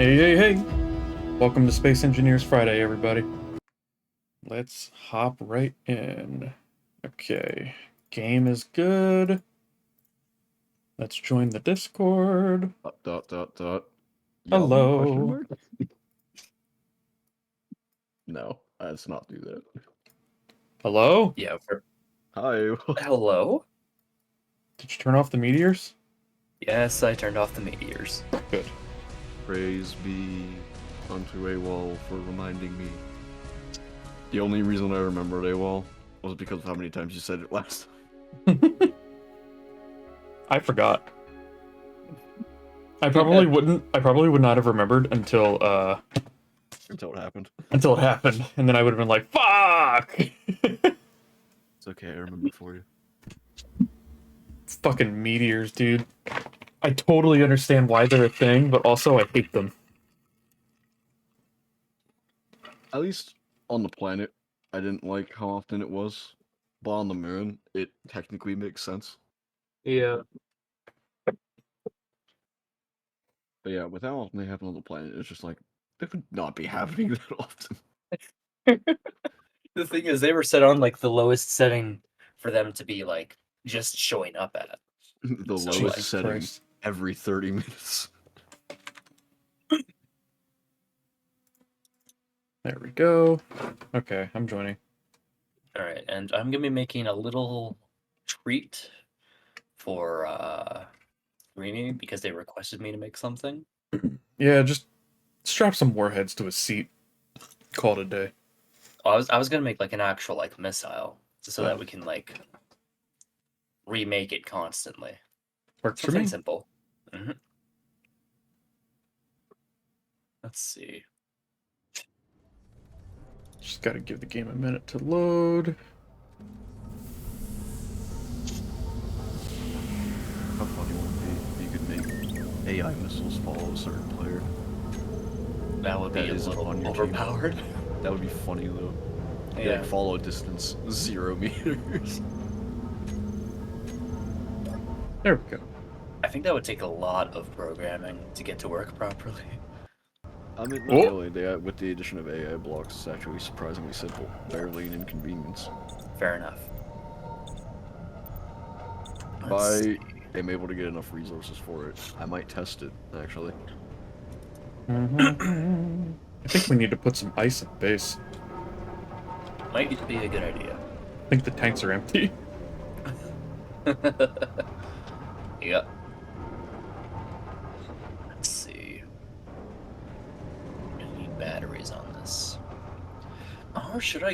Hey, hey, hey! Welcome to Space Engineers Friday, everybody. Let's hop right in. Okay, game is good. Let's join the Discord. Dot. Yum, question Hello. mark? No, let's not do that. Hello? Yeah. Hi. Hello? Did you turn off the meteors? Yes, I turned off the meteors. Good. Praise be unto AWOL for reminding me. The only reason I remembered AWOL was because of how many times you said it last time. I forgot. I probably would not have remembered until Until it happened. until it happened, and then I would have been like, fuck! It's okay, I remember for you. Fucking meteors, dude. I totally understand why they're a thing, but also I hate them. At least on the planet, I didn't like how often it was. But on the moon, it technically makes sense. Yeah. But yeah, with how often they happen on the planet, it's just like, they could not be happening that often. The thing is, they were set on like the lowest setting for them to be like just showing up at. The So, lowest like, setting Christ. every 30 minutes. There we go. Okay, I'm joining. All right, and I'm gonna be making a little treat for Remy because they requested me to make something. Yeah, just strap some warheads to his seat. Call it a day. I was gonna make like an actual like missile just so Oh. that we can like remake it constantly. Works for Something me. simple. Let's see. Just gotta give the game a minute to load. How funny would it be if you could make AI missiles follow a certain player? That would be That a is little on your team. overpowered. That would be funny though. Yeah. Like follow distance 0 meters. There we go. I think that would take a lot of programming to get to work properly. I mean, not Oh. really. With the addition of AI blocks, it's actually surprisingly simple. Barely an inconvenience. Fair enough. If I am able to get enough resources for it, I might test it, actually. I think we need to put some ice in base. Might be a good idea. I think the tanks are empty. Yep. Let's see. I need batteries on this. Or should I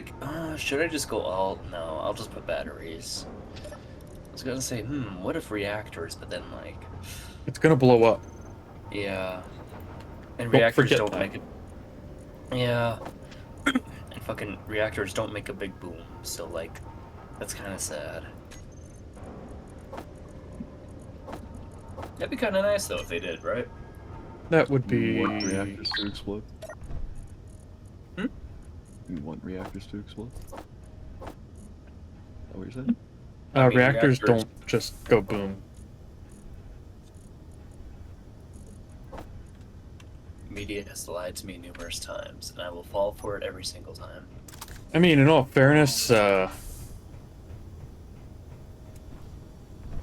just go all? No, I'll just put batteries. I was gonna say, what if reactors, but then like, It's gonna blow up. yeah. And Don't reactors forget don't that. make it. Yeah. And fucking reactors don't make a big boom, so like, that's kind of sad. That'd be kind of nice though if they did, right? That would be. You want reactors to explode? Hmm? You want reactors to explode? Is that what you're saying? I mean, reactors don't just go boom. Media has lied to me numerous times, and I will fall for it every single time. I mean, in all fairness,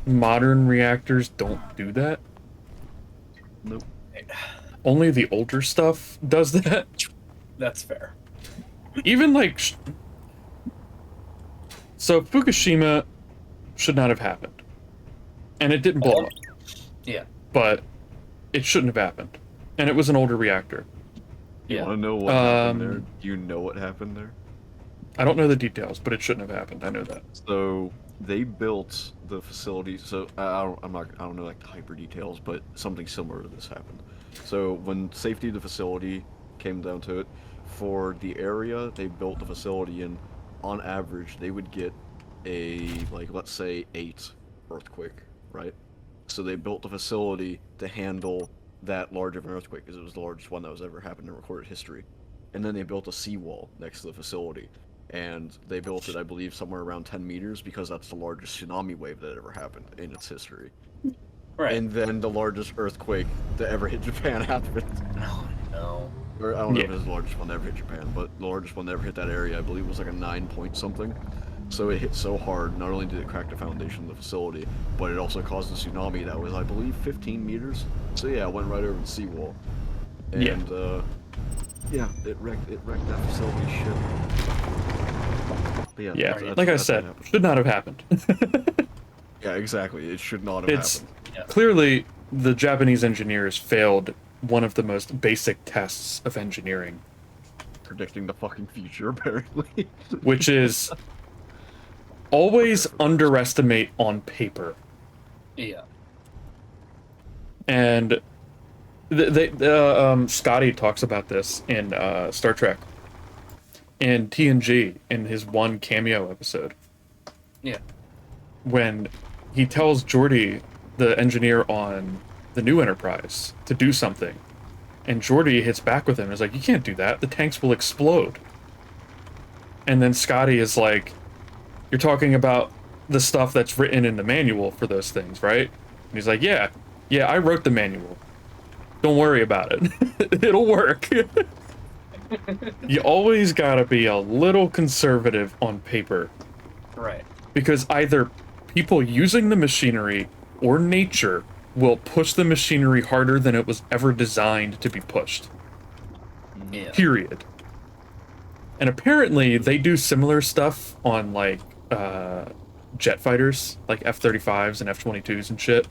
modern reactors don't do that. Nope. Only the older stuff does that. That's fair. Even like. So Fukushima should not have happened. And it didn't blow up. Yeah. But it shouldn't have happened. And it was an older reactor. You Yeah. want to know what happened there? Do you know what happened there? I don't know the details, but it shouldn't have happened. I know that. So they built the facility. So I don't know like the hyper details, but something similar to this happened. So when safety of the facility came down to it, for the area they built the facility in, on average they would get a like let's say 8 earthquake, right? So they built the facility to handle that large of an earthquake because it was the largest one that was ever happened in recorded history. And then they built a seawall next to the facility. And they built it, I believe, somewhere around 10 meters because that's the largest tsunami wave that ever happened in its history. Right. and then the largest earthquake that ever hit Japan happened. Oh no. Or I don't know Yeah. if it was the largest one that ever hit Japan, but the largest one that ever hit that area, I believe, was like a 9 point something. So it hit so hard, not only did it crack the foundation of the facility, but it also caused a tsunami that was, I believe, 15 meters. So yeah, it went right over the seawall. And yeah, it wrecked that facility shit. But yeah, Yeah, that's like I what said, happened. should not have happened. Yeah, exactly. It should not have It's happened. Yeah. clearly the Japanese engineers failed one of the most basic tests of engineering, Predicting the fucking future, apparently. which is always underestimate on paper. Yeah. And Scotty talks about this in Star Trek and TNG in his one cameo episode Yeah. when he tells Geordi, the engineer on the new Enterprise, to do something. And Geordi hits back with him and is like, you can't do that. The tanks will explode. And then Scotty is like, you're talking about the stuff that's written in the manual for those things, right? And he's like, yeah, I wrote the manual. Don't worry about it. It'll work. You always gotta be a little conservative on paper. Right. Because either people using the machinery or nature will push the machinery harder than it was ever designed to be pushed. Yeah. Period. And apparently they do similar stuff on like jet fighters, like F-35s and F-22s and shit.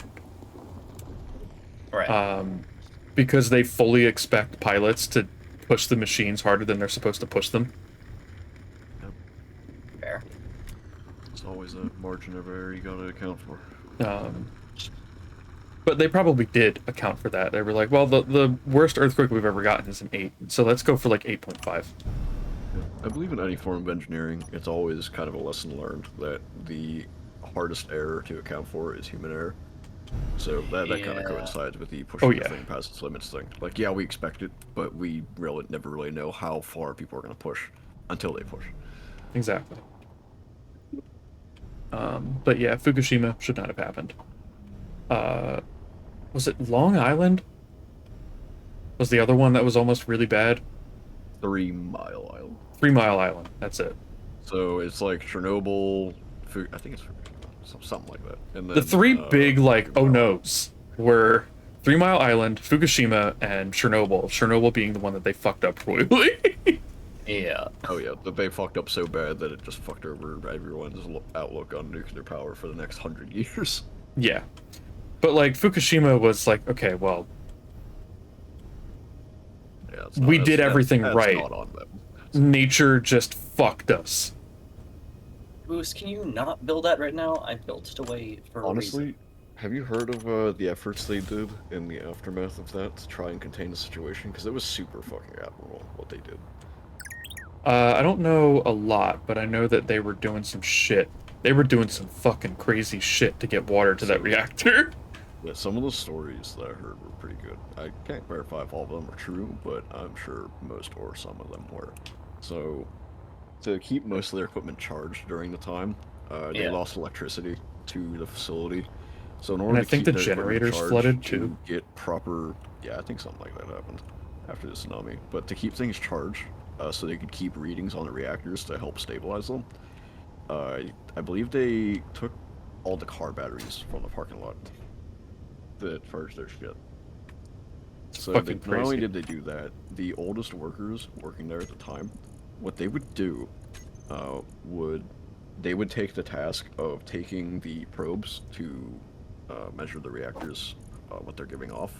Right. Because they fully expect pilots to push the machines harder than they're supposed to push them. Fair. It's always a margin of error you gotta account for. But they probably did account for that. They were like, well, the worst earthquake we've ever gotten is an 8, so let's go for like 8.5. Yeah. I believe in any form of engineering, it's always kind of a lesson learned that the hardest error to account for is human error. So that kind of coincides with the pushing the thing past its limits thing. Like, yeah, we expect it, but we really never really know how far people are going to push until they push. Exactly. But yeah, Fukushima should not have happened. Was it Long Island? Was the other one that was almost really bad? 3 Mile Island. 3 Mile Island, that's it. So it's like Chernobyl, I think it's something like that. And then, The three big, like, oh no's were 3 Mile Island, Fukushima, and Chernobyl. Chernobyl being the one that they fucked up royally. Yeah. Oh yeah, that they fucked up so bad that it just fucked over everyone's outlook on nuclear power for the next 100 years. Yeah. But, like, Fukushima was like, okay, well, Yeah, we did everything that's right. Not on them. Nature just fucked us. Boost, can you not build that right now? I built it away for a Honestly, reason. have you heard of the efforts they did in the aftermath of that to try and contain the situation? Because it was super fucking admirable what they did. I don't know a lot, but I know that they were doing some shit. They were doing some fucking crazy shit to get water to that reactor. Yeah, some of the stories that I heard were pretty good. I can't verify if all of them are true, but I'm sure most or some of them were. So, to keep most of their equipment charged during the time, they lost electricity to the facility. So in order And I to think keep the their equipment generators charged, flooded to too. get proper, yeah, I think something like that happened after the tsunami. But to keep things charged, so they could keep readings on the reactors to help stabilize them, I believe they took all the car batteries from the parking lot that charged their shit. So fucking not only crazy. did they do that, the oldest workers working there at the time, what they would do, they would take the task of taking the probes to measure the reactors, what they're giving off,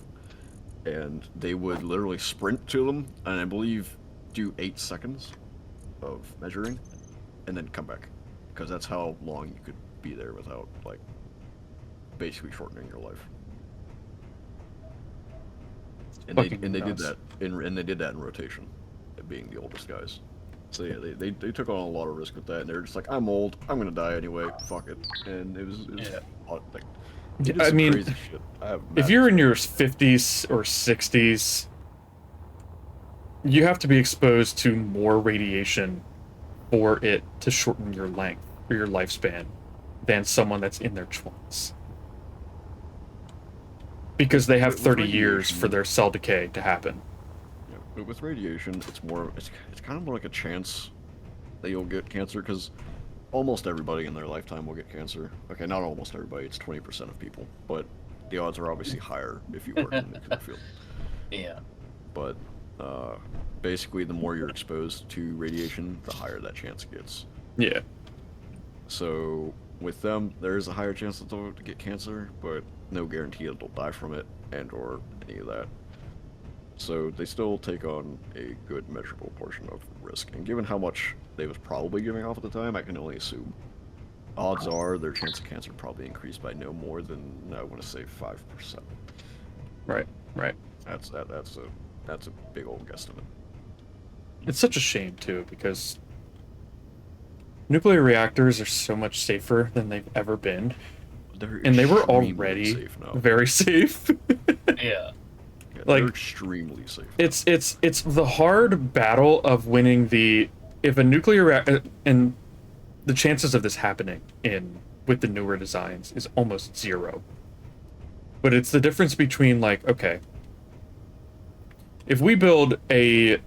and they would literally sprint to them, and I believe do 8 seconds of measuring, and then come back, because that's how long you could be there without, like, basically shortening your life. And they did that in rotation, being the oldest guys. So yeah, they took on a lot of risk with that, and they're just like, I'm old, I'm gonna die anyway, fuck it. And it was like, they did I some mean, crazy shit. if you're in your 50s or 60s, you have to be exposed to more radiation for it to shorten your length or your lifespan than someone that's in their 20s. because they have With 30 years for radiation- their cell decay to happen. Yeah, but with radiation, it's kind of more like a chance that you'll get cancer, because almost everybody in their lifetime will get cancer. Okay, not almost everybody, it's 20% of people, but the odds are obviously higher if you work in the nuclear field. Yeah. But basically, the more you're exposed to radiation, the higher that chance gets. Yeah. So with them, there is a higher chance that they'll get cancer, but no guarantee that they'll die from it and/or any of that. So they still take on a good measurable portion of risk. And given how much they was probably giving off at the time, I can only assume. Odds are their chance of cancer probably increased by no more than, I want to say, 5%. Right. That's a big old guesstimate. It's such a shame too, because nuclear reactors are so much safer than they've ever been, and they were extremely already safe now. very safe. Yeah. Yeah, like, they're extremely safe. It's the hard battle of winning if a nuclear and the chances of this happening with the newer designs is almost zero. But it's the difference between, like, okay, if we build a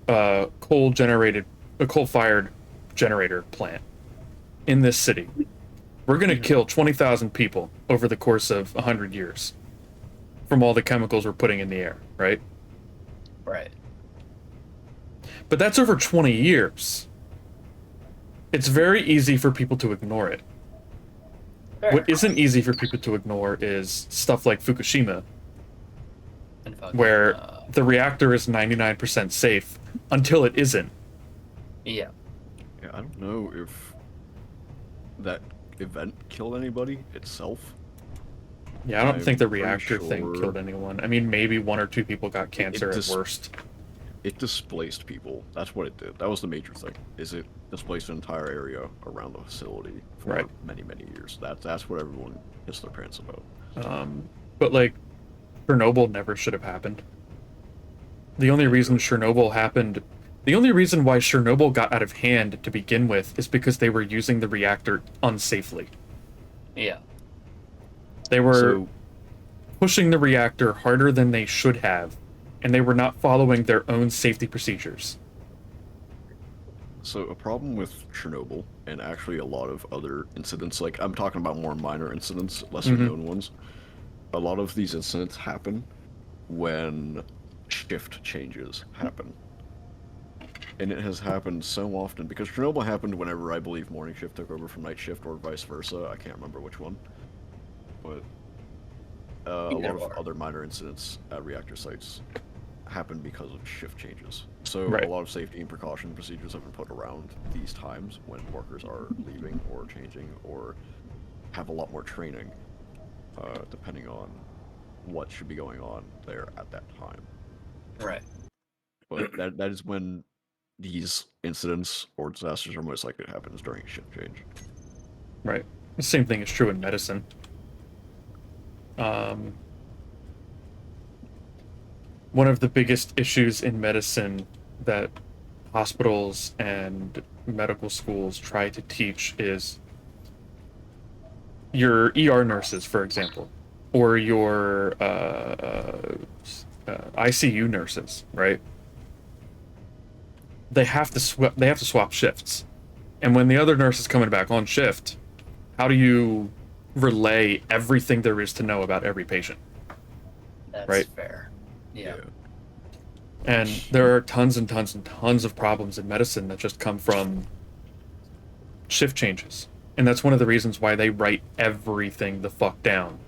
coal-fired generator plant in this city, we're going to kill 20,000 people over the course of 100 years from all the chemicals we're putting in the air, right? Right. But that's over 20 years. It's very easy for people to ignore it. Fair. What isn't easy for people to ignore is stuff like Fukushima, And fucking, where the reactor is 99% safe until it isn't. yeah. Yeah, I don't know if that event killed anybody itself. Yeah, I don't I'm think the pretty reactor thing sure killed anyone. I mean, maybe 1 or 2 people got cancer at just- worst. It displaced people. That's what it did. That was the major thing. Is it displaced an entire area around the facility for Right. many, many years. That's what everyone hits their pants about. But, like, Chernobyl never should have happened. The only reason Chernobyl happened... The only reason why Chernobyl got out of hand to begin with is because they were using the reactor unsafely. Yeah. They were So pushing the reactor harder than they should have, and they were not following their own safety procedures. So a problem with Chernobyl, and actually a lot of other incidents, like I'm talking about more minor incidents, lesser known ones, a lot of these incidents happen when shift changes happen. And it has happened so often, because Chernobyl happened whenever, I believe, morning shift took over from night shift, or vice versa. I can't remember which one. But a lot of other minor incidents at reactor sites happen because of shift changes. So Right. a lot of safety and precaution procedures have been put around these times when workers are leaving or changing or have a lot more training, depending on what should be going on there at that time. Right. But that is when these incidents or disasters are most likely to happen, is during a shift change. Right. The same thing is true in medicine. One of the biggest issues in medicine that hospitals and medical schools try to teach is your ER nurses, for example, or your ICU nurses, right? They have to swap shifts, and when the other nurse is coming back on shift, how do you relay everything there is to know about every patient? That's Right. fair. Yeah. And there are tons and tons and tons of problems in medicine that just come from shift changes. And that's one of the reasons why they write everything the fuck down.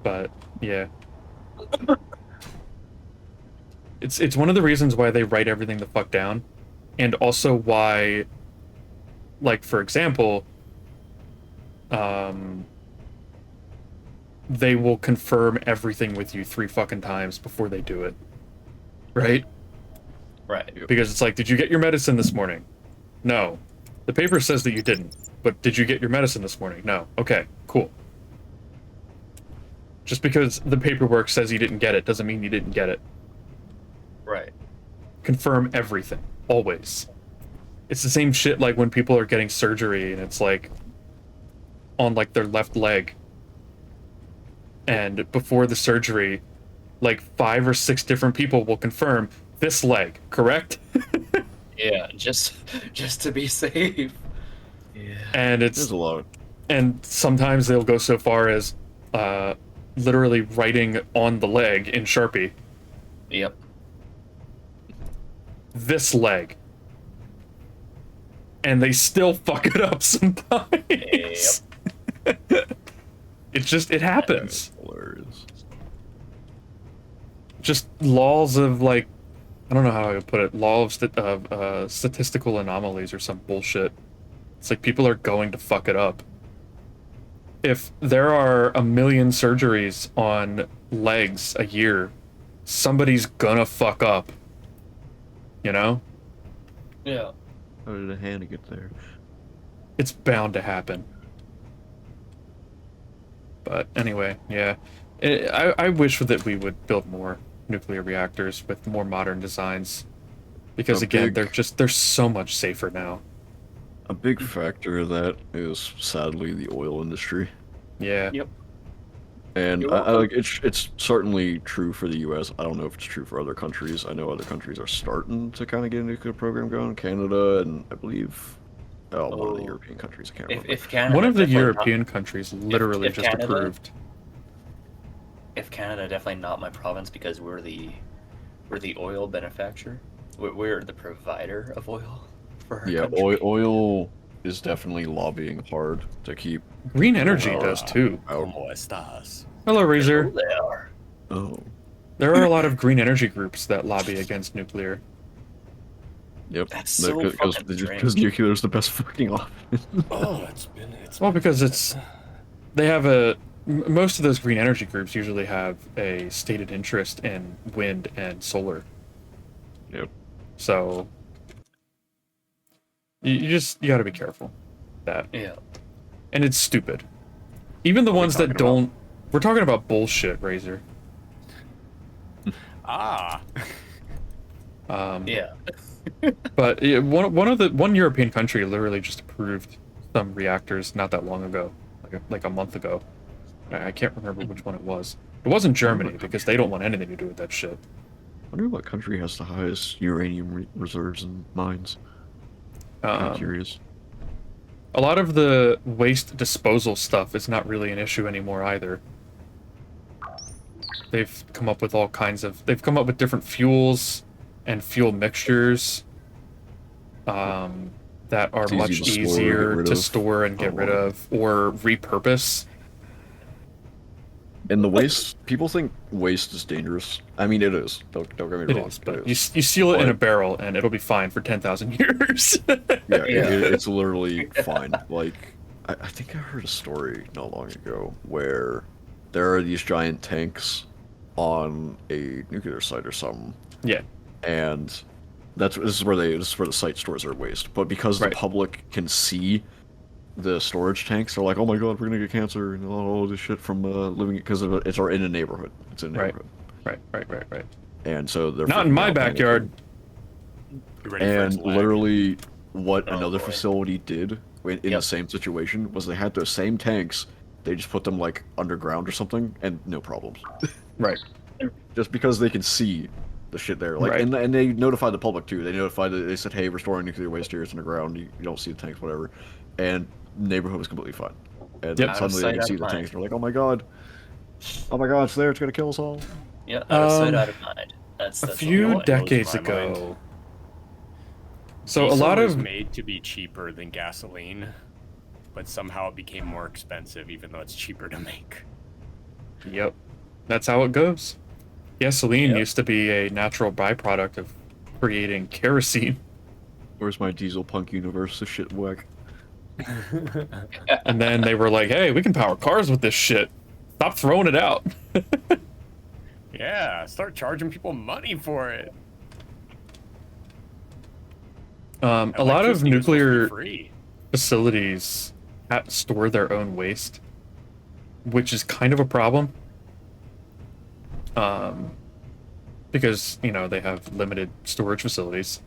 But yeah. It's one of the reasons why they write everything the fuck down. And also why, like, for example, they will confirm everything with you 3 fucking times before they do it. Right? Right. Because it's like, did you get your medicine this morning? No. The paper says that you didn't. But did you get your medicine this morning? No. Okay, cool. Just because the paperwork says you didn't get it doesn't mean you didn't get it. Right. Confirm everything. Always. It's the same shit like when people are getting surgery and it's like, on like their left leg, and before the surgery, like 5 or 6 different people will confirm this leg, correct? Yeah, just to be safe. Yeah. And There's it's a lot. and sometimes they'll go so far as literally writing on the leg in Sharpie, Yep. this leg. And they still fuck it up sometimes. It happens. Hilarious. Just laws of like, I don't know how I would put it, law of statistical anomalies or some bullshit. It's like people are going to fuck it up. If there are 1 million surgeries on legs a year, somebody's gonna fuck up. You know? Yeah. How did a hand get there? It's bound to happen. But anyway, yeah. I wish that we would build more nuclear reactors with more modern designs. Because again, they're so much safer now. A big factor of that is sadly the oil industry. Yeah. Yep. And You're I, welcome. it's certainly true for the U.S. I don't know if it's true for other countries. I know other countries are starting to kind of get a nuclear program going. Canada and I believe one of the European countries. I can't remember. If Canada, One of the definitely European countries literally if just Canada- approved. if Canada, definitely not my province because we're the oil benefactor. We're the provider of oil for our Yeah, country. oil is definitely lobbying hard to keep. Green energy Hola. does too. ¿Cómo estás? Hello, Oh, Razor. they are. Oh, There are a lot of green energy groups that lobby against nuclear. yep. That's so Because fucking strange. nuclear is the best fucking option. Oh, it's Well, because they have most of those green energy groups usually have a stated interest in wind and solar. Yep. So you got to be careful with that. Yeah. And it's stupid. Even the What are we ones that talking about? don't. We're talking about bullshit, Razor. Ah. Yeah. But yeah, one European country literally just approved some reactors not that long ago, like a month ago. I can't remember which one it was. It wasn't Germany because they don't want anything to do with that shit. I wonder what country has the highest uranium reserves and mines. I'm curious. A lot of the waste disposal stuff is not really an issue anymore either. They've come up with different fuels and fuel mixtures that are It's much easy to store, get easier rid to of. store and get rid of or repurpose. And the waste, people think waste is dangerous. I mean, it is. Don't get me It wrong. is, but it you is. seal it in a But- barrel and it'll be fine for 10,000 years. Yeah, Yeah. it's literally fine. Like, I think I heard a story not long ago where there are these giant tanks on a nuclear site or something, Yeah, and this is where the site stores their waste. But because Right. the public can see the storage tanks, they're like, "Oh my god, we're gonna get cancer and all this shit from living because it's in a neighborhood. It's in a Right. neighborhood, right. and so they're Not in freaking my out, backyard. You ready for And its leg? literally, what Oh, another boy. facility did in the Yep. same situation was they had those same tanks. They just put them like underground or something, and no problems. Right. Just because they can see the shit there, like, Right. and they notified the public too. They said, "Hey, we're storing nuclear waste here. It's underground. You don't see the tanks, whatever." And neighborhood was completely fine. And Yep. then Out of suddenly sight, they can out see of the mind. tanks, and they're like, "Oh my god, it's there. It's gonna kill us all." Yeah. Out of sight, Um, out of mind. That's A what few you want. decades blows my mind. ago. So a Diesel lot was of made to be cheaper than gasoline, but somehow it became more expensive, even though it's cheaper to make. Yep, that's how it goes. Gasoline Yep. used to be a natural byproduct of creating kerosene, Where's my diesel punk universe? This shit whack. and then they were like, "Hey, we can power cars with this shit. Stop throwing it out." Yeah, start charging people money for it. A lot of Electricity was supposed to be nuclear free. facilities store their own waste, which is kind of a problem. Because, they have limited storage facilities.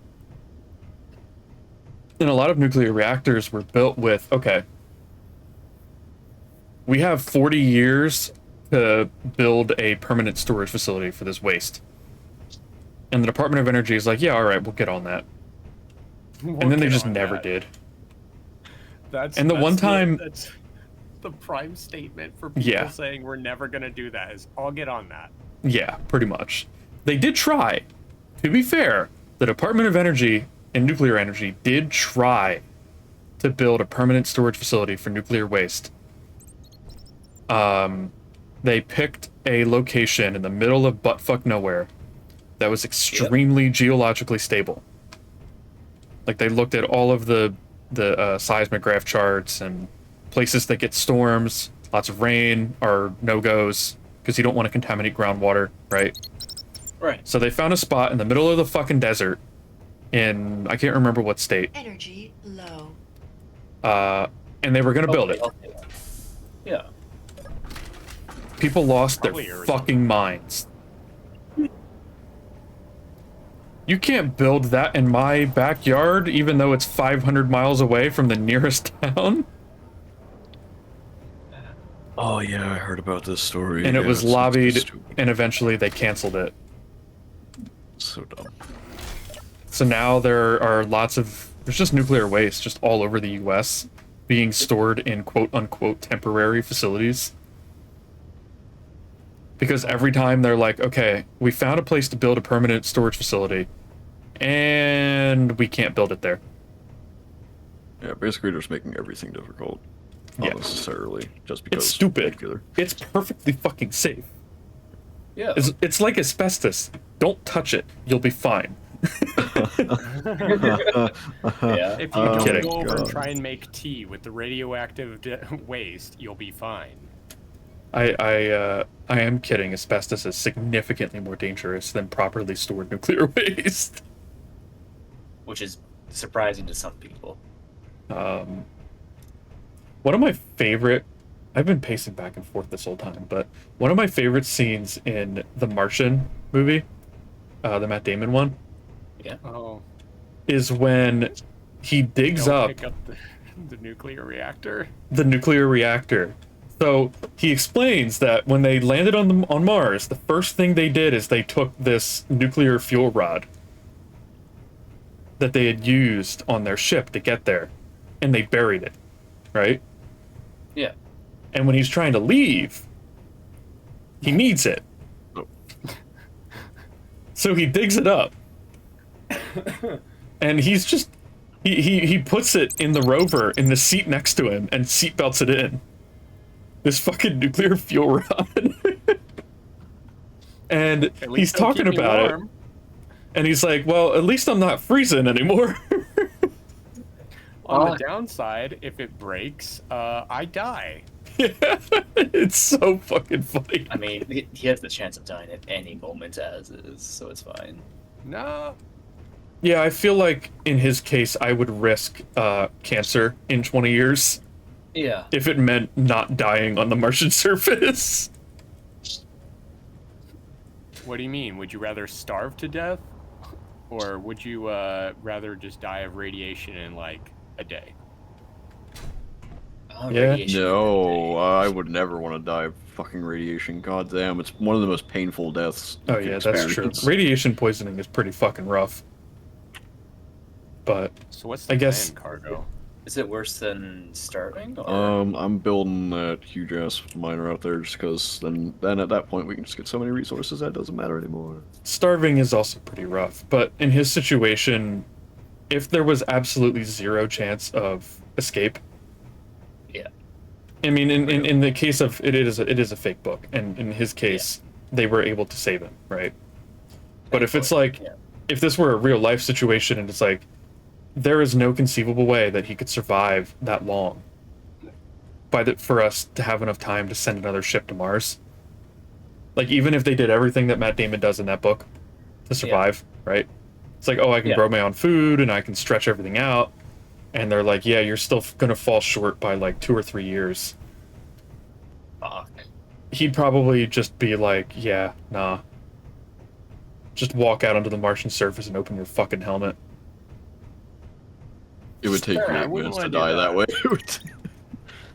And a lot of nuclear reactors were built with, okay, we have 40 years to build a permanent storage facility for this waste. And the Department of Energy is like, yeah, all right, we'll get on that. And then they just never did. And the one time... That's the prime statement for people Yeah. saying we're never going to do that is, I'll get on that. Yeah, pretty much. They did try. To be fair, the Department of Energy and Nuclear Energy did try to build a permanent storage facility for nuclear waste. They picked a location in the middle of buttfuck nowhere that was extremely geologically stable. Like, they looked at all of the seismograph charts, and places that get storms, lots of rain, are no-goes, because you don't want to contaminate groundwater, right? Right. So they found a spot in the middle of the fucking desert in, I can't remember what state. Energy low. And they were going to build it. Okay. Yeah. People lost their Probably Arizona. fucking minds. You can't build that in my backyard, even though it's 500 miles away from the nearest town. Oh yeah, I heard about this story. And it Yeah, was it's lobbied, stupid. and eventually they canceled it. So dumb. So now there's just nuclear waste just all over the US being stored in quote-unquote temporary facilities. Because every time they're like, okay, we found a place to build a permanent storage facility, and we can't build it there. Yeah, basically just making everything difficult. Not Yeah. necessarily just because. It's stupid. Regular. It's perfectly fucking safe. Yeah. It's like asbestos. Don't touch it. You'll be fine. Yeah. If you I'm don't kidding. go over and God. try and make tea with the radioactive waste, you'll be fine. I am kidding. Asbestos is significantly more dangerous than properly stored nuclear waste. Which is surprising to some people. One of my favorite, I've been pacing back and forth this whole time, but one of my favorite scenes in the Martian movie, the Matt Damon one, Oh, is when he digs don't up pick up the nuclear reactor. the nuclear reactor. So he explains that when they landed on Mars, the first thing they did is they took this nuclear fuel rod that they had used on their ship to get there, and they buried it, right? Yeah. And when he's trying to leave, he needs it. Oh. So he digs it up. And he's just he puts it in the rover in the seat next to him and seatbelts it in. This fucking nuclear fuel rod. And At he's least it'll talking keep me about it. warm. And he's like, well, at least I'm not freezing anymore. On the downside, if it breaks, I die. Yeah, it's so fucking funny. I mean, he has the chance of dying at any moment as is, so it's fine. No. Yeah, I feel like in his case, I would risk cancer in 20 years Yeah. if it meant not dying on the Martian surface. What do you mean? Would you rather starve to death? Or would you rather just die of radiation in like a day? Oh, Yeah. radiation. No, I would never want to die of fucking radiation. God damn, it's one of the most painful deaths. Oh you yeah, can that's true. experience. Radiation poisoning is pretty fucking rough. But So what's the I guess- plan, Cargo? Is it worse than starving? Or... I'm building that huge ass miner out there just because then at that point we can just get so many resources that it doesn't matter anymore. starving is also pretty rough. But in his situation, if there was absolutely zero chance of escape, Yeah. I mean, in the case of it is a fake book, and in his case, they were able to save him, right? But if it's like, Yeah. if this were a real life situation, and it's like, there is no conceivable way that he could survive that long, for us to have enough time to send another ship to Mars. Like, even if they did everything that Matt Damon does in that book to survive, right? It's like, oh, I can Yeah. grow my own food and I can stretch everything out. And they're like, yeah, you're still gonna fall short by like 2 or 3 years. Fuck. He'd probably just be like, yeah, nah. Just walk out onto the Martian surface and open your fucking helmet. It would take Sure, me I a wouldn't minute to wanna do die that way.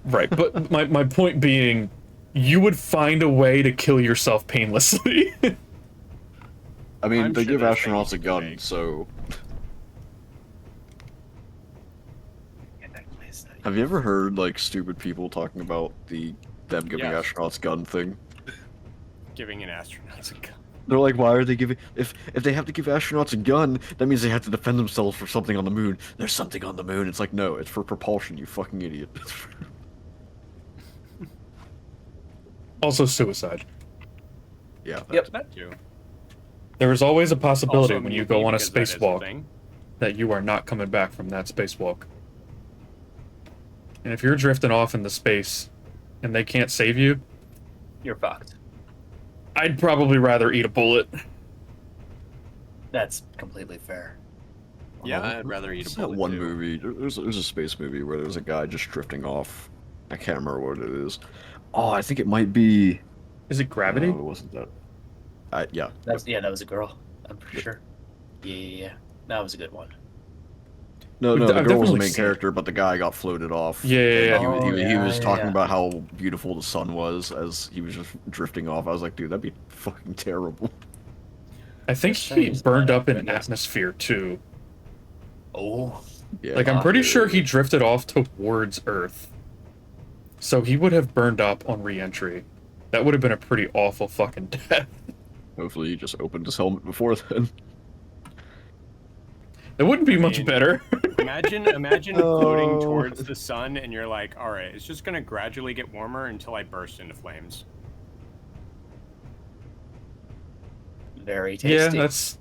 Right, but my point being, you would find a way to kill yourself painlessly. I mean, I'm they sure give there's astronauts things a you can gun, make. so... Yeah, that place that Have you ever heard, like, stupid people talking about them giving Yes. astronauts gun thing? Giving an astronaut a gun. They're like, why are they giving... If they have to give astronauts a gun, that means they have to defend themselves for something on the moon. There's something on the moon. It's like, no, it's for propulsion, you fucking idiot. Also suicide. Yeah. Yep. That too. There is always a possibility Also when you mutiny, go on a because that is spacewalk thing. that you are not coming back from that spacewalk. And if you're drifting off into space and they can't save you, You're fucked. I'd probably rather eat a bullet. That's completely fair. Yeah, I'd rather eat a What's bullet that one too. movie? There's a space movie where there's a guy just drifting off. I can't remember what it is. Oh, I think it might be... Is it Gravity? No, it wasn't that. Yeah. That was a girl. I'm pretty sure. Yeah. That was a good one. No, I've the girl was the definitely main seen character, but the guy got floated off. Yeah, yeah, And yeah. He Oh, was yeah, talking yeah. about how beautiful the sun was as he was just drifting off. I was like, dude, that'd be fucking terrible. I think Yes, he thanks, burned man. up in Goodness. atmosphere too. Oh. Yeah. Like, I'm pretty dude. sure he drifted off towards Earth. So he would have burned up on re-entry. That would have been a pretty awful fucking death. Hopefully he just opened his helmet before then. It wouldn't be much mean- better. Imagine floating Oh. towards the sun, and you're like, all right, it's just gonna gradually get warmer until I burst into flames. Very tasty. Yeah, that's...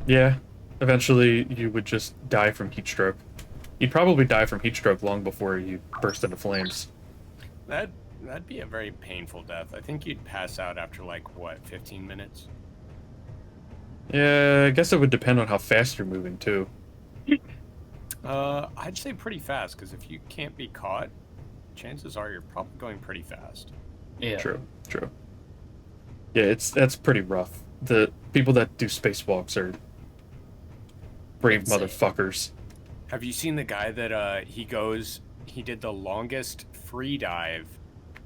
Yeah. Eventually, you would just die from heat stroke. You'd probably die from heat stroke long before you burst into flames. That'd be a very painful death. I think you'd pass out after like what, 15 minutes? Yeah, I guess it would depend on how fast you're moving, too. I'd say pretty fast, because if you can't be caught, chances are you're probably going pretty fast. Yeah. True. Yeah, that's pretty rough. The people that do spacewalks are brave Insane. motherfuckers. Have you seen the guy that he did the longest free dive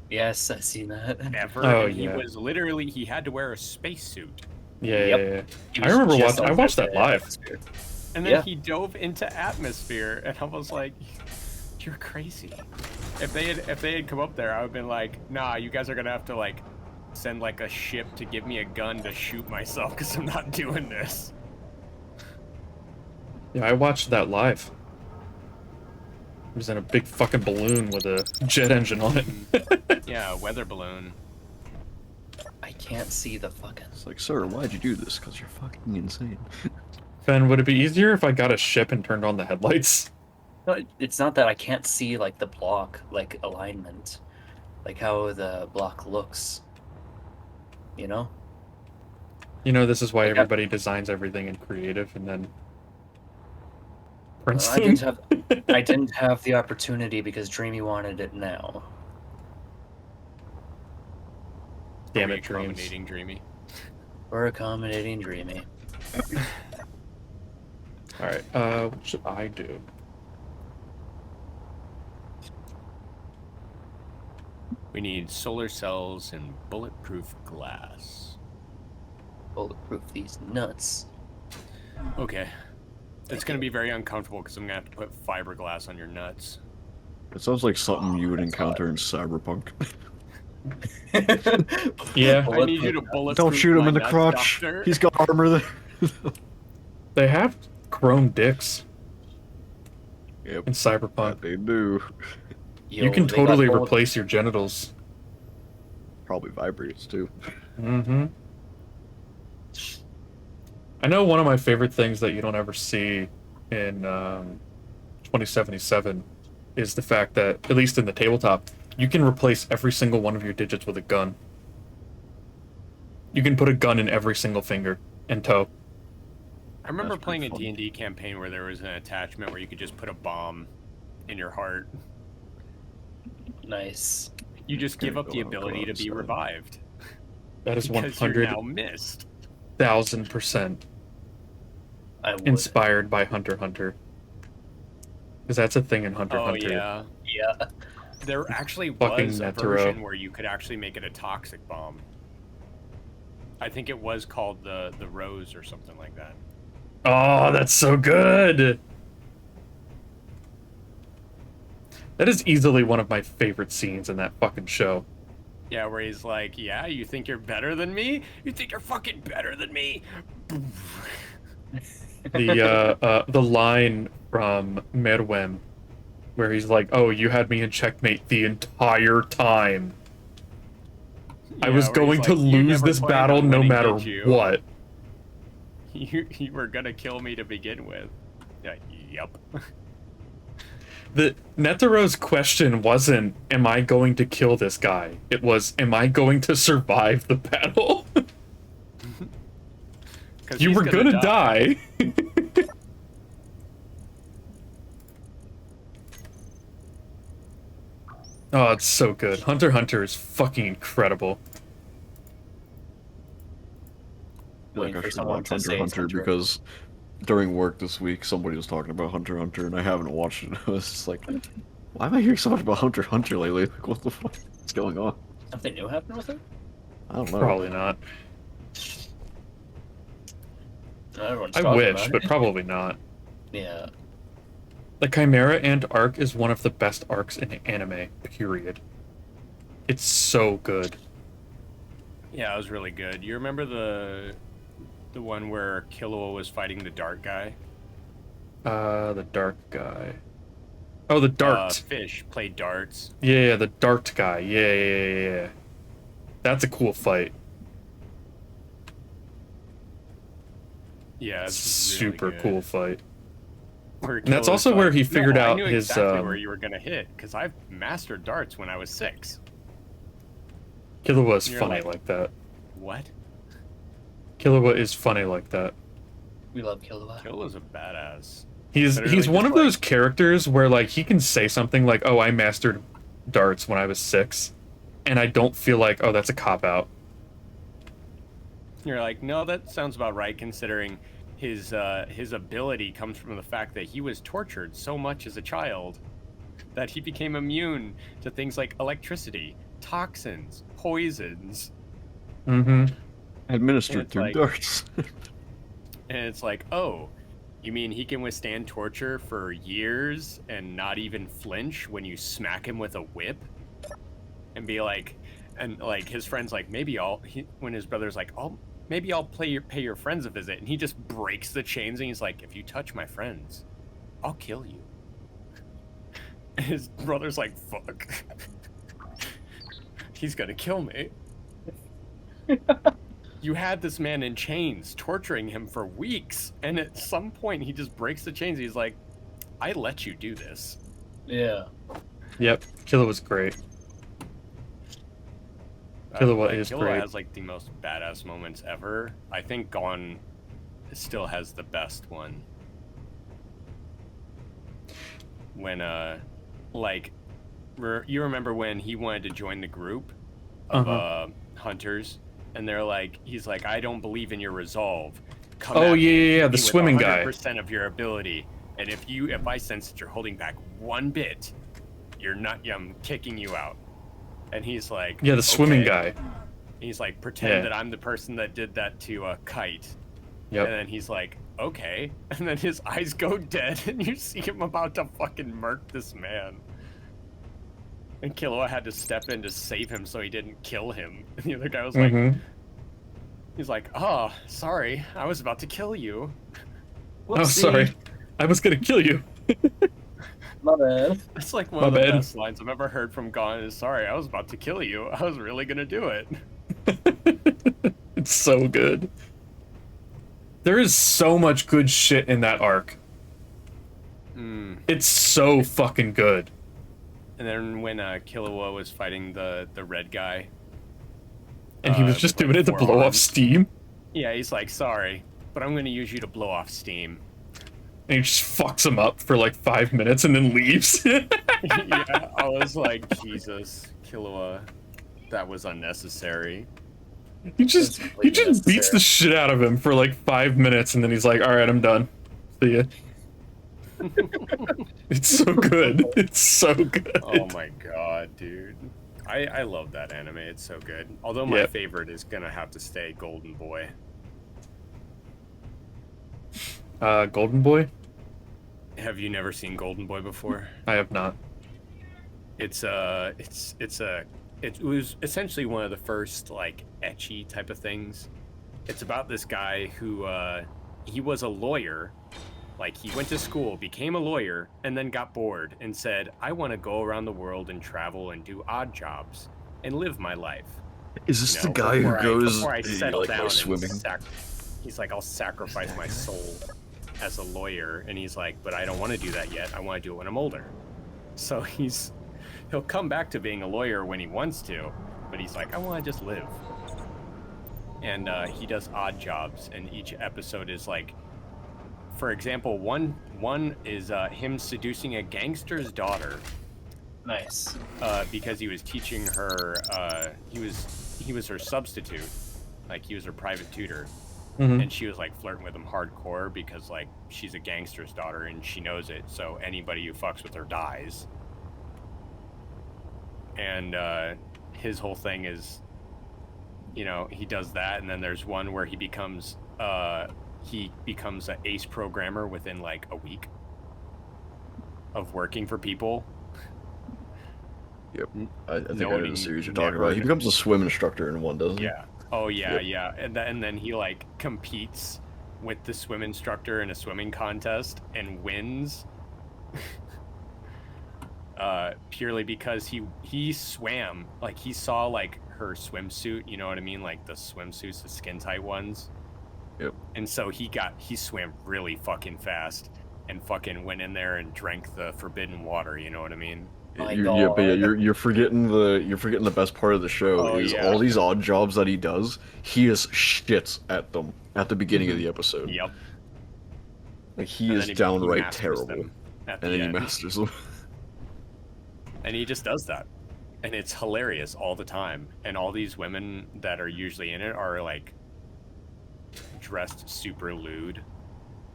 Yes, I've seen that. ever? Oh, and yeah. he had to wear a spacesuit. Yeah, Yep. yeah, yeah. He I was remember just I on watched the that live. atmosphere. And then Yeah. he dove into atmosphere, and I was like, "You're crazy." If they had come up there, I would have been like, "Nah, you guys are gonna have to like send like a ship to give me a gun to shoot myself, because I'm not doing this." Yeah, I watched that live. It was in a big fucking balloon with a jet engine on it. Yeah, a weather balloon. I can't see the fucking. It's like, sir, why'd you do this? Because you're fucking insane. Ben, would it be easier if I got a ship and turned on the headlights? No, it's not that I can't see like the block, like alignment, like how the block looks. You know? You know, this is why Like, everybody designs everything in creative and then prints I them. didn't have the opportunity because Dreamy wanted it now. Damn Are we it, dreams. accommodating Dreamy. We're accommodating Dreamy. Alright, what should I do? We need solar cells and bulletproof glass. Bulletproof these nuts. Okay. It's gonna be very uncomfortable because I'm gonna have to put fiberglass on your nuts. It sounds like something you would encounter in Cyberpunk. Yeah. I need you to bulletproof Don't shoot him my in the nuts, crotch. doctor. He's got armor there. They have chrome dicks Yep, in Cyberpunk. that they do. Yo, You can they got totally gold- replace your genitals. Probably vibrates too. Mm-hmm. I know one of my favorite things that you don't ever see in 2077 is the fact that, at least in the tabletop, you can replace every single one of your digits with a gun. You can put a gun in every single finger and toe. I remember That's playing a pretty fun. D&D campaign where there was an attachment where you could just put a bomb in your heart. Nice. You just give up the Oh, ability to God, be sorry. revived. That is Because you're now missed. 100,000% I would. inspired by Hunter x Hunter. Because that's a thing in Hunter x Oh Hunter. yeah. Yeah. There actually Fucking was a Netero. version where you could actually make it a toxic bomb. I think it was called the Rose or something like that. Oh, that's so good! That is easily one of my favorite scenes in that fucking show. Yeah, where he's like, "Yeah, you think you're better than me? You think you're fucking better than me?" The line from Meruem, where he's like, "Oh, you had me in checkmate the entire time. I was where going he's to like, "You lose never this planned battle on no winning, matter did you? what." You were gonna kill me to begin with. Yeah, yep. The Netero's question wasn't, "Am I going to kill this guy?" It was, "Am I going to survive the battle?" 'Cause You he's were gonna die. Oh, it's so good. Hunter x Hunter is fucking incredible. Like Waiting I for should someone watch to Hunter say x Hunter because during work this week somebody was talking about Hunter x Hunter and I haven't watched it. I was just like, why am I hearing so much about Hunter x Hunter lately? Like, what the fuck is going on? Something new happened with it? I don't know. Probably not. Everyone's I talking wish, about but it. probably not. Yeah. The Chimera Ant arc is one of the best arcs in anime, period. It's so good. Yeah, it was really good. You remember the one where Killua was fighting the Dart guy? The Dark guy. Oh, the Dart. Fish played darts. Yeah, the Dart guy. Yeah. That's a cool fight. Yeah, it's Super really good. cool fight. Where And that's Killua's also where he figured no, out I knew his, exactly where you were gonna hit because I've mastered darts when I was 6. Killua is You're funny like- like that. What? Killua is funny like that. We love Killua. Killua's a badass. He's Literally one just of those characters where like he can say something like, "Oh, I mastered darts when I was 6," and I don't feel like, "Oh, that's a cop out." You're like, no, that sounds about right considering his ability comes from the fact that he was tortured so much as a child that he became immune to things like electricity, toxins, poisons. Mm-hmm. Administered It's through like- darts. And it's like, oh, you mean he can withstand torture for years and not even flinch when you smack him with a whip? And be like, and like his friend's like, maybe when his brother's like, maybe I'll pay your friends a visit. And he just breaks the chains and he's like, if you touch my friends, I'll kill you. And his brother's like, fuck. He's gonna kill me. You had this man in chains, torturing him for weeks, and at some point he just breaks the chains. He's like, I let you do this. Yeah. Yep. Killua was great. Killua is Killua great. has like the most badass moments ever. I think Gon still has the best one. When you remember when he wanted to join the group of hunters, and they're like, he's like, I don't believe in your resolve. Come Oh at me yeah, and the hit me with swimming guy. 100% of your ability, and if I sense that you're holding back one bit, you're not. I'm kicking you out. And he's like, Yeah, the swimming "Okay." guy. He's like, pretend Yeah. that I'm the person that did that to Kite. Yep. And then he's like, okay. And then his eyes go dead, and you see him about to fucking murk this man. And Killua had to step in to save him so he didn't kill him. And the other guy was like, Mm-hmm. he's like, oh, sorry, I was about to kill you. Oh, Whoopsie. sorry. I was gonna kill you. My bad. That's like one My of the bad. best lines I've ever heard from Gon is, sorry, I was about to kill you. I was really gonna do it. It's so good. There is so much good shit in that arc. Mm. It's so fucking good. And then when Killua was fighting the red guy, And he was with, just like, doing it to 4 blow off arms. steam. Yeah, he's like, sorry, but I'm gonna use you to blow off steam. And he just fucks him up for like 5 minutes and then leaves. Yeah, I was like, Jesus, Killua, that was unnecessary. he just beats the shit out of him for like 5 minutes and then he's like, alright, I'm done. See ya. It's so good. It's so good. Oh my god, dude. I love that anime. It's so good. Although my Yep. favorite is gonna have to stay Golden Boy. Golden Boy? Have you never seen Golden Boy before? I have not. It was essentially one of the first like ecchi type of things. It's about this guy who he was a lawyer. Like he went to school, became a lawyer, and then got bored and said, I want to go around the world and travel and do odd jobs and live my life. Is this You the know, guy who goes before I settle like down by and swimming? he's like, I'll sacrifice my soul as a lawyer, and he's like, but I don't want to do that yet. I want to do it when I'm older. So he'll come back to being a lawyer when he wants to, but he's like, I want to just live. And he does odd jobs, and each episode is like, for example, one is him seducing a gangster's daughter. Nice. Because he was teaching her, he was her substitute, like he was her private tutor, Mhm. and she was like flirting with him hardcore because like she's a gangster's daughter and she knows it, so anybody who fucks with her dies. And his whole thing is, you know, he does that, and then there's one where he becomes an ace programmer within like a week of working for people. Yep. I think I know Nobody the series you're talking never- about. He becomes a swim instructor in one, doesn't he? Yeah. Oh yeah, Yep. yeah. And then he like competes with the swim instructor in a swimming contest and wins. Purely because he swam, like he saw like her swimsuit, you know what I mean? Like the swimsuits, the skin tight ones. Yep. And so he swam really fucking fast and fucking went in there and drank the forbidden water, you know what I mean? My Yeah, but yeah, God. you're forgetting the best part of the show Oh, is yeah. all these odd jobs that he does. He is shits at them at the beginning of the episode. Yep. Like he And is then he downright masters terrible, them at and the then he end. masters them. And he just does that. And it's hilarious all the time. And all these women that are usually in it are like dressed super lewd.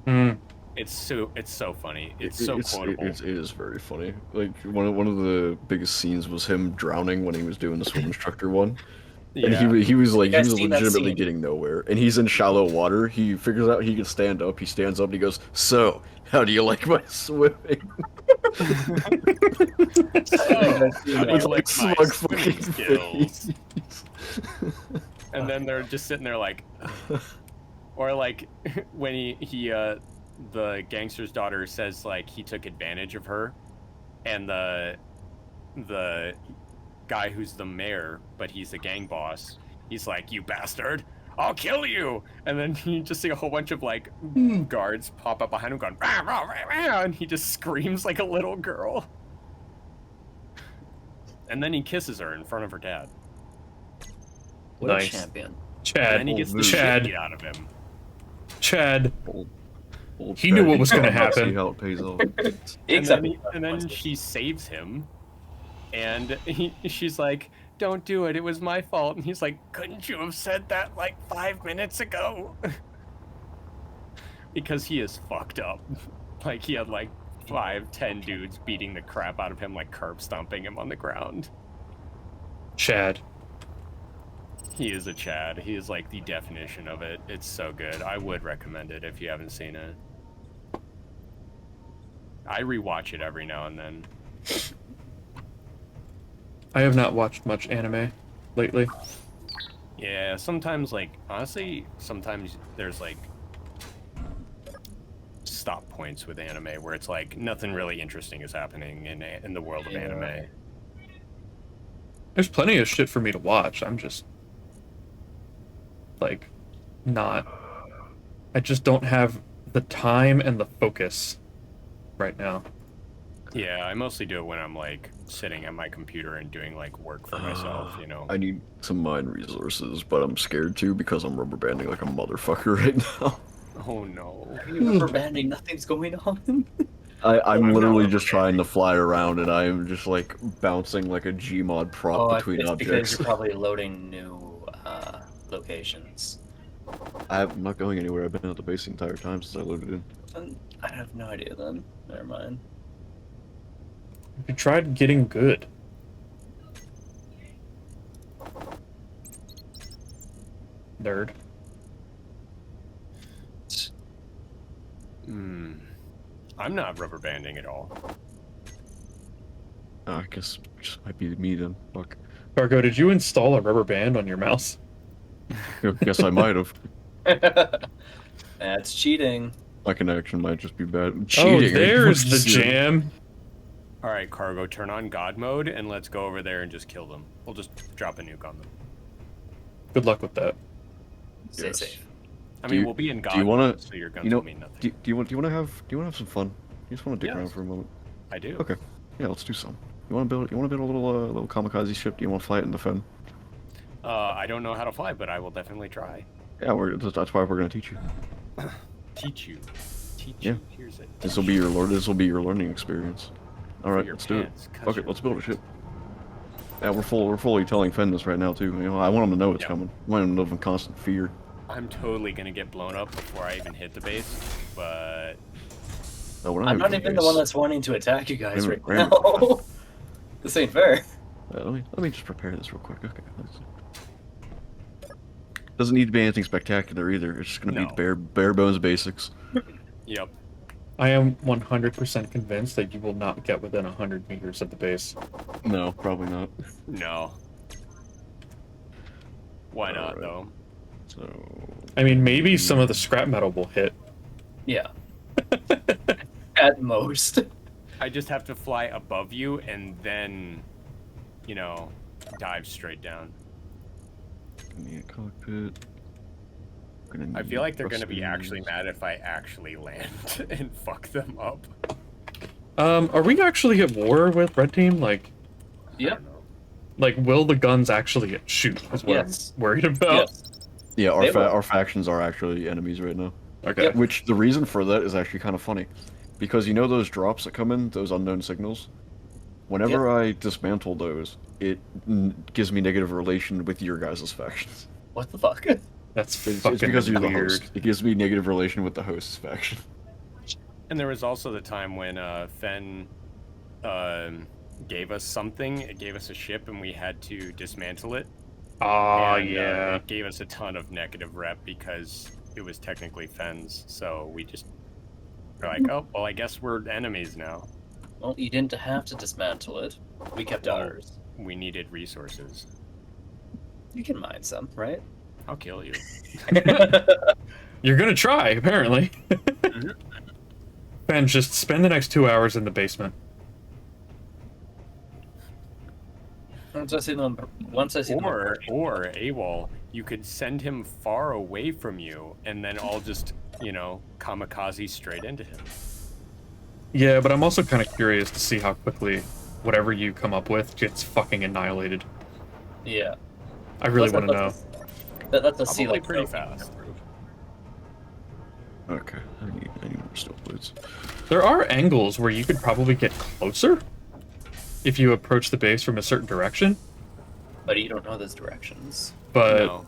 Mm. It's so funny. It's so quotable. It is very funny. Like one of the biggest scenes was him drowning when he was doing the swim instructor one. And he was like, You he guys was seen that legitimately scene? getting nowhere. And he's in shallow water. He figures out he can stand up. He stands up and he goes, "So, how do you like my swimming?" With like smug fucking skills. face. And then they're just sitting there like, or like when the gangster's daughter says like he took advantage of her, and the guy who's the mayor, but he's the gang boss, he's like, "You bastard, I'll kill you!" And then you just see a whole bunch of like guards pop up behind him going, "Rah, rah, rah, rah," and he just screams like a little girl. And then he kisses her in front of her dad. What Nice. a champion. And Chad. then he gets the Old shit Chad. beat out of him. Chad. Old He knew Chad, what was gonna he's trying to happen. See how it pays off. And then she saves him, and she's like, "Don't do it. It was my fault." And he's like, "Couldn't you have said that like 5 minutes ago?" Because he is fucked up. Like he had like 5-10 dudes beating the crap out of him, like curb stomping him on the ground. Chad. He is a Chad. He is like the definition of it. It's so good. I would recommend it if you haven't seen it. I rewatch it every now and then. I have not watched much anime lately. Yeah, sometimes, like, honestly, sometimes there's, like, stop points with anime where it's, like, nothing really interesting is happening in the world of anime. There's plenty of shit for me to watch. I'm just like not. I just don't have the time and the focus right now. Yeah, I mostly do it when I'm, like, sitting at my computer and doing, like, work for myself, you know? I need some mind resources, but I'm scared to because I'm rubber banding like a motherfucker right now. Oh, no. Rubber banding, nothing's going on. I'm literally not just trying to fly around, and I am just like bouncing like a Gmod prop between it's because objects. you're probably loading new locations. I'm not going anywhere. I've been at the base the entire time since I loaded in. I have no idea then. Never mind. You tried getting good. Nerd. I'm not rubber banding at all. I guess it just might be me then. Fuck. Cargo, did you install a rubber band on your mouse? I guess I might have. That's cheating. My connection might just be bad. Oh, Cheating. there's the Shit. jam. All right, Cargo, turn on God mode and let's go over there and just kill them. We'll just drop a nuke on them. Good luck with that. Stay Yes. safe. I Do mean, you- we'll be in God do you wanna- mode, so your guns You know, will mean nothing. do you want to have some fun? You just want to dick around Yes. for a moment. I do. Okay. Yeah, let's do some. You want to build a little kamikaze ship? Do you want to fly it in the fen? I don't know how to fly, but I will definitely try. Yeah, that's why we're gonna teach you. Teach you. Teach Yeah. you. Here's it. This will be your learning experience. All right, your let's do it. pants, 'cause Okay, you're let's build a ship. Yeah, we're fully telling Fen this right now too. You know, I want him to know it's Yeah. coming. I want him to live in constant fear. I'm totally gonna get blown up before I even hit the base, but No, we're I'm not having even base. the one that's wanting to attack you guys Wait a right minute, now. This ain't fair. Let me just prepare this real quick. Okay. Doesn't need to be anything spectacular either. It's just gonna No. be bare bones basics. yep. I am 100% convinced that you will not get within 100 meters of the base. No, probably not. No. Why not Alright. though? So I mean, maybe some of the scrap metal will hit. Yeah. At most. I just have to fly above you and then, you know, dive straight down. need a cockpit. I feel like they're gonna be actually mad if I actually land and fuck them up. Are we actually at war with Red Team? Like, I Yep. don't know. like, will the guns actually shoot? Is what Yes. I'm worried about. Yes. Yeah, They will. our factions are actually enemies right now. Okay. Yep. Which the reason for that is actually kind of funny, because you know those drops that come in, those unknown signals. Whenever I dismantle those, it gives me negative relation with your guys' factions. What the fuck? That's It's fucking because you're the weird. host. It gives me negative relation with the host's faction. And there was also the time when Fen gave us something. It gave us a ship, and we had to dismantle it. Oh, And, yeah. it gave us a ton of negative rep because it was technically Fen's. So we just were like, oh, well, I guess we're enemies now. Well, you didn't have to dismantle it. We kept Well, ours. We needed resources. You can mine some, right? I'll kill you. You're gonna try, apparently. Mhm. Ben, just spend the next 2 hours in the basement. Once I see them, Or AWOL, you could send him far away from you, and then I'll just, you know, kamikaze straight into him. Yeah, but I'm also kind of curious to see how quickly whatever you come up with gets fucking annihilated. Yeah. I really want to know. That's a sea Probably like pretty trophy. fast. Okay, I need more steel plates. There are angles where you could probably get closer if you approach the base from a certain direction, But you don't know those directions. but No.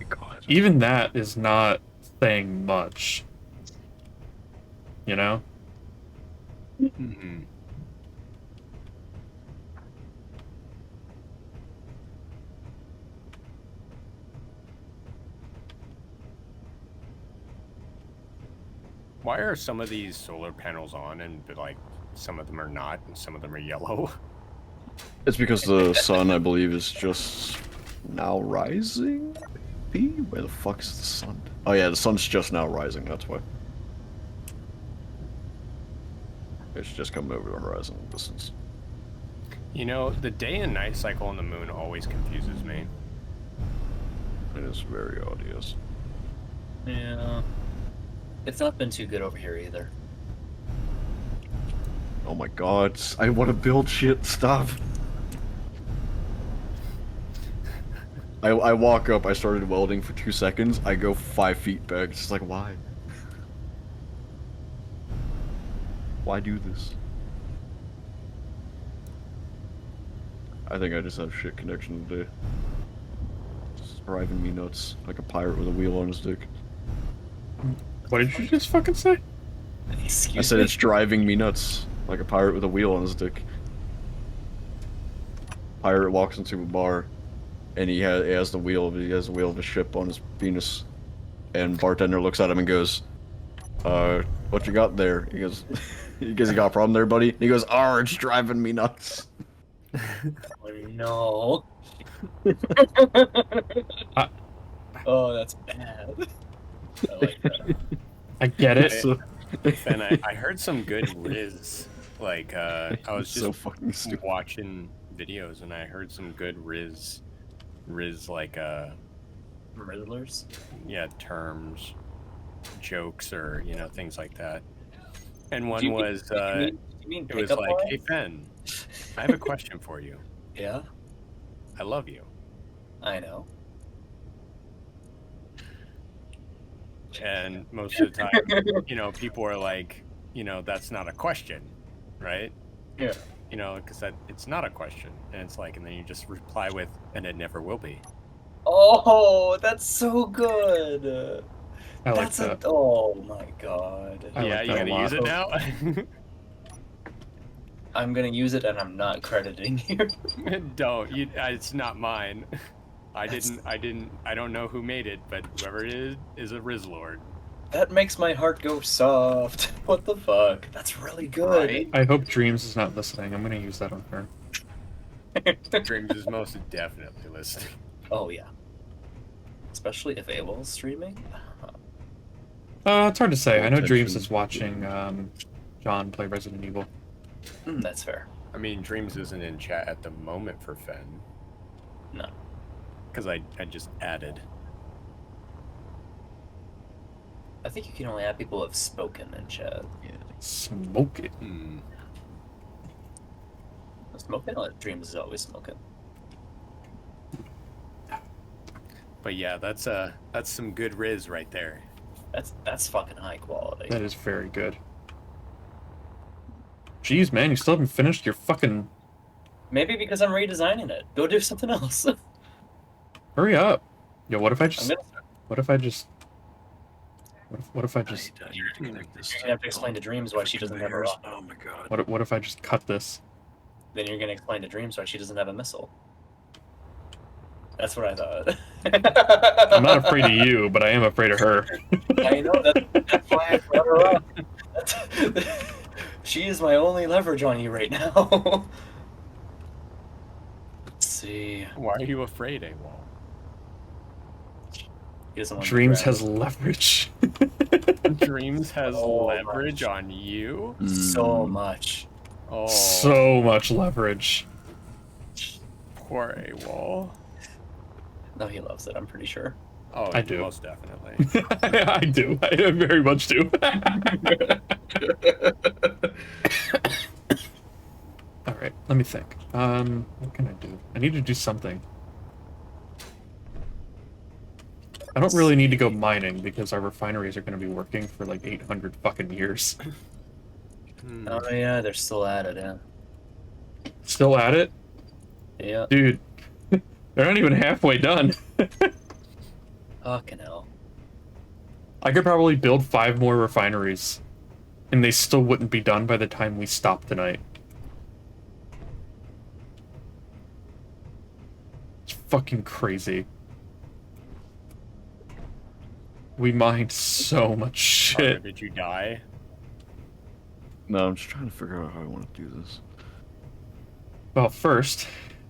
God. even that is not saying much. You know? Mhm. Why are some of these solar panels on and like some of them are not and some of them are yellow? It's because the sun, I believe, is just now rising? Where the fuck is the sun? Oh yeah, the sun's just now rising, that's why. It's just coming over the horizon distance. You know, the day and night cycle on the moon always confuses me. It is very odd, yes. Yeah. It's not been too good over here either. Oh my god, I want to build shit, stop. I walk up, I started welding for 2 seconds, I go 5 feet back, it's just like, why? Why do this? I think I just have shit connection today. It's driving me nuts, like a pirate with a wheel on his dick. What did you just fucking say? I Excuse said me? it's driving me nuts, like a pirate with a wheel on his dick. pirate walks into a bar, and he has the wheel of a ship on his penis, and bartender looks at him and goes, what you got there? He goes, he got a problem there, buddy? He goes, it's driving me nuts. Oh, no. I- Oh, that's bad. I like that. I get it. So, And I heard some good Riz. Like, I was it's just so fucking stupid. watching videos and I heard some good Riz like, Riddlers? yeah, terms, jokes, or, you know, things like that. And one Do you mean- was, you mean it was pickup like, lines? hey, Fen, I have a question for you. Yeah, I love you. I know. And most of the time, you know, people are like, you know, that's not a question, right? Yeah. You know, because it's not a question. And it's like, and then you just reply with, and it never will be. Oh, that's so good. I like That's that. oh my god. I yeah, like you that a gonna use it lot. now? I'm gonna use it and I'm not crediting you. Don't. It's not mine. I don't know who made it, but whoever it is a Riz Lord. That makes my heart go soft. What the fuck? That's really good. Right? I hope Dreams is not listening. I'm gonna use that on her. Dreams is most definitely listening. Oh yeah. Especially if AWOL's streaming. It's hard to say. I know Dreams Attention. is watching John play Resident Evil. That's fair. I mean, Dreams isn't in chat at the moment for Fen. No. Because I just added. I think you can only have people who have spoken in chat. Yeah. Smoke it. Hmm. Smoking? Oh, Dreams is always smoking. But yeah, that's some good Riz right there. That's fucking high quality. That is very good. Jeez, man, you still haven't finished your fucking... Maybe because I'm redesigning it. Go do something else. Hurry up. Yo, what if I I'm just... gonna, What if I just... What if I just... you're gonna have to explain to Dreams why she doesn't have a rock. Oh my god. What if I just cut this? Then you're gonna explain to Dreams why she doesn't have a missile. That's what I thought. I'm not afraid of you, but I am afraid of her. I know that's why I brought her up. She is my only leverage on you right now. Let's see. Why are you afraid, AWOL? He doesn't want to Dreams grab has leverage. Dreams has Oh, leverage gosh. on you? so much. Oh, So much leverage. poor AWOL. No, he loves it. I'm pretty sure. Oh, I do. Most definitely. I do. I very much do. Alright, let me think. What can I do? I need to do something. I don't really need to go mining because our refineries are going to be working for like 800 fucking years. Hmm. Oh yeah, they're still at it. Yeah. Still at it? Yeah. Dude, they're not even halfway done. Fucking hell. I could probably build 5 more refineries, and they still wouldn't be done by the time we stop tonight. It's fucking crazy. We mined so much Parker, shit. did you die? No, I'm just trying to figure out how I want to do this. Well, first,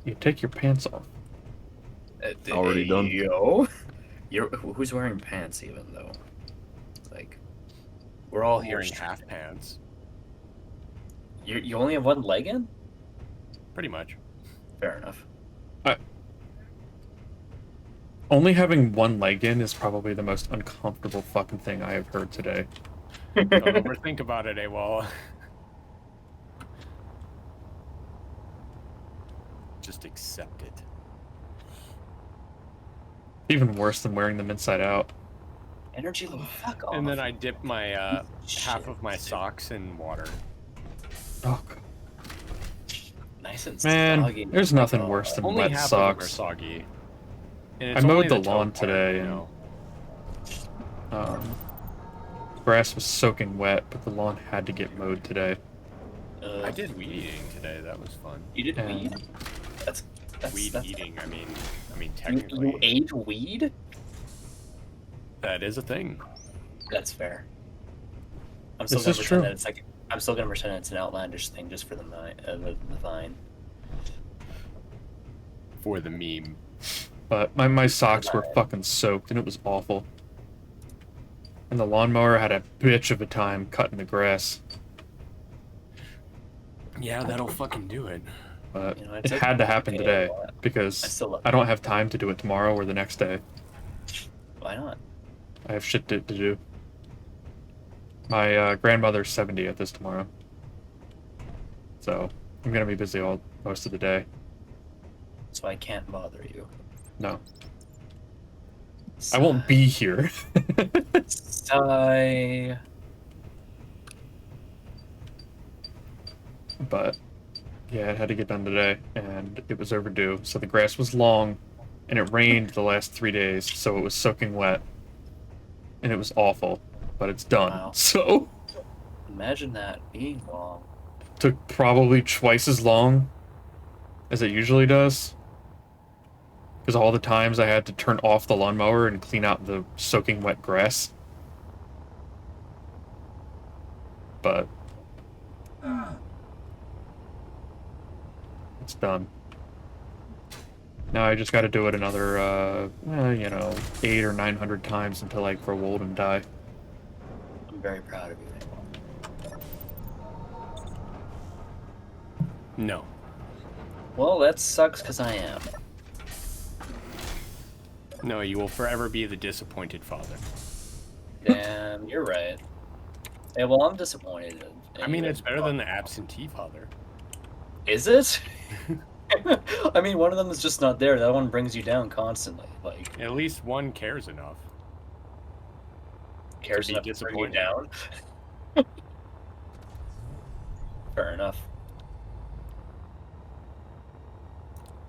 you take your pants off. Already done. Yo. Who's wearing pants even though? Like, we're all here. Wearing half pants. You only have one leg in? Pretty much. Fair enough. Only having one leg in is probably the most uncomfortable fucking thing I have heard today. Don't overthink about it, AWOL. Just accept it. Even worse than wearing them inside out. Energy level, fuck off. And then I dip my Shit, half of my dude. socks in water. Oh, God. Nice and Man, soggy. there's nothing worse than Only wet half of them are socks. soggy. And I it's mowed only the lawn toe part, today, you and- know. Grass was soaking wet, but the lawn had to get mowed today. I did weed eating today. That was fun. You did Yeah. weed? That's Weed that's, eating. I mean, You technically, ate weed? that is a thing. That's fair. I'm This still is gonna true. pretend that it's like I'm still gonna pretend it's an outlandish thing just for the vine. For the meme. But my socks were fucking soaked, and it was awful. And the lawnmower had a bitch of a time cutting the grass. Yeah, that'll fucking do it. But You know, it had to happen okay, today, well, I because still love I don't have time to do it tomorrow or the next day. Why not? I have shit to do. My grandmother's 70th this tomorrow. So, I'm gonna be busy most of the day. So I can't bother you. No. I won't be here. Sigh. But, yeah, it had to get done today, and it was overdue. So the grass was long, and it rained the last 3 days, so it was soaking wet. And it was awful, but it's done. Wow. So, Imagine that being long. took probably twice as long as it usually does. Because all the times I had to turn off the lawnmower and clean out the soaking wet grass. But it's done. Now I just got to do it another, 800 or 900 times until I grow old and die. I'm very proud of you. No. Well, that sucks because I am. No, you will forever be the disappointed father. Damn, you're right. Yeah, well, I'm disappointed. I mean, it's better than the absentee father. Is it? I mean, one of them is just not there. That one brings you down constantly. Like, At least one cares enough. cares be enough to bring you disappointed. down. Fair enough.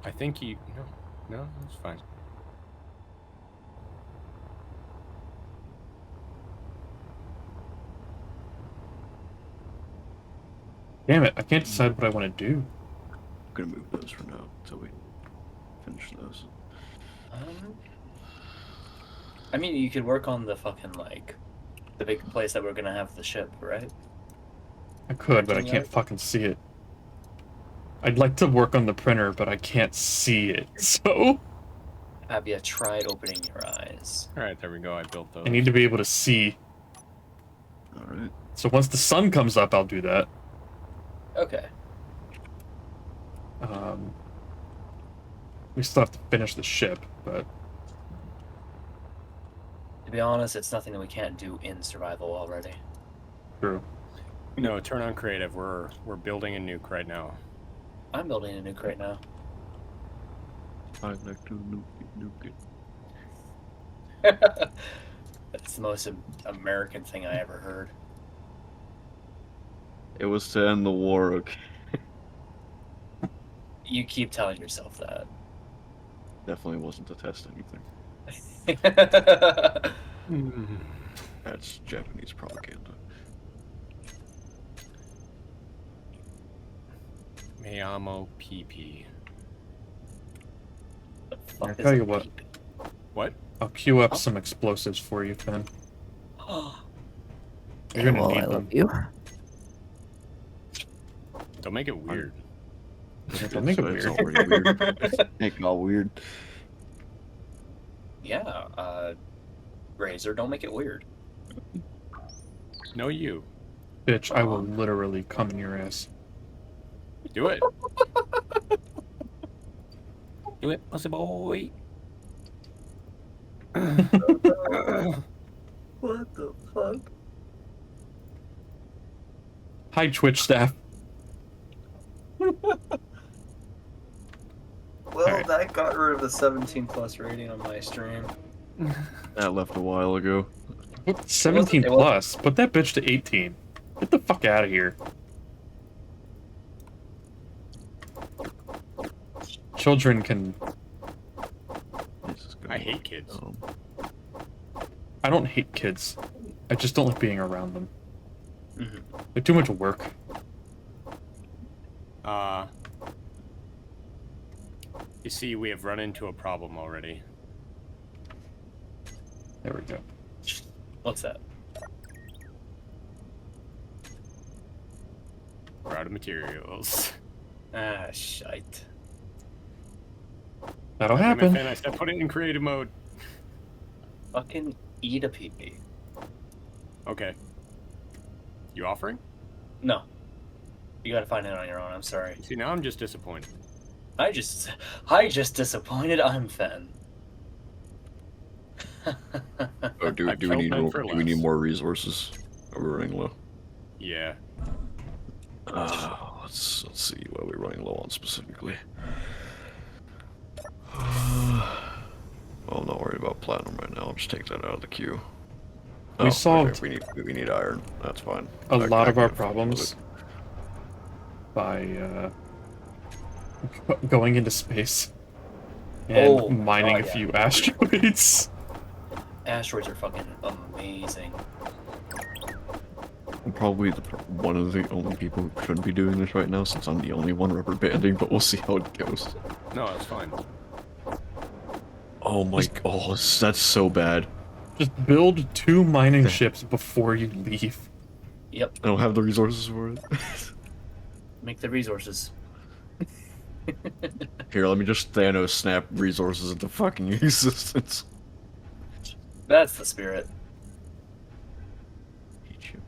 I think you... No, that's fine. Damn it, I can't decide what I want to do. I'm gonna move those for now until we finish those. I mean, you could work on the fucking, like, the big place that we're gonna have the ship, right? I could, but I Printing can't out? fucking see it. I'd like to work on the printer, but I can't see it, so... Have you tried opening your eyes? Alright, there we go. I built those. I need to be able to see. Alright. So once the sun comes up, I'll do that. Okay. We still have to finish the ship, but... To be honest, it's nothing that we can't do in survival already. True. No, turn on creative. We're building a nuke right now. I'm building a nuke right now. I'd like to nuke it. That's the most American thing I ever heard. It was to end the war, okay? You keep telling yourself that. Definitely wasn't to test anything. That's Japanese propaganda. Me amo PP. The fuck I'll is tell a you what. peep? What? I'll queue up some explosives for you, Finn. You're gonna well, need I them. love you. Don't make it weird. Don't make it It's weird. already weird. Make it all weird. Yeah, Razor, don't make it weird. No, you. Bitch, I will literally come in your ass. Do it. Do it, pussy boy. What the fuck? Hi, Twitch staff. Well, Alright. that got rid of the 17 plus rating on my stream. That left a while ago. What? 17 it wasn't- plus? Put that bitch to 18. Get the fuck out of here. Children can... This is I hate kids. I don't hate kids. I just don't like being around them. Mhm. They're too much work. You see, we have run into a problem already. There we go. What's that? We're out of materials. Ah, shite. That'll Okay, my happen. fan, I said put it in creative mode. Fucking eat a pee-pee. Okay. You offering? No. You gotta find it on your own, I'm sorry. See, now I'm just disappointed. I just disappointed I'm Fen. Oh, do I we felt need meant more, for do we need less. more resources? Are we running low? Yeah. Let's see what we're running low on specifically. Well, I'm not worried about platinum right now. I'll just take that out of the queue. We solved we need iron. That's fine. a lot of I our can problems by going into space and Oh, mining God, a yeah. few asteroids. Asteroids are fucking amazing. I'm probably one of the only people who shouldn't be doing this right now, since I'm the only one rubber banding. But we'll see how it goes. No, it's fine. Oh my! Oh, that's so bad. Just build 2 mining ships before you leave. Yep, I don't have the resources for it. make the resources. Here, let me just Thanos snap resources into fucking existence. That's the spirit. Hate you.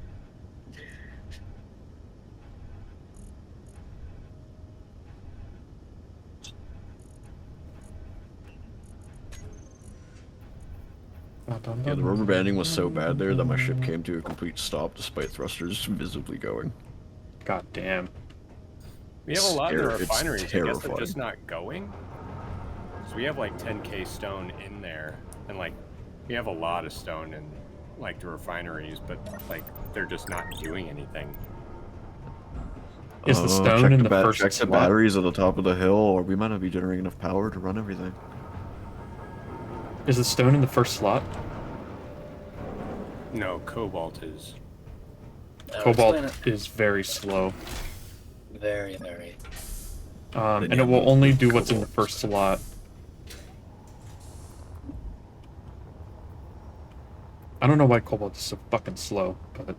Yeah, the rubber banding was so bad there that my ship came to a complete stop despite thrusters visibly going. God damn. We have a lot in the It's refineries. I guess they're terrifying. just not going. So we have like 10k stone in there, and like we have a lot of stone in like the refineries, but like they're just not doing anything. Is the stone in the first check the slot? batteries at the top of the hill, or we might not be generating enough power to run everything. Is the stone in the first slot? No, cobalt is. Cobalt Explain is very slow. it. Very, very. And it will only do what's in the first slot. I don't know why cobalt is so fucking slow, but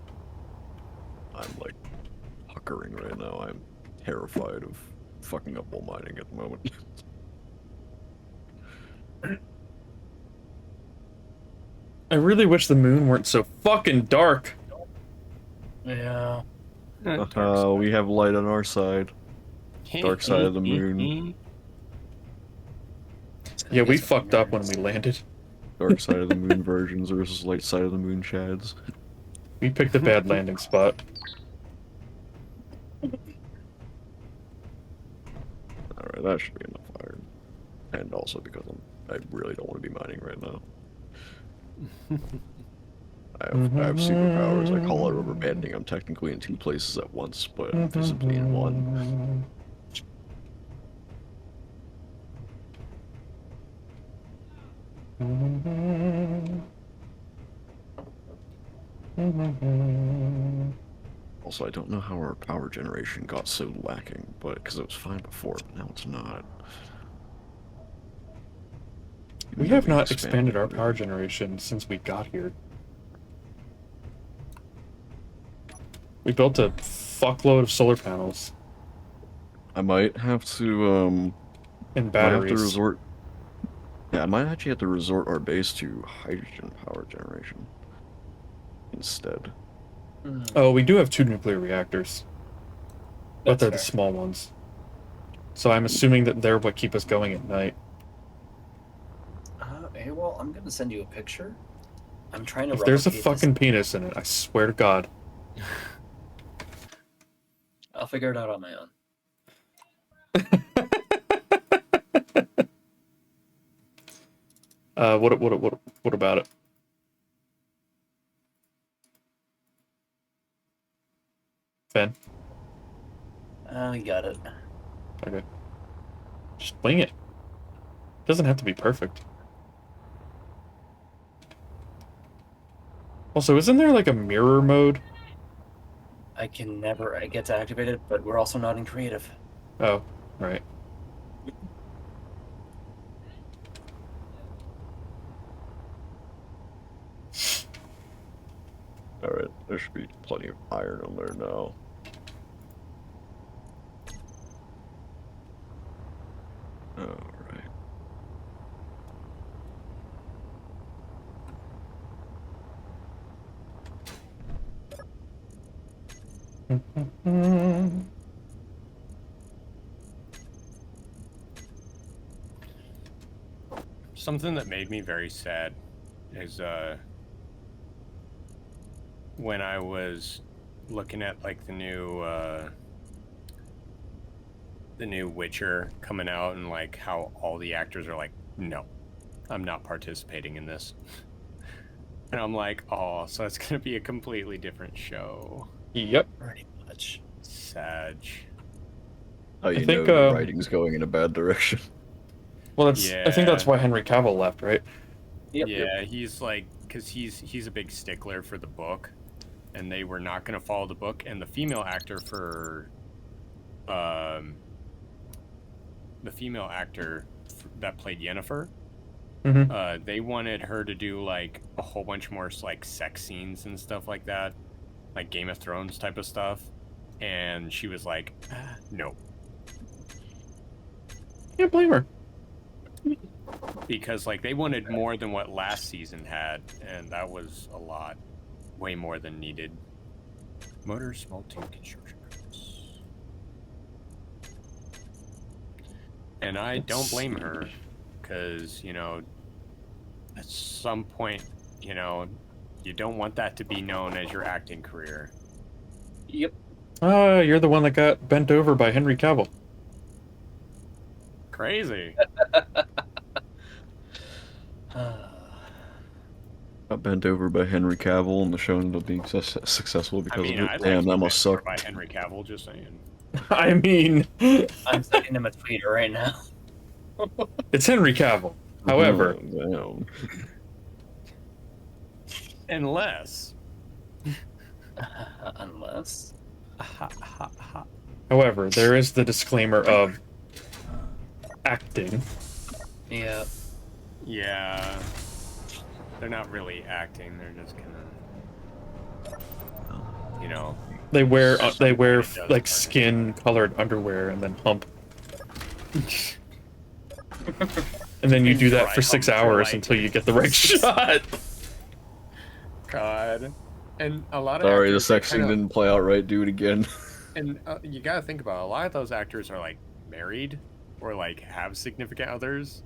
I'm like puckering right now. I'm terrified of fucking up while mining at the moment. I really wish the moon weren't so fucking dark. Yeah. We have light on our side. Dark side of the moon. Yeah, we fucked up when we landed. Dark side of the moon versions versus light side of the moon chads. We picked a bad landing spot. Alright, that should be enough iron. And also because I really don't want to be mining right now. I have superpowers. I call it rubber banding. I'm technically in 2 places at once, but I'm visibly in 1. Also, I don't know how our power generation got so lacking, but because it was fine before, but now it's not. We have not expanded our power generation since we got here. We built a fuckload of solar panels I might have to and might have to batteries. resort. Yeah, I might actually have to resort our base to hydrogen power generation instead. Oh, we do have 2 nuclear reactors, but That's they're the fair. small ones. So I'm assuming that they're what keep us going at night. Hey, well, I'm gonna send you a picture. I'm trying to If there's a replicate fucking penis in it, I swear to God. I'll figure it out on my own. What about it? Ben? You got it. Okay. Just wing it. Doesn't have to be perfect. Also, isn't there like a mirror mode? I can never get to activate it, but we're also not in creative. Oh, right. There should be plenty of iron on there now. Alright. Something that made me very sad is when I was looking at like the new Witcher coming out, and like how all the actors are like, no, I'm not participating in this. And I'm like, oh, so it's gonna be a completely different show. Yep. Pretty much. Sad. Oh, you think, know the writing's going in a bad direction. Well, it's. I think that's Yeah. why Henry Cavill left, right? Yep. Yeah, he's like, because he's a big stickler for the book, and they were not going to follow the book. And the female actor that played Yennefer, they wanted her to do like a whole bunch more like sex scenes and stuff like that, like Game of Thrones type of stuff, and she was like, no, Can't blame her. because like they wanted more than what last season had, and that was a lot, way more than needed. Motor small tube construction products. And I don't blame her, because you know, at some point, you know, you don't want that to be known as your acting career. Yep. You're the one that got bent over by Henry Cavill. Crazy. Got bent over by Henry Cavill, and the show ended up being successful because I mean, of it. I'd like Damn, to that be must bent over suck. by Henry Cavill, just saying. I mean, I'm sending him a tweet right now. it's Henry Cavill. However, Oh, damn. Unless. Unless. however, there is the disclaimer of acting. Yeah. Yeah. They're not really acting, they're just gonna, you know. They wear does like hurt. skin-colored underwear and then hump. And then you And do that dry for 6 hump for, hours like, until you get the right shot. God. And a lot of Sorry, the actors, they sex scene kinda- didn't play out right. Do it again. And you gotta think about it. A lot of those actors are like married or like have significant others.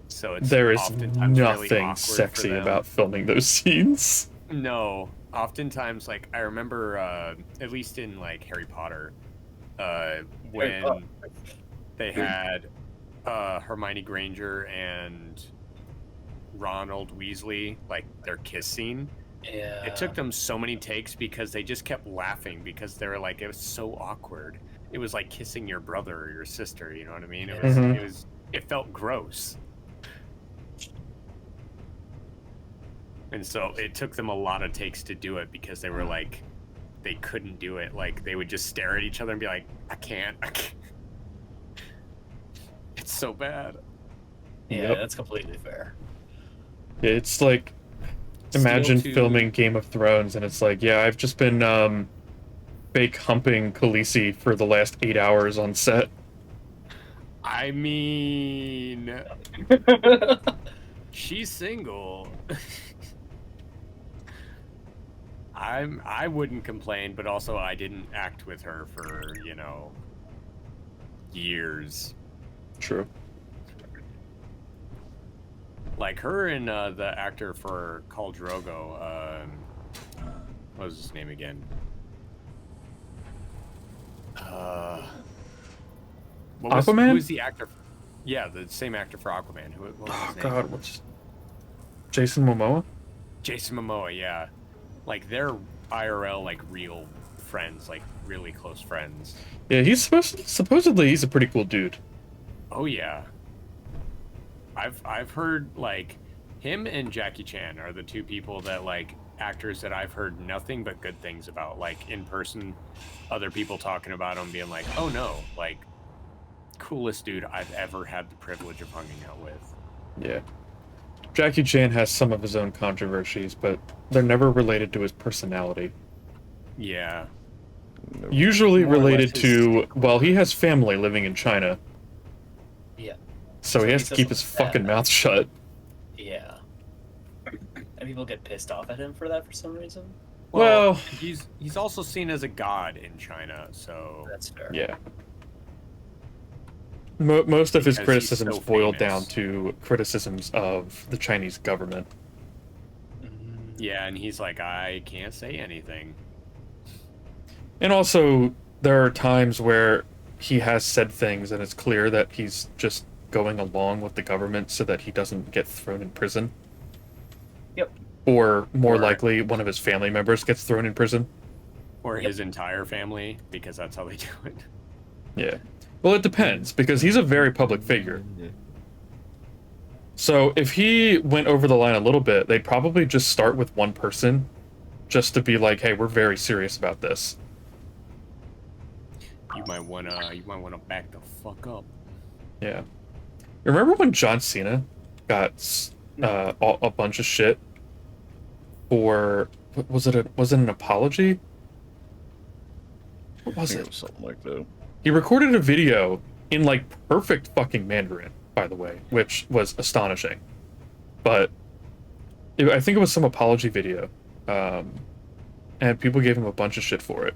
So it's There is oftentimes really nothing awkward for sexy them. about filming those scenes. No, oftentimes, like I remember, at least in like Harry Potter, when they had Hermione Granger and Ronald Weasley, like their kiss scene. Yeah. It took them so many takes because they just kept laughing because they were like, it was so awkward. It was like kissing your brother or your sister. You know what I mean? It felt gross. And so it took them a lot of takes to do it because they were like, they couldn't do it. Like they would just stare at each other and be like, I can't. It's so bad. Yeah, Yep. that's completely fair. It's like, imagine Steel to- filming Game of Thrones and it's like, yeah, I've just been fake humping Khaleesi for the last 8 hours on set. I mean, she's single. I wouldn't complain, but also I didn't act with her for, you know, years. True. Like her and the actor for Khal Drogo, what was his name again? What was, Aquaman? Who was the actor? Yeah, the same actor for Aquaman. What was Oh his name? god, what's... Jason Momoa? Jason Momoa, yeah. Like they're IRL, like real friends, like really close friends. Yeah, he's supposedly he's a pretty cool dude. Oh yeah. I've heard like him and Jackie Chan are the two people that like actors that I've heard nothing but good things about. Like in person, other people talking about him being like, oh no, like coolest dude I've ever had the privilege of hanging out with. Yeah. Jackie Chan has some of his own controversies, but they're never related to his personality. Yeah. No. Usually More or related less his to, stick well, he work. has family living in China, Yeah. so he So has he to keep doesn't his like fucking that. mouth shut. Yeah. And people get pissed off at him for that for some reason. Well, he's also seen as a god in China, so That's fair. yeah. Most of his Because he's criticisms so boil famous. down to criticisms of the Chinese government. yeah, and he's like, I can't say anything. And also, there are times where he has said things and it's clear that he's just going along with the government so that he doesn't get thrown in prison. Yep. Or, more Or- likely, one of his family members gets thrown in prison. Or Yep. his entire family, because that's how they do it. Yeah. Well, it depends, because he's a very public figure. Yeah. So if he went over the line a little bit, they'd probably just start with one person, just to be like, hey, we're very serious about this. You might wanna back the fuck up. Yeah. Remember when John Cena got a bunch of shit for, was it an apology? What was I think it? it was something like that. He recorded a video in like perfect fucking Mandarin, by the way, which was astonishing. But I think it was some apology video, and people gave him a bunch of shit for it.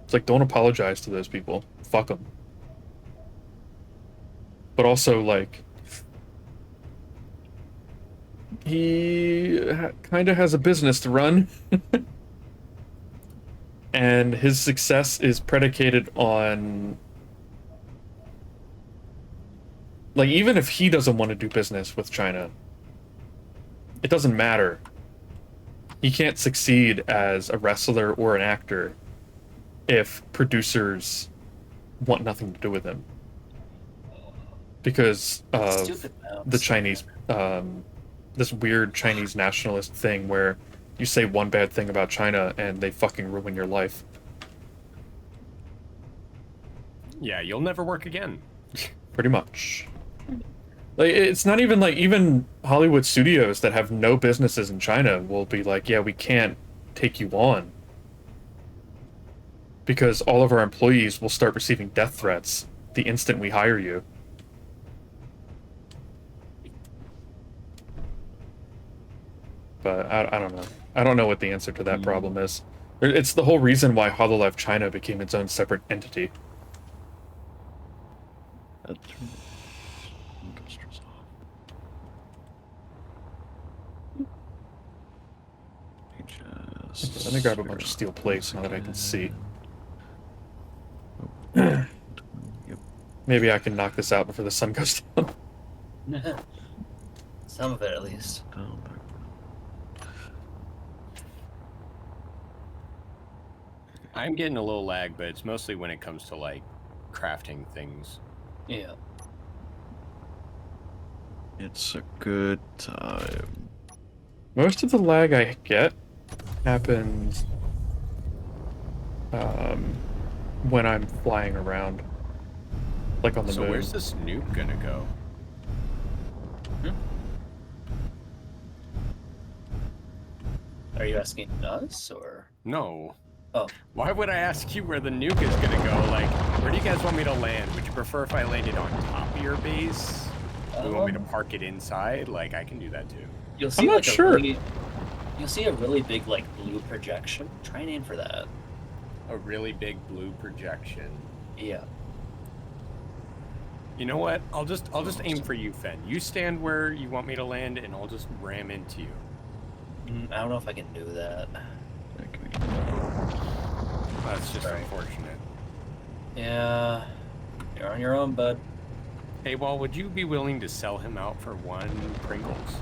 It's like, don't apologize to those people. Fuck them. But also, like, he kind of has a business to run. And his success is predicated on, like, even if he doesn't want to do business with China, it doesn't matter. He can't succeed as a wrestler or an actor if producers want nothing to do with him. Because of Stupid mouse. the Chinese, this weird Chinese nationalist thing where you say one bad thing about China and they fucking ruin your life. Yeah, you'll never work again. Pretty much. Like, it's not even like, even Hollywood studios that have no businesses in China will be like, yeah, we can't take you on. Because all of our employees will start receiving death threats the instant we hire you. But I don't know. I don't know what the answer to that problem is. It's the whole reason why Hololive China became its own separate entity. Let me grab a bunch of steel plates now that I can see. Yep. Maybe I can knock this out before the sun goes down. Some of it, at least. I'm getting a little lag, but it's mostly when it comes to like crafting things. Yeah. It's a good time. Most of the lag I get happens when I'm flying around, like on the So moon. where's this nuke gonna go? Are you asking us, or? No. Oh. Why would I ask you where the nuke is gonna go? Like, where do you guys want me to land? Would you prefer if I landed on top of your base? Do you want me to park it inside? Like, I can do that too. You'll see I'm not like sure. You'll see a really big like blue projection. Try and aim for that. A really big blue projection. Yeah. You know what? I'll just aim for you, Fen. You stand where you want me to land, and I'll just ram into you. I don't know if I can do that. That's just Sorry. unfortunate. Yeah. You're on your own, bud. Hey, Wall, would you be willing to sell him out for 1 Pringles?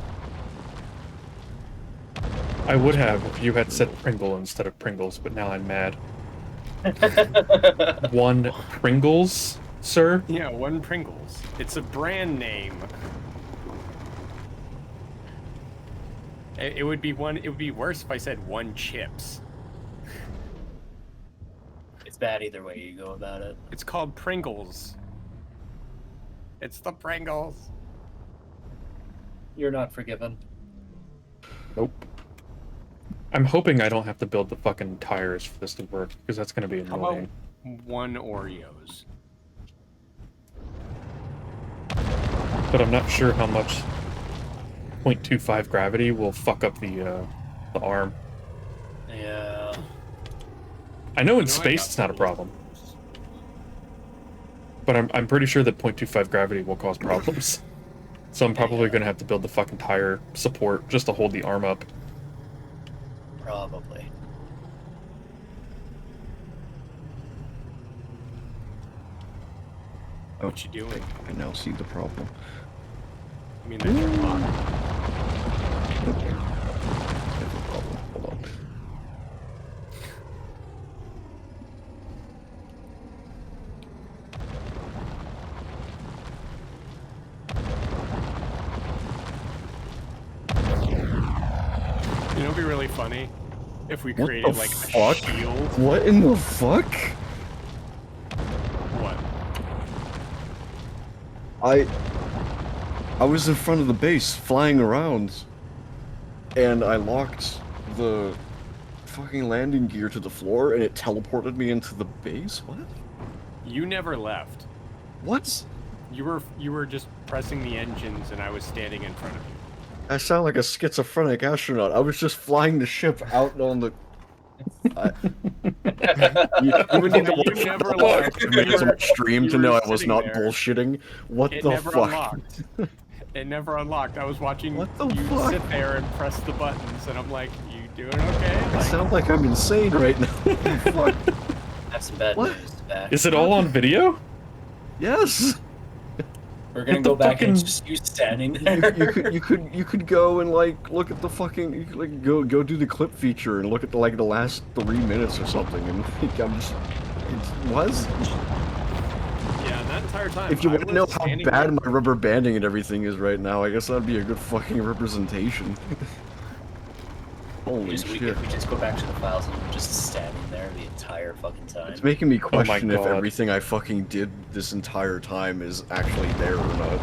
I would have if you had said Pringle instead of Pringles, but now I'm mad. 1 Pringles, sir? Yeah, 1 Pringles. It's a brand name. It would be worse if I said 1 Chips. It's bad either way you go about it. It's called Pringles. It's the Pringles. You're not forgiven. Nope. I'm hoping I don't have to build the fucking tires for this to work, because that's going to be How about annoying. 1 Oreos? But I'm not sure how much 0.25 gravity will fuck up the arm. Yeah. I know in I got space it's not a those. problem, but I'm pretty sure that 0.25 gravity will cause problems. So I'm probably going to have to build the fucking tire support just to hold the arm up. Probably. What you doing? I now see the problem. I mean, that's your lock. I have a problem. Hold on. You know, it'd be really funny if we What created the like a fuck? shield. What in the fuck? What? I was in front of the base, flying around, and I locked the fucking landing gear to the floor, and it teleported me into the base? What? You never left. What? You were just pressing the engines, and I was standing in front of you. I sound like a schizophrenic astronaut. I was just flying the ship out on the... you would need to You watch never the left. 2 minutes of my stream You to were know I was sitting not there. bullshitting. What It the never fuck? unlocked. It never unlocked. I was watching What the you fuck? sit there and press the buttons, and I'm like, "You doing okay?" I Like, sound like I'm insane right now. What the fuck? I have some bad What? news, Bash. Is it all on video? Yes. We're gonna Get the go back and fucking- it's just you standing there. You could go and like look at the fucking you could, like go do the clip feature and look at the last 3 minutes or something and like, I'm just it was yeah, and that entire time. if you I want to know was how standing bad there. my rubber banding and everything is right now, I guess that'd be a good fucking representation. Holy we shit. just go back to the files and we're just standing there the entire fucking time. It's making me question if God. everything I fucking did this entire time is actually there or not.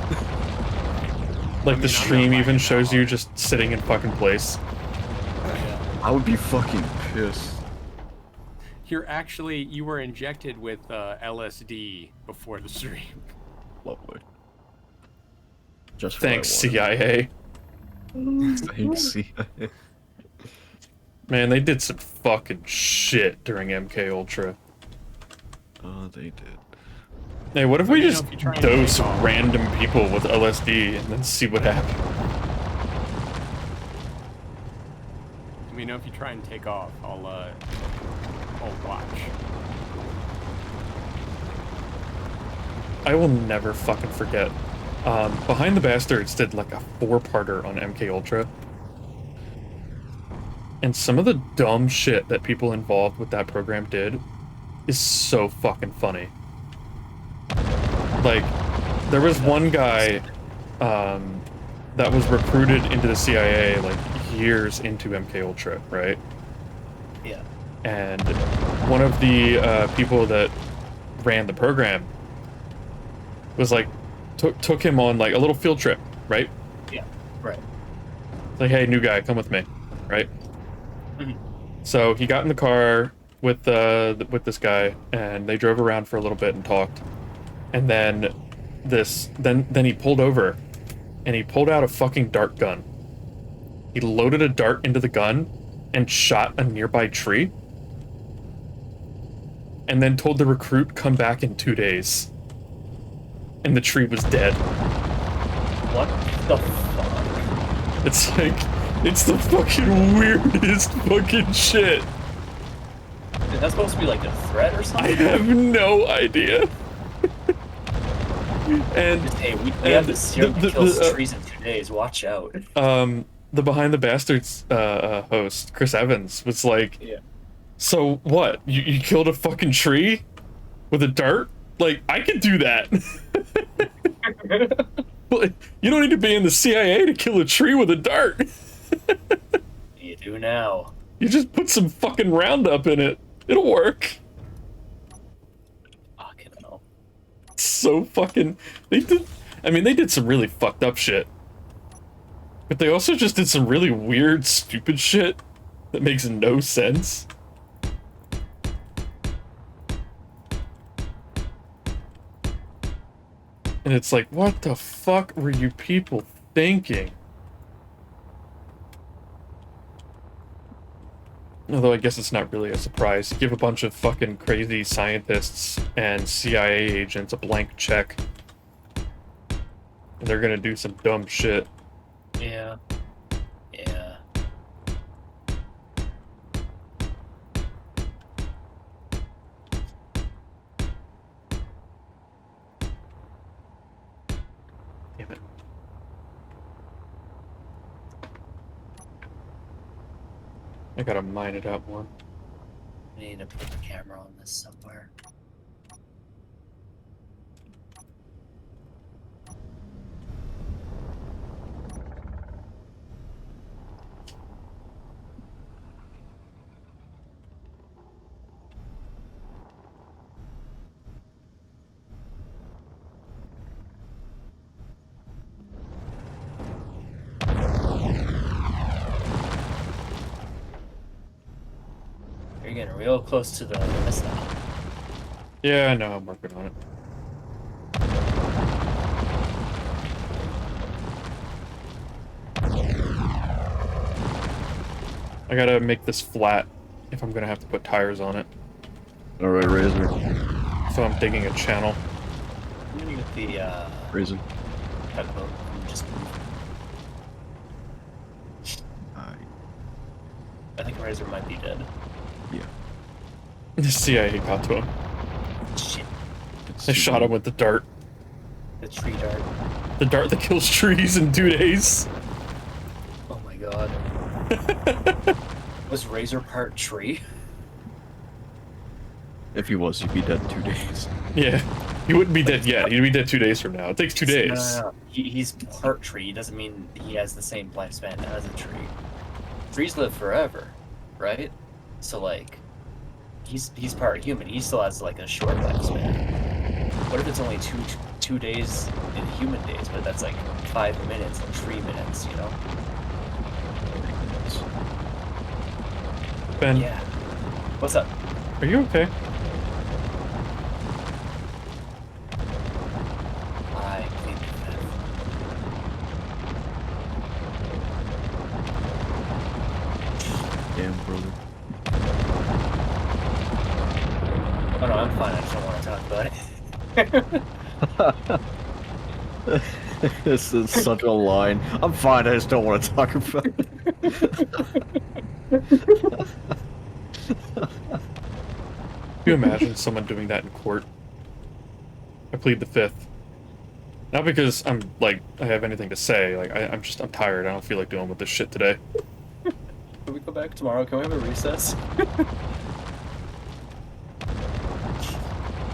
Like I'm the not stream even lagging shows that you hard. just sitting in fucking place. Yeah. I would be fucking pissed. You were injected with LSD before the stream. Lovely. Just what I Thanks, wanted. CIA. Thanks, CIA. Man, they did some fucking shit during MK Ultra. Oh, they did. Hey, what if Let we me know just if you try and dose take off. random people with LSD and then see what happens? Let me know if you try and take off. I'll watch. I will never fucking forget. Behind the Bastards did like a 4-parter on MK Ultra. And some of the dumb shit that people involved with that program did is so fucking funny. Like, there was one guy that was recruited into the CIA like years into MK Ultra, right? Yeah. And one of the people that ran the program was like took him on like a little field trip, right? Yeah. Right. Like, hey, new guy, come with me, right? Mhm. So he got in the car with this guy, and they drove around for a little bit and talked. And then then he pulled over, and he pulled out a fucking dart gun. He loaded a dart into the gun and shot a nearby tree. And then told the recruit come back in 2 days. And the tree was dead. What the fuck? It's like, it's the fucking weirdest fucking shit. Is that supposed to be like a threat or I something? have no idea. And Just, hey, we and have this serum that the- kills the, trees in 2 days. Watch out. the Behind the Bastards host, Chris Evans, was like, Yeah. so what? You killed a fucking tree with a dart? Like, I could do that. But you don't need to be in the CIA to kill a tree with a dart. You do now. You just put some fucking Roundup in it. It'll work. Fucking hell. So fucking... They did... I mean, they did some really fucked up shit. But they also just did some really weird, stupid shit that makes no sense. And it's like, what the fuck were you people thinking? Although I guess it's not really a surprise. You give a bunch of fucking crazy scientists and CIA agents a blank check, and they're gonna do some dumb shit. Yeah. Yeah. Damn it. I gotta mine it out more. I need to put the camera on this somewhere. You're getting real close to the missile. Yeah, I know, I'm working on it. I gotta make this flat if I'm gonna have to put tires on it. Alright, Razor. So I'm digging a channel. With the Razor. tugboat, just I think Razor might be dead. Yeah. The CIA got to him. Shit. They shot him with the dart. The tree dart. The dart that kills trees in 2 days. Oh my god. Was Razor part tree? If he was, he'd be dead in 2 days. Yeah. He wouldn't be dead yet. He'd be dead 2 days from now. It takes 2 days. No. He's part tree. Doesn't mean he has the same lifespan as a tree. Trees live forever, right? So like, he's part human. He still has like a short lifespan. What if it's only two days in human days, but that's like 5 minutes and 3 minutes, you know? Ben, Yeah. What's up? are you okay? I think that. Damn, brother. Oh no, I'm fine. I just don't want to talk about it. This is such a line. I'm fine, I just don't want to talk about it. Can you imagine someone doing that in court? I plead the fifth. Not because I'm, like, I have anything to say. Like, I'm tired. I don't feel like dealing with this shit today. Can we go back tomorrow? Can we have a recess?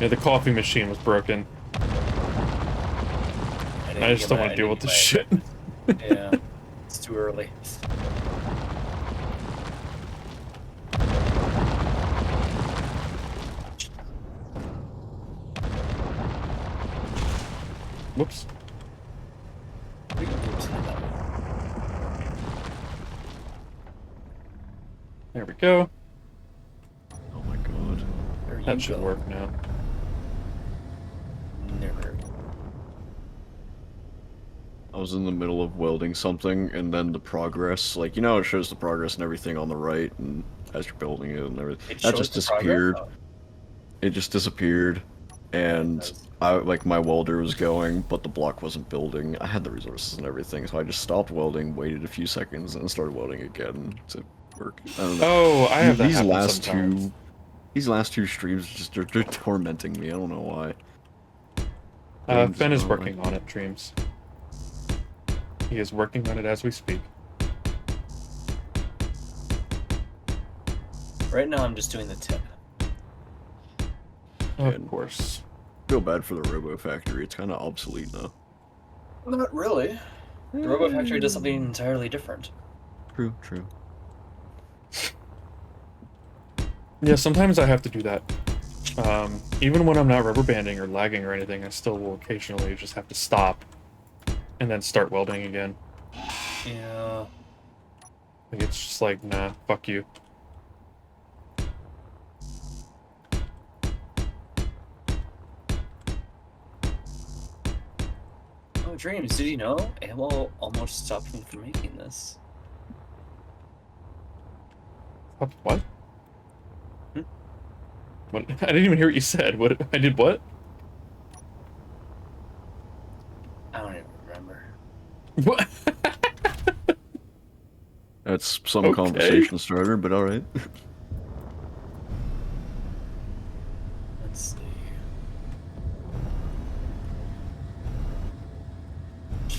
Yeah, the coffee machine was broken. I just don't want to deal with this shit. Yeah, it's too early. Whoops. What are you whoopsing about? There we go. Oh my god. There you That should go. work now. Never. I was in the middle of welding something, and then the progress, like, you know, it shows the progress and everything on the right, and as you're building it and everything. It That shows just the progress? disappeared. It just disappeared, and does. like, my welder was going, but the block wasn't building. I had the resources and everything, so I just stopped welding, waited a few seconds, and started welding again to work. I don't know. Oh, I have that These happen last sometimes. these last two streams just they're tormenting me. I don't know why. Ben is working on it, Dreams. He is working on it as we speak. Right now, I'm just doing the tip. Of course. Feel bad for the Robo Factory. It's kind of obsolete now. Not really. The Robo Factory does something entirely different. True, true. Yeah, sometimes I have to do that. Even when I'm not rubber banding or lagging or anything, I still will occasionally just have to stop and then start welding again. Yeah. Like, it's just like, nah, fuck you. Oh, Dreams, did you know? AOL almost stopped me from making this. What? Hmm? What? I didn't even hear what you said. What? I did what? I don't even remember. What? That's some Okay. conversation starter, but all right. Let's see.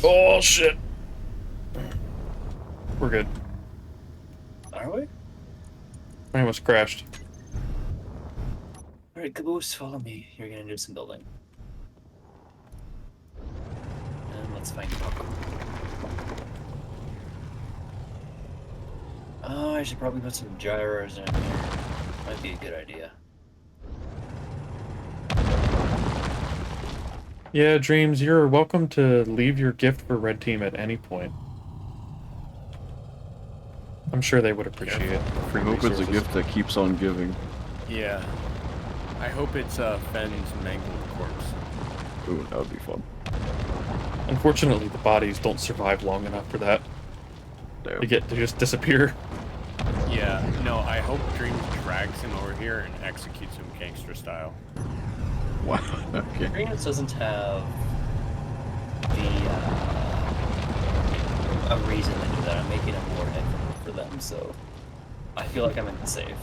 Oh, shit. We're good. Are we? I almost crashed. Alright, Caboose, follow me. You're gonna do some building. And let's find Puck. Oh, I should probably put some gyros in here. Might be a good idea. Yeah, Dreams, you're welcome to leave your gift for Red Team at any point. I'm sure they would appreciate it. I Free hope it's a resources. gift that keeps on giving. Yeah. I hope it's Fenn's mangled corpse. Ooh, that would be fun. Unfortunately, the bodies don't survive long enough for that. Damn. They just disappear. Yeah, no, I hope Dreams drags him over here and executes him gangster style. Wow. Okay. Dreams doesn't have the a reason to do that. I'm making a warhead for them, so I feel like I'm in the safe.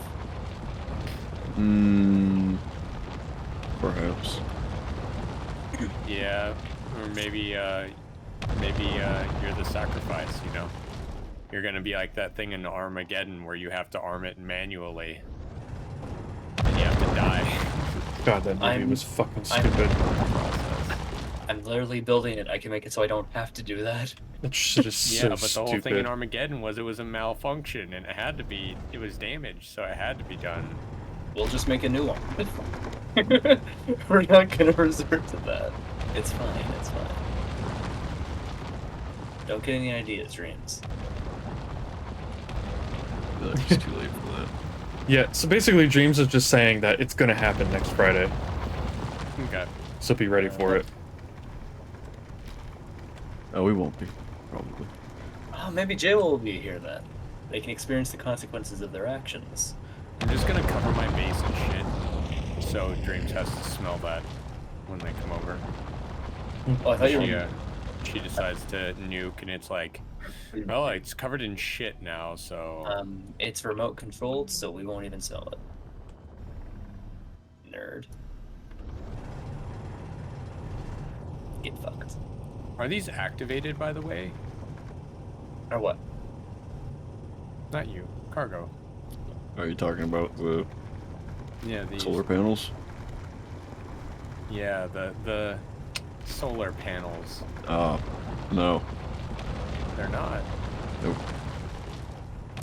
Perhaps. Yeah, or maybe you're the sacrifice, you know? You're gonna be like that thing in Armageddon where you have to arm it manually. And you have to die. God, that movie was fucking I'm- stupid. I'm literally building it. I can make it so I don't have to do that. That shit is Yeah, so but the whole thing stupid. in Armageddon was it was a malfunction and it was damaged, so it had to be done. We'll just make a new one. We're not gonna resort to that. It's fine, it's fine. Don't get any ideas, Dreams. I feel like it's too late for that. Yeah, so basically Dreams is just saying that it's gonna happen next Friday. Okay. So be ready for it. Oh, we won't be. Probably. Oh, maybe Jwil will be here then. They can experience the consequences of their actions. I'm just gonna cover my base and shit, so Dreams has to smell that when they come over. Oh, I thought you were... She decides to nuke, and it's like, well, it's covered in shit now, so... It's remote controlled, so we won't even smell it. Nerd. Get fucked. Are these activated, by the way? Or what? Not you. Cargo. Are you talking about the Yeah, these... solar panels? Yeah, the solar panels. No. They're not. Nope.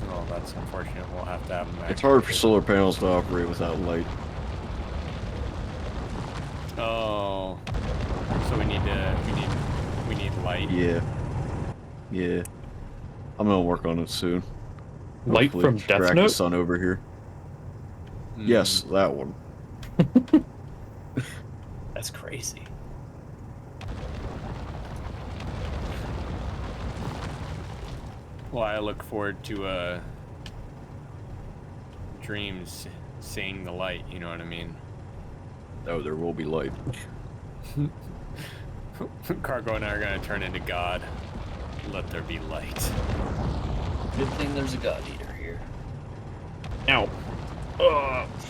Oh, that's unfortunate. We'll have to have them It's hard for activated. solar panels to operate without light. Oh. So we need light. Yeah. Yeah. I'm gonna work on it soon. Light Hopefully from Death track Note? the sun over here. Yes, that one. That's crazy. Well, I look forward to Dreams seeing the light, you know what I mean? Oh, there will be light. Cargo and I are gonna turn into God. Let there be light. Good thing there's a god eater here. Ow.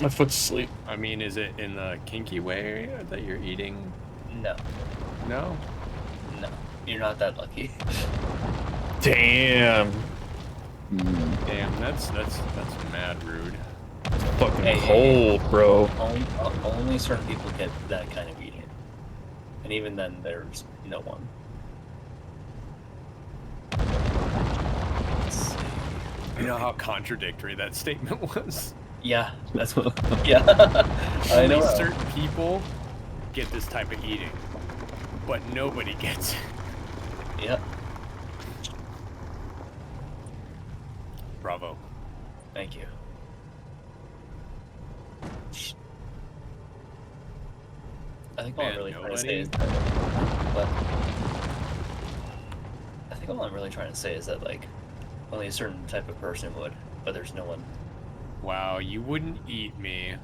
My foot's asleep. I mean, is it in the kinky way that you're eating? No, No? no. You're not that lucky. Damn. Damn, that's mad rude. Fucking Hey, cold, bro. Only certain people get that kind of eating. And even then, there's no one. Let's see. You know how contradictory that statement was? Yeah, that's what. Yeah. I Only know. certain people get this type of eating, but nobody gets it. Yep. Bravo. Thank you. I think all I'm Man, really trying to nobody- say is that, what? I think all I'm really trying to say is that like only a certain type of person would, but there's no one. Wow, you wouldn't eat me.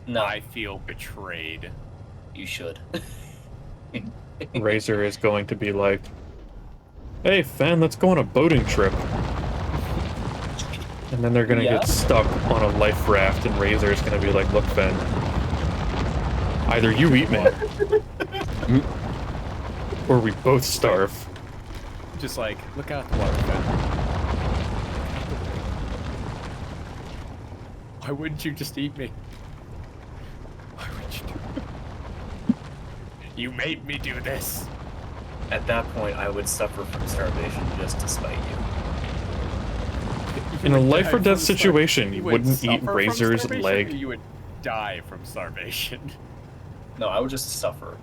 No, I feel betrayed. you should. Razor is going to be like, "Hey, Fen, let's go on a boating trip." And then they're gonna Yeah? get stuck on a life raft, and Razor is gonna be like, "Look, Fen, either you eat me, or we both starve." Just like, look out the water, Fen. Why wouldn't you just eat me? Why would you do it? You made me do this. At that point, I would suffer from starvation just to spite you. In a life or Die death from situation, you would wouldn't eat suffer from Razor's starvation, leg. or you would die from starvation. No, I would just suffer,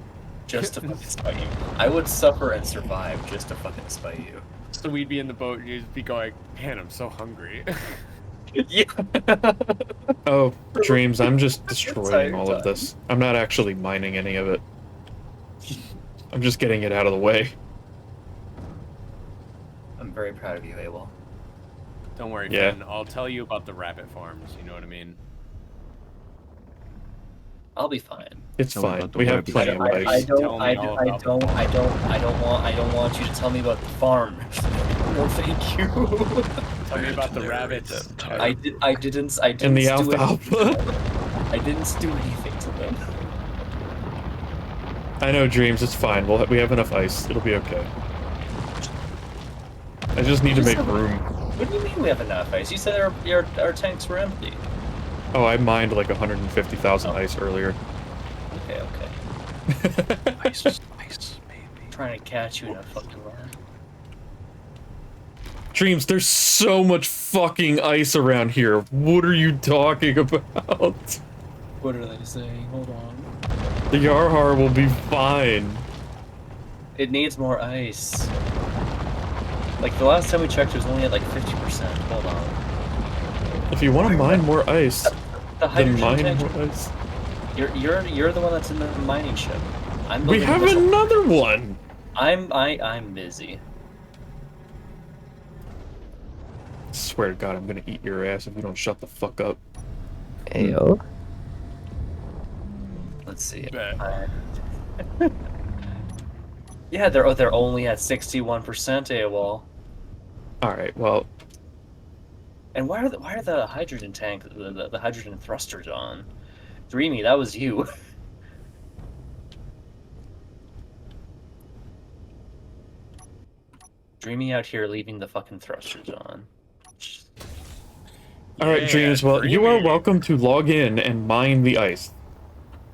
just to fucking spite you. I would suffer and survive just to fucking spite you. So we'd be in the boat and you'd be going, man, I'm so hungry. Yeah. Oh, Dreams, I'm just Entire destroying all of time. this. I'm not actually mining any of it. I'm just getting it out of the way. I'm very proud of you, Abel. Don't worry, Yeah. Finn. I'll tell you about the rabbit farms. You know what I mean? I'll be fine. It's Tell me fine. about the We have rabbit plenty of I ice. Tell don't. me I all don't. I about the don't. farm. I don't want you to tell me about the farm. No, thank you. Tell me about the narrate rabbits. that entire- I didn't. I didn't And the do alfalfa. anything to them. I didn't do anything to them. I know, Dreams, it's fine. We have enough ice. It'll be okay. I just need to make room. What do you mean we have enough ice? You said our tanks were empty. Oh, I mined like 150,000 ice earlier. Okay, okay. Ice, baby. Trying to catch you in a fucking line. Dreams, there's so much fucking ice around here. What are you talking about? What are they saying? Hold on. The Yarhar will be fine. It needs more ice. Like the last time we checked, it was only at like 50%. Hold on. If you want to mine more ice, The then hydrogen mine tank. more ice. You're the one that's in the mining ship. I'm We building have missile- another one. I'm busy. Swear to God, I'm gonna eat your ass if you don't shut the fuck up. Ayo. Let's see. Bet. Yeah, they're only at 61% AWOL. All right, well, And why are the hydrogen tank the hydrogen thrusters on? Dreamy, that was you. Dreamy out here leaving the fucking thrusters on. all right, Yeah, Dreams. Well, you are dreamy. welcome to log in and mine the ice.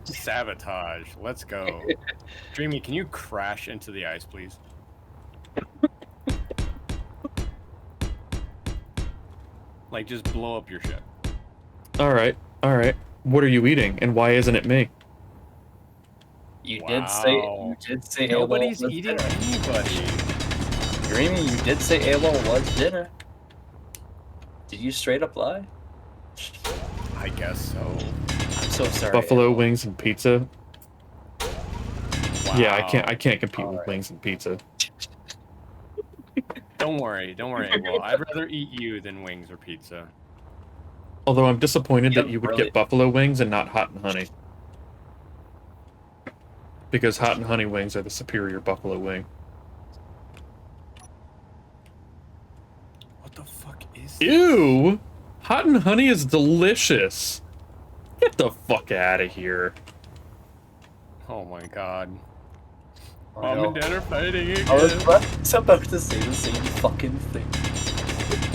Sabotage. Let's go. Dreamy, can you crash into the ice, please? Like, just blow up your ship. All right, all right. What are you eating, and why isn't it me? You Wow. did say Nobody's AWOL was eating dinner. anybody. Dreamy, you did say AWOL was dinner. Did you straight up lie? I guess so. I'm so sorry. Buffalo AWOL. wings and pizza. Yeah, I Wow. can't compete with Alright. wings and pizza. Don't worry, Abel. I'd rather eat you than wings or pizza. Although I'm disappointed Yeah, that you would really. get buffalo wings and not hot and honey. Because hot and honey wings are the superior buffalo wing. What the fuck is Ew! Hot and honey is delicious. Get the fuck out of here. Oh my god. Oh, Mom no. and Dad are fighting again. I was about to say the same fucking thing.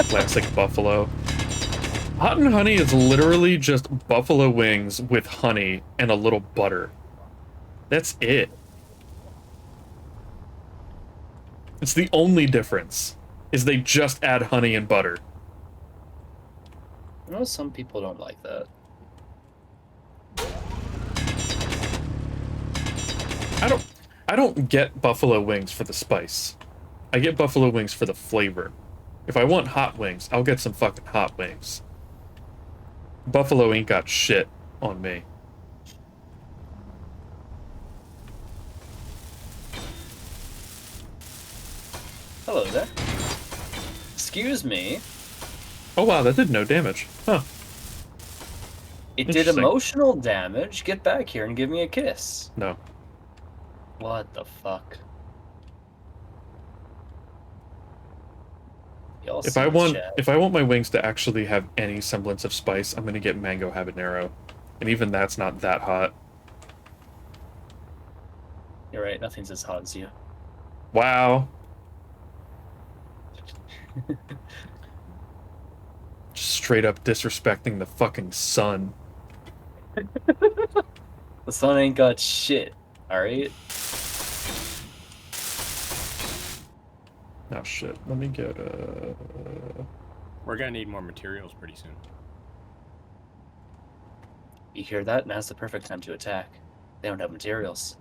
Classic buffalo. Hot and honey is literally just buffalo wings with honey and a little butter. That's it. It's the only difference, is they just add honey and butter. You know, some people don't like that. I don't get buffalo wings for the spice. I get buffalo wings for the flavor. If I want hot wings, I'll get some fucking hot wings. Buffalo ain't got shit on me. Hello there. Excuse me. Oh wow, that did no damage. Huh. It did Interesting. emotional damage. Get back here and give me a kiss. No. What the fuck? Y'all If see I the want chat. if I want my wings to actually have any semblance of spice, I'm gonna get mango habanero. And even that's not that hot. You're right, nothing's as hot as you. Wow. Just straight up disrespecting the fucking sun. The sun ain't got shit, alright? Oh shit. Let me get We're gonna need more materials pretty soon. You hear that? Now's the perfect time to attack. They don't have materials.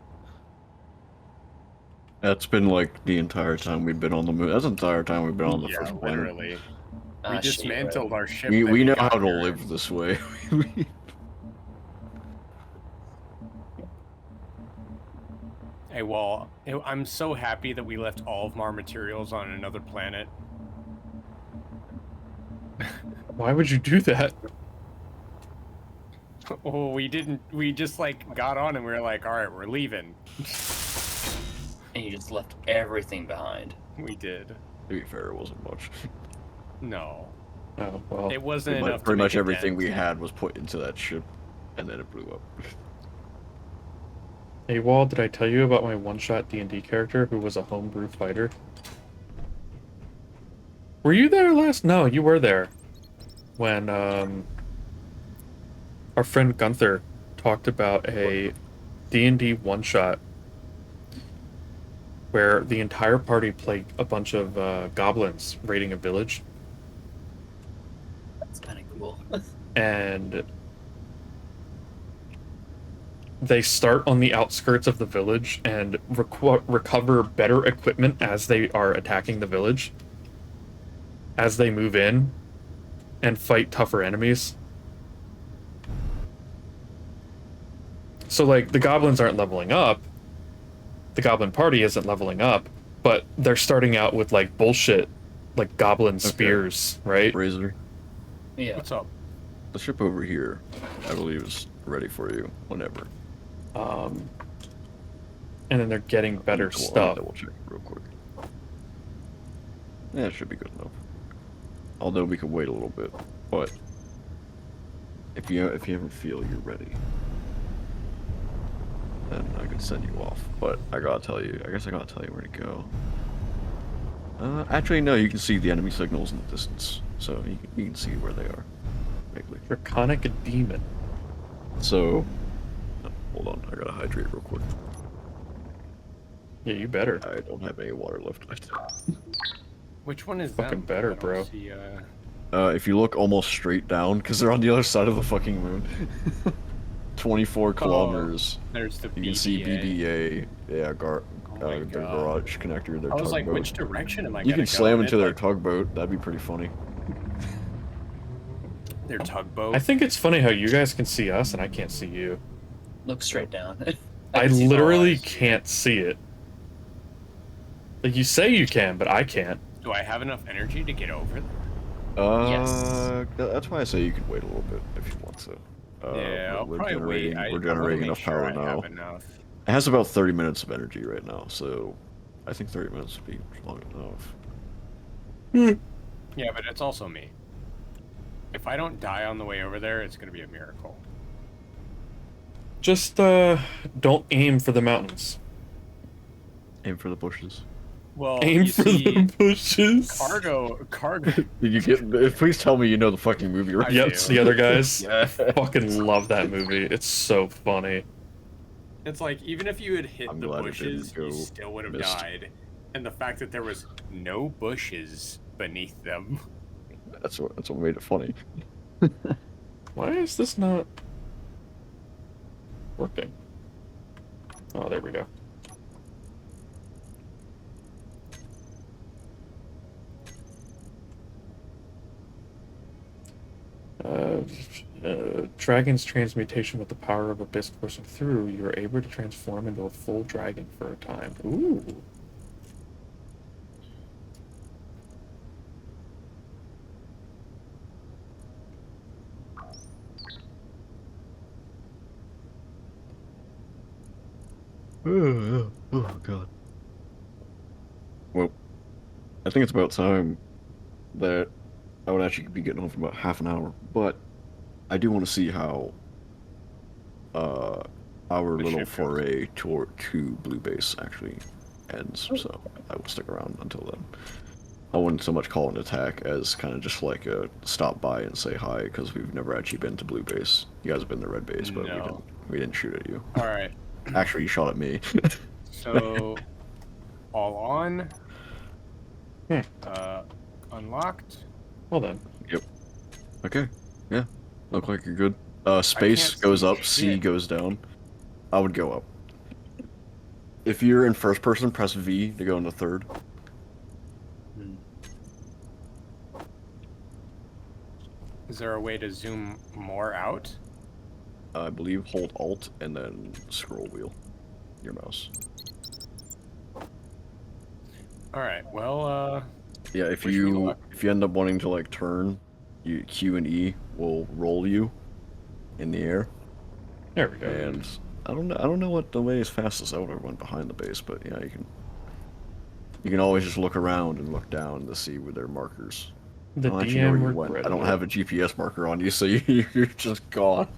That's been like the entire time we've been on the moon. That's the entire time we've been on the Yeah, first planet. literally. Ah, We shit, dismantled our ship. We then know got how to here. live this way. Hey, well, I'm so happy that we left all of our materials on another planet. Why would you do that? Oh, we didn't. We just like got on and we were like, all right, we're leaving. And you just left everything behind. We did. To be fair, it wasn't much. No, Oh well. it wasn't enough. Pretty to much make a everything dent. we had was put into that ship, and then it blew up. Hey Wall, did I tell you about my one-shot D&D character who was a homebrew fighter? Were you there last? No, you were there. When our friend Gunther talked about a D&D one-shot where the entire party played a bunch of goblins raiding a village, That's kind of cool. and they start on the outskirts of the village and recover better equipment as they are attacking the village, as they move in and fight tougher enemies. So, like, the goblins aren't leveling up, the goblin party isn't leveling up, but they're starting out with, like, bullshit, like, goblin spears, right? Razor, Yeah. What's up? the ship over here, I believe, is ready for you whenever. And then they're getting better Let me stuff. double check real quick. Yeah, it should be good enough. Although we could wait a little bit, but if you ever feel you're ready, then I could send you off. But I gotta tell you, I guess I gotta tell you where to go. Actually, no, you can see the enemy signals in the distance, so you can see where they are. Vaguely. Draconic demon. So, hold on, I gotta hydrate real quick. Yeah, you better. I don't have any water left. Which one is Fucking them? better, I don't bro. see, If you look almost straight down, because they're on the other side of the fucking moon. 24 kilometers. There's the You can see BDA. Yeah, Oh my their God. garage connector, their I was like, tugboat. which direction am I You gonna can go? slam And into it's their like, tugboat. That'd be pretty funny. their tugboat. I think it's funny how you guys can see us and I can't see you. Look straight down. I can see the literally lines. can't see it. Like, you say you can, but I can't. Do I have enough energy to get over there? Yes. That's why I say you can wait a little bit if you want to. Yeah, I'll we're probably wait. generating, I we're wanna generating make enough sure power I now. have enough. It has about 30 minutes of energy right now, so I think 30 minutes would be long enough. Yeah, but it's also me. If I don't die on the way over there, it's gonna be a miracle. Just, don't aim for the mountains. Aim for the bushes. Well, Aim you for see, the bushes. cargo. Did you get? Please tell me you know the fucking movie, right? I Yep, do. it's the other guys. Yeah. Fucking love that movie. It's so funny. It's like even if you had hit I'm the glad it didn't bushes, go you still would have missed. died. And the fact that there was no bushes beneath them. That's what made it funny. Why is this not working? Oh, there we go. dragon's transmutation with the power of abyss coursing through, you are able to transform into a full dragon for a time. Ooh. Oh god. Well, I think it's about time that I would actually be getting home for about half an hour, but I do want to see how our The little ship goes. foray to Blue Base actually ends, so I will stick around until then. I wouldn't so much call it an attack as kind of just like a stop by and say hi, because we've never actually been to Blue Base. You guys have been to Red Base, but No. we didn't shoot at you. All right. Actually, you shot at me. So, all on. Hmm. Unlocked. Well then. Yep. Okay. Yeah. Look like you're good. Space can't goes see up, C shit. goes down. I would go up. If you're in first person, press V to go into third. Is there a way to zoom more out? I believe hold Alt and then scroll wheel your mouse. All right. Well, Yeah, if Wish me you luck. end up wanting to like turn, you Q and E will roll you in the air. There we go. And I don't know what the way is fastest. I would have went behind the base, but yeah, you can always just look around and look down to see where their markers. The I don't actually know where DM you went. I regretted don't it. have a GPS marker on you, so you're just gone.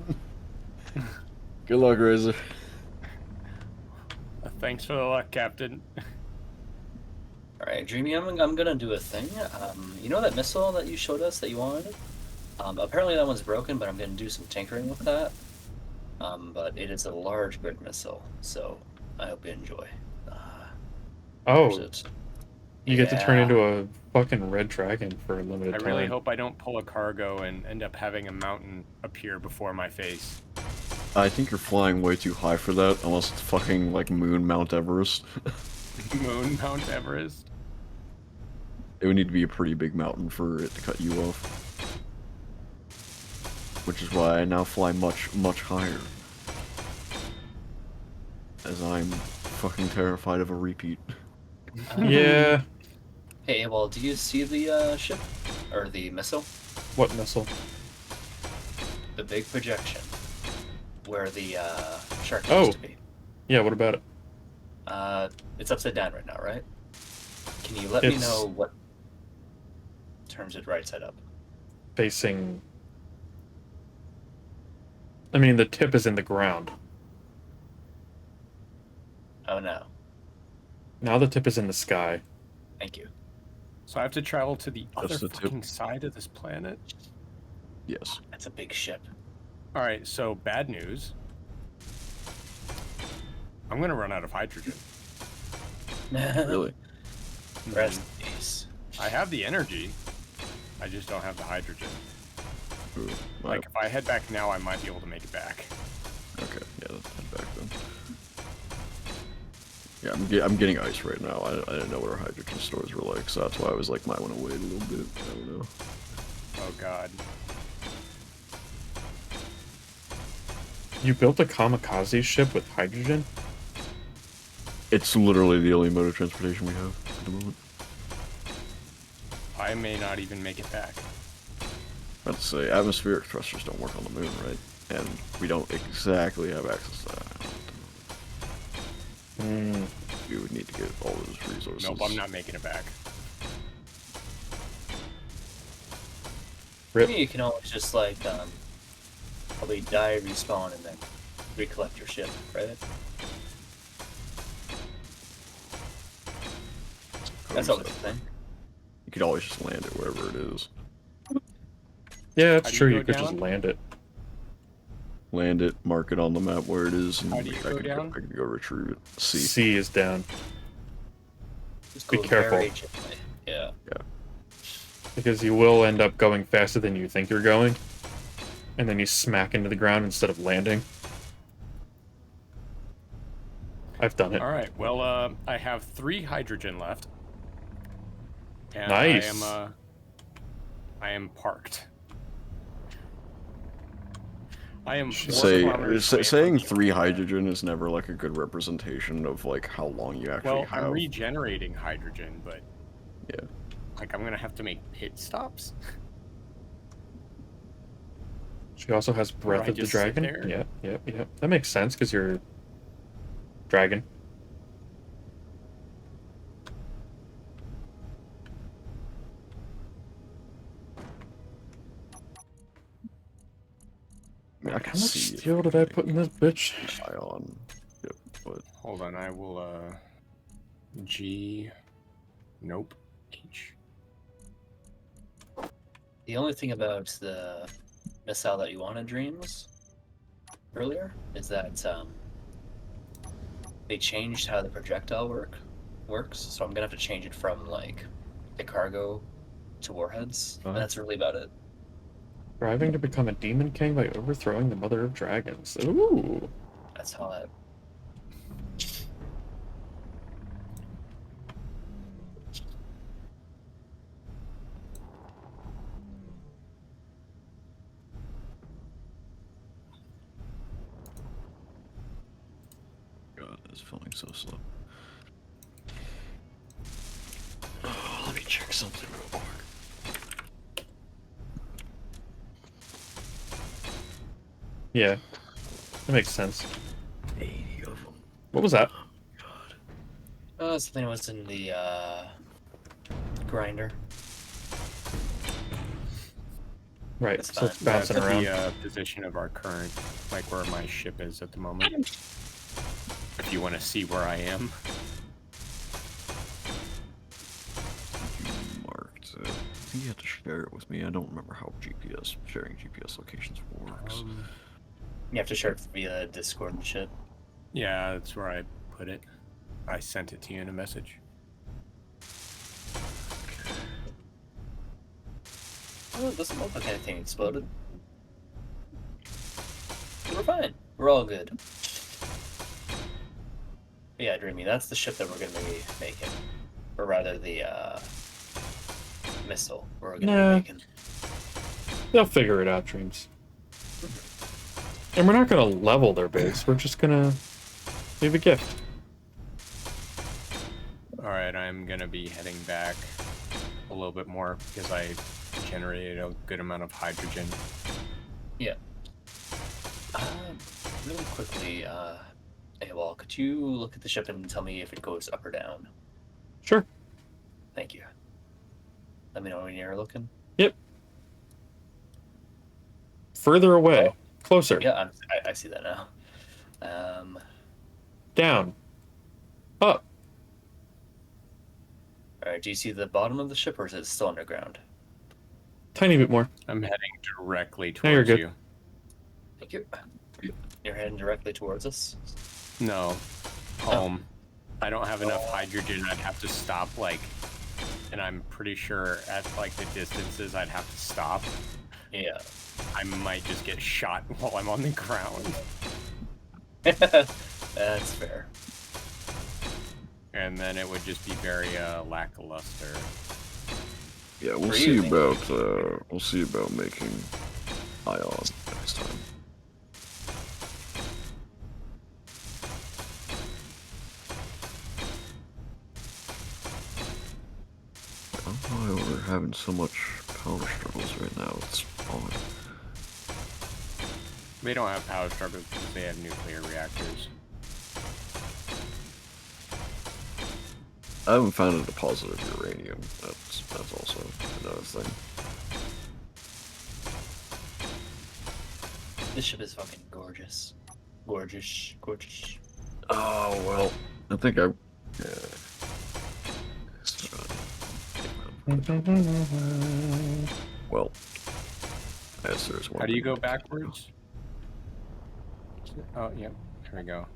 Good luck, Razor. thanks for the luck, Captain. Alright, Dreamy, I'm gonna do a thing. You know that missile that you showed us that you wanted? Apparently that one's broken, but I'm gonna do some tinkering with that. But it is a large grid missile, so I hope you enjoy. Where's Oh, it? you get to turn Yeah. into a fucking red dragon for a limited I time. really hope I don't pull a cargo and end up having a mountain appear before my face. I think you're flying way too high for that, unless it's fucking like Moon Mount Everest. Moon Mount Everest. It would need to be a pretty big mountain for it to cut you off. Which is why I now fly much, much higher. As I'm fucking terrified of a repeat. Yeah. Hey, well, do you see the ship? Or the missile? What missile? The big projection. Where the shark Oh. used to be. Yeah, what about it? It's upside down right now, right? Can you let me It's- know what turns it right side up? Facing... I mean, the tip is in the ground. Oh no. Now the tip is in the sky. Thank you. So I have to travel to the other That's the tip. fucking side of this planet? Yes. That's a big ship. Alright, so bad news. I'm gonna run out of hydrogen. Really? Rest in peace. I have the energy. I just don't have the hydrogen. Ooh, Like, if I head back now, I might be able to make it back. okay, yeah, let's head back then. Yeah, I'm getting ice right now. I didn't know what our hydrogen stores were like, so that's why I was like, might want to wait a little bit. I don't know. Oh god. You built a kamikaze ship with hydrogen? It's literally the only mode of transportation we have at the moment. I may not even make it back. Let's say atmospheric thrusters don't work on the moon, right? And we don't exactly have access to that. Hmm. We would need to get all those resources. Nope, I'm not making it back. Rip. Maybe you can always just like probably die, respawn, and then recollect your ship, right? That's always the thing. You could always just land it wherever it is. Yeah, that's How do true. you You go could just down? land it. Land it, mark it on the map where it is, and How do you go down? I could go retrieve it. C. C is down. Just Be go careful. very gently. Yeah. Because you will end up going faster than you think you're going. And then you smack into the ground instead of landing. I've done it. Alright, well, I have 3 hydrogen left. And Nice. I am parked. I am 4 kilometers away Saying from 3 the- hydrogen is never like a good representation of like how long you actually Well, have. I'm regenerating hydrogen, but Yeah. like I'm gonna have to make pit stops. She also has Or Breath I of the just sit Dragon. there? Yep. That makes sense because you're dragon. I mean, I can How much see if steel we did can I make put in this bitch? ion. Yep, but Hold on, I will G. Nope. H. The only thing about the missile that you wanted, Dreams, earlier, is that they changed how the projectile works. So I'm gonna have to change it from like the cargo to warheads, and that's really about it. Striving to become a demon king by overthrowing the mother of dragons. Ooh. That's how that. God, it's feeling so slow. Oh, let me check something real quick. Yeah. That makes sense. 80 of them. What was that? God. Something was in the grinder. Right, That's so it's fine. bouncing That's around. the position of our current, like where my ship is at the moment. If you want to see where I am. Marked. I think you have to share it with me. I don't remember how sharing GPS locations works. You have to share it via Discord and shit. Yeah, that's where I put it. I sent it to you in a message. Oh, it doesn't look like anything exploded. We're fine. We're all good. But yeah, Dreamy, that's the ship that we're gonna be making. Or rather, the missile we're gonna Nah. be making. They'll figure it out, Dreams. And we're not gonna level their base. We're just gonna leave a gift. Alright, I'm gonna be heading back a little bit more because I generated a good amount of hydrogen. Yeah. Really quickly, AWOL, could you look at the ship and tell me if it goes up or down? Sure. Thank you. Let me know when you're looking. Yep. Further away. Closer. Yeah, I see that now. Down. Up. Alright, do you see the bottom of the ship, or is it still underground? Tiny bit more. I'm heading directly Now you're towards good. you. Thank you. You're heading directly towards us? No. Home. I don't have enough hydrogen. I'd have to stop, like, and I'm pretty sure at, like, the distances I'd have to stop. Yeah. I might just get shot while I'm on the ground. That's fair. And then it would just be very, lackluster. Yeah, we'll For see you, about making ion next time. I don't know why we're having so much power struggles right now. It's odd. They don't have power struggles because they have nuclear reactors. I haven't found a deposit of uranium. That's also another thing. This ship is fucking gorgeous. Gorgeous. Gorgeous. Oh well, I think I. Well, yes, there's one. How do you thing go to backwards? Oh, yep. Here we go.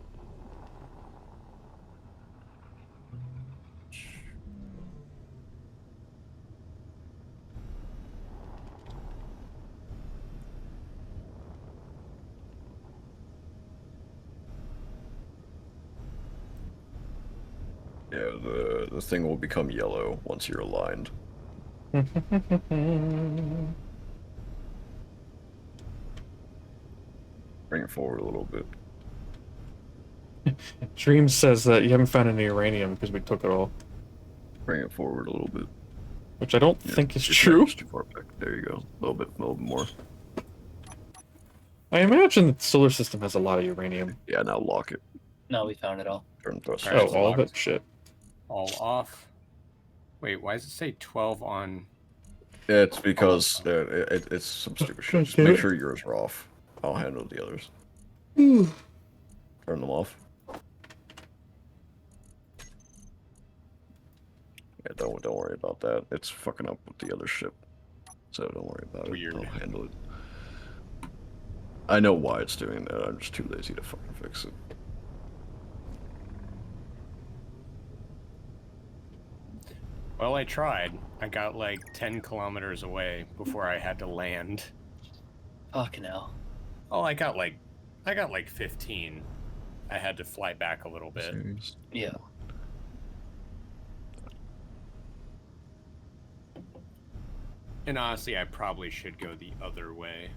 Yeah, the thing will become yellow once you're aligned. Bring it forward a little bit. Dream says that you haven't found any uranium because we took it all, Bring it forward a little bit. which I don't Yeah, think is it's true. too far back. There you go. A little bit more. I imagine the solar system has a lot of uranium. Yeah, now lock it. No, we found it all. Turn thrusters. Alright, Oh, so all of locked. it? Shit. All off. Wait, why does it say 12 on? Yeah, it's because it's some stupid shit. Just make sure yours are off. I'll handle the others. Turn them off. Yeah, don't worry about that. It's fucking up with the other ship. So don't worry about Weird. it. I'll handle it. I know why it's doing that. I'm just too lazy to fucking fix it. Well, I tried. I got like 10 kilometers away before I had to land. Fucking hell. Oh, I got like 15. I had to fly back a little bit. Serious? Yeah. And honestly, I probably should go the other way.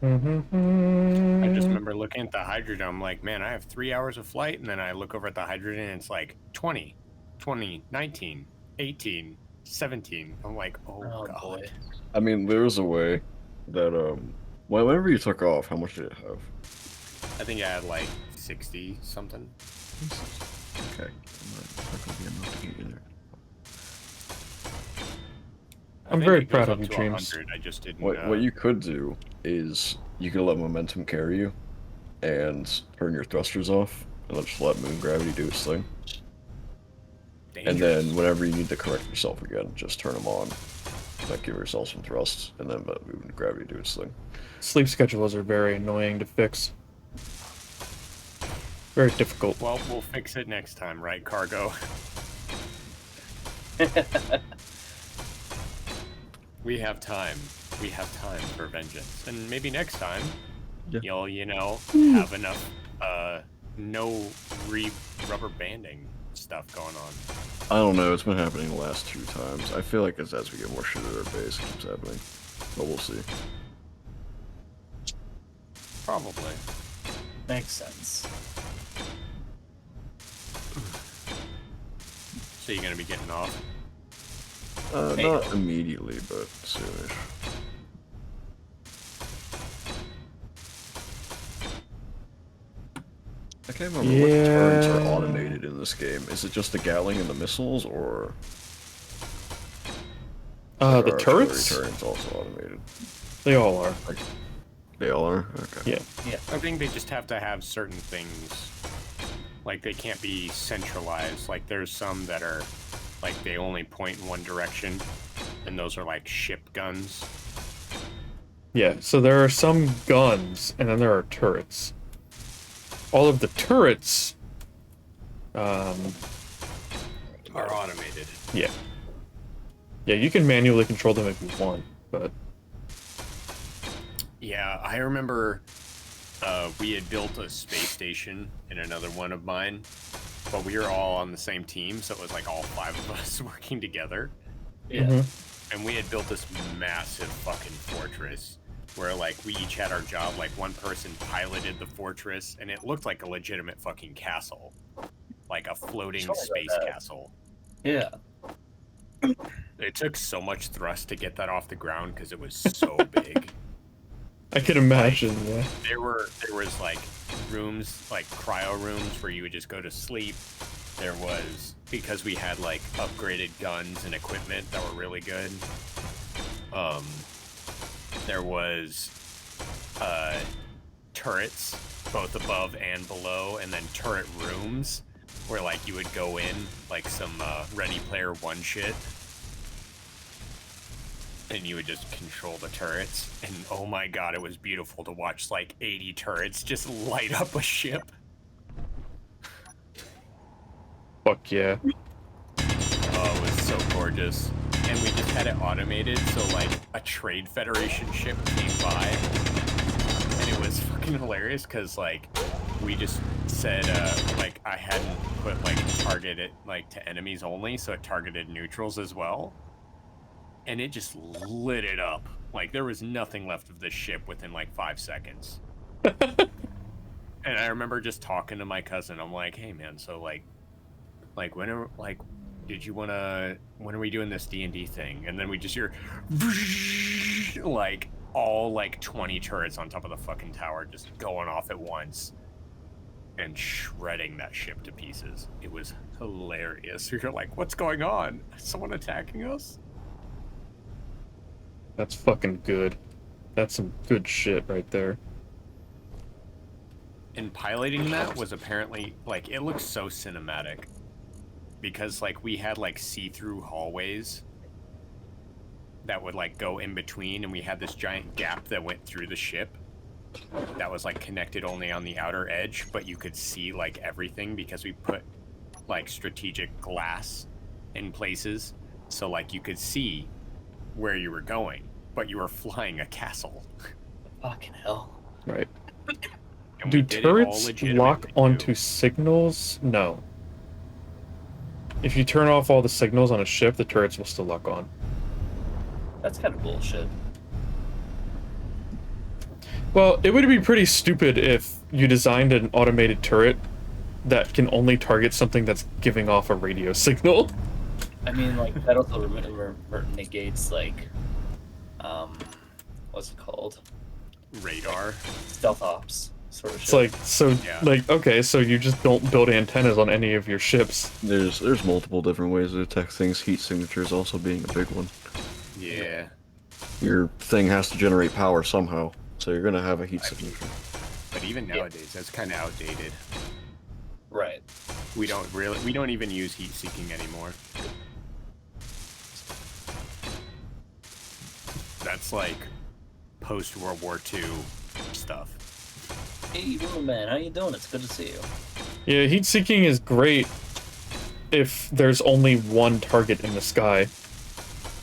I just remember looking at the hydrogen. I'm like, man, I have 3 hours of flight. And then I look over at the hydrogen and it's like 20, 19, 18, 17. I'm like, oh God. Boy. I mean, there's a way that, whenever you took off, how much did it have? I think I had like 60 something. Okay. I I'm think very it goes proud up of you, to Dreams. 100. I just didn't. What you could do is you could let momentum carry you and turn your thrusters off and just let moon gravity do its thing. And then whenever you need to correct yourself again, just turn them on. Like give yourself some thrust and then let moon gravity do its thing. Sleep schedules are very annoying to fix. Very difficult. Well, we'll fix it next time, right, Cargo? We have time. We have time for vengeance. And maybe next time, you'll, have enough, no rubber banding stuff going on. I don't know, it's been happening the last 2 times. I feel like as we get more shit at our base, it keeps happening. But we'll see. Probably. Makes sense. So you're gonna be getting off? Not immediately, but soonish. I can't remember what turrets are automated in this game. Is it just the Gatling and the missiles, or The are turrets? artillery turrets also automated? They all are. They all are? Okay. Yeah. Yeah. I think they just have to have certain things. Like, they can't be centralized. Like, there's some that are, like, they only point in one direction. And those are, like, ship guns. Yeah, so there are some guns, and then there are turrets. All of the turrets, Are automated. yeah. Yeah, you can manually control them if you want, but... Yeah, I remember we had built a space station in another one of mine, but we were all on the same team, so it was like all 5 of us working together. Yeah. And we had built this massive fucking fortress where, like, we each had our job. Like, one person piloted the fortress, and it looked like a legitimate fucking castle. Like a floating space castle. Yeah. It took so much thrust to get that off the ground because it was so big. I can imagine, yeah. There was like rooms, like cryo rooms where you would just go to sleep. There was, because we had like upgraded guns and equipment that were really good. There was turrets both above and below, and then turret rooms where like you would go in like some Ready Player One shit. And you would just control the turrets, and oh my god, it was beautiful to watch like 80 turrets just light up a ship. Fuck yeah. Oh, it was so gorgeous. And we just had it automated, so like a Trade Federation ship came by, and it was fucking hilarious because like we just said like I hadn't put like target it like to enemies only, so it targeted neutrals as well, and it just lit it up. Like there was nothing left of the ship within like 5 seconds. And I remember just talking to my cousin. I'm like, hey man, so like when are when are we doing this D&D thing? And then we just hear like all like 20 turrets on top of the fucking tower just going off at once and shredding that ship to pieces. It was hilarious. You're like, what's going on? Is someone attacking us? That's fucking good. That's some good shit right there. And piloting that was apparently like, it looks so cinematic because like we had like see-through hallways that would like go in between, and we had this giant gap that went through the ship that was like connected only on the outer edge, but you could see like everything because we put like strategic glass in places, so like you could see where you were going, but you were flying a castle. Fucking hell. Right. And we Do did it all turrets lock legitimately, onto too. signals? No. If you turn off all the signals on a ship, the turrets will still lock on. That's kind of bullshit. Well, it would be pretty stupid if you designed an automated turret that can only target something that's giving off a radio signal. I mean, like, that also negates, like, what's it called? Radar. Stealth ops, sort of It's shit. like, so, Yeah. like, okay, so you just don't build antennas on any of your ships. There's multiple different ways to detect things. Heat signatures also being a big one. Yeah. Your thing has to generate power somehow, so you're gonna have a heat signature. But even nowadays, that's kind of outdated. Right. We don't even use heat seeking anymore. That's like post World War II stuff. Hey, Woman Man, how you doing? It's good to see you. Yeah, heat seeking is great if there's only one target in the sky.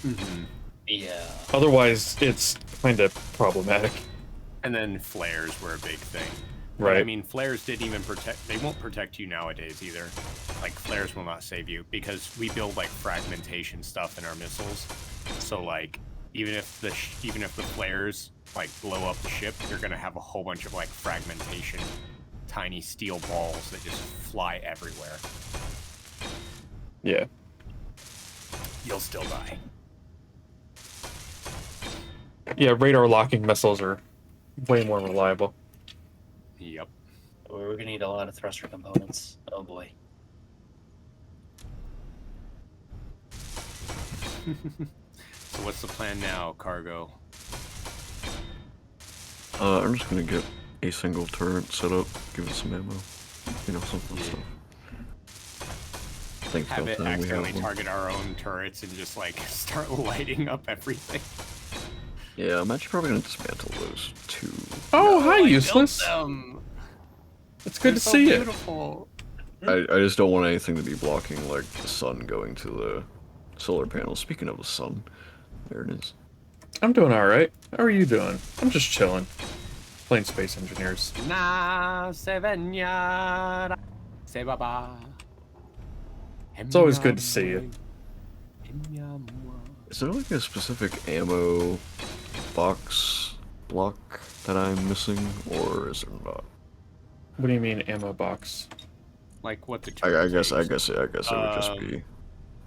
Mm-hmm. Yeah. Otherwise, it's kind of problematic. And then flares were a big thing. But, Right. I mean, flares didn't even protect. They won't protect you nowadays either. Like flares will not save you because we build like fragmentation stuff in our missiles. So like, even if the flares like blow up the ship, you're gonna have a whole bunch of like fragmentation, tiny steel balls that just fly everywhere. Yeah. You'll still die. Yeah, radar locking missiles are way more reliable. Yep. We're gonna need a lot of thruster components. Oh boy. So what's the plan now, Cargo? I'm just gonna get a single turret set up, give it some ammo, you know, some fun stuff. I think Have it about time we have accidentally one. target our own turrets and just like start lighting up everything. Yeah, I'm actually probably gonna dismantle those two. Oh, hi, I built useless. them. It's good They're to so see you. beautiful. I just don't want anything to be blocking, like, the sun going to the solar panels. Speaking of the sun, there it is. I'm doing alright. How are you doing? I'm just chilling. Playing Space Engineers. Na se venha, se baba. It's always good to see you. Is there like a specific ammo block that I'm missing, or is there not? What do you mean, ammo box? Like what the I guess takes. it would just be.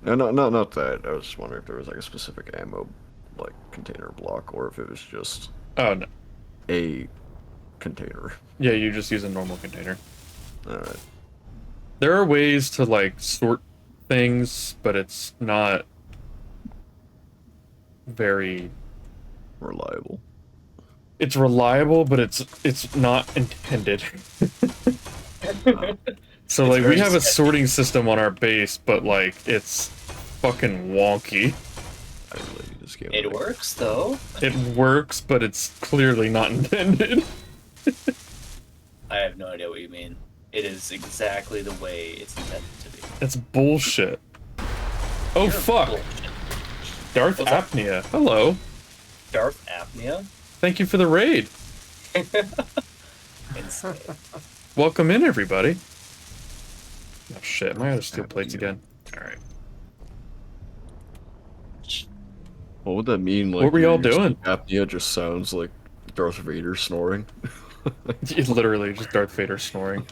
No, not that. I was just wondering if there was like a specific ammo, like, container block, or if it was just Oh, no. a container. Yeah, you just use a normal container. Alright. There are ways to, like, sort things, but it's not very... Reliable. It's reliable, but it's not intended. So, like, we very have a sketchy. sorting system on our base, but, like, it's fucking wonky. I really need this game. It works though. It works, but it's clearly not intended. I have no idea what you mean. It is exactly the way it's intended to be. It's bullshit. Oh, You're fuck. bullshit. Darth What's up? Apnea. Hello. Darth Apnea? Thank you for the raid. Insane. Welcome in, everybody. Oh shit, am I out of steel plates again? Alright. What would that mean? Like, What were y'all your doing? sleep apnea just sounds like Darth Vader snoring. It's literally just Darth Vader snoring.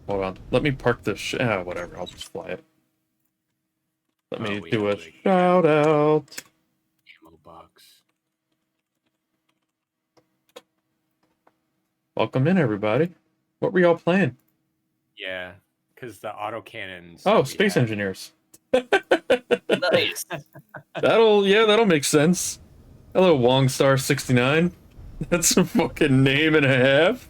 Hold on. Let me park this whatever, I'll just fly it. Let me we do a have the shout out. ammo box. Welcome in, everybody. What were y'all playing? Yeah, because the autocannons. Oh, that we Space had- Engineers. Nice. That'll make sense. Hello, Wongstar69. That's a fucking name and a half.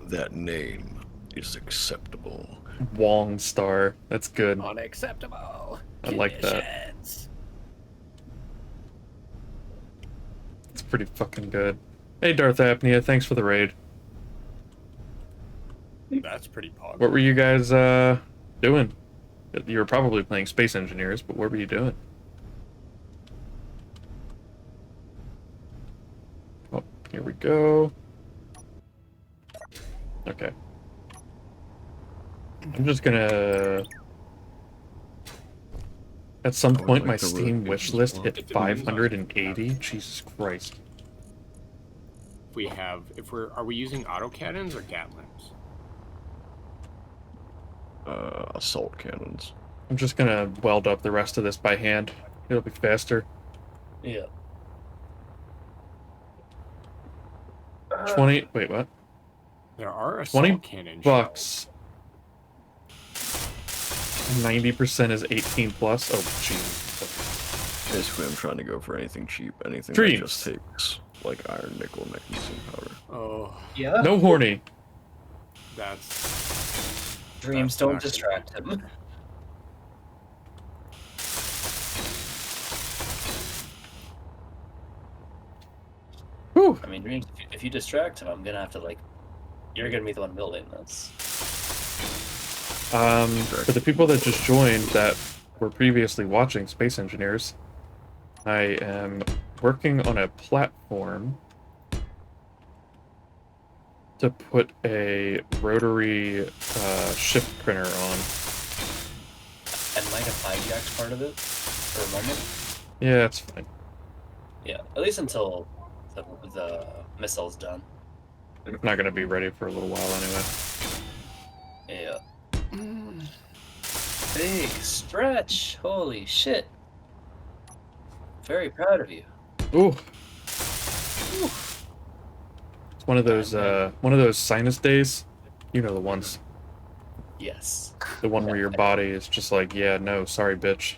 That name is acceptable. Wongstar. That's good. Unacceptable. I like that. conditions. It's pretty fucking good. Hey, Darth Apnea, thanks for the raid. That's pretty pog. What were you guys doing? You were probably playing Space Engineers, but what were you doing? Oh, here we go. Okay. I'm just gonna... At some I would point, like my to Steam rotate wish this list one. hit It depends on- 580. Jesus Christ. We have. Are we using autocannons or gatlings? Assault cannons. I'm just gonna weld up the rest of this by hand. It'll be faster. Yeah. 20... Wait, what? There are assault 20 cannon bucks. 90% is 18 plus. Oh, jeez. Basically, I'm trying to go for anything cheap, anything Dreams. that just takes, like, iron, nickel, magnesium powder. shells. Oh, Yeah. No horny. that's. Dreams That's don't not distract him. Whew. I mean, Dreams, if you distract him, I'm gonna have to like. You're gonna be the one building this. For the people that just joined that were previously watching Space Engineers, I am working on a platform to put a rotary shift printer on. I might have hijacked part of it for a moment. Yeah, it's fine. Yeah, at least until the missile's done. It's not going to be ready for a little while anyway. Yeah. Big stretch. Holy shit. Very proud of you. Ooh. It's one of those sinus days. You know the ones. Yes. The one where your body is just like, yeah, no, sorry, bitch.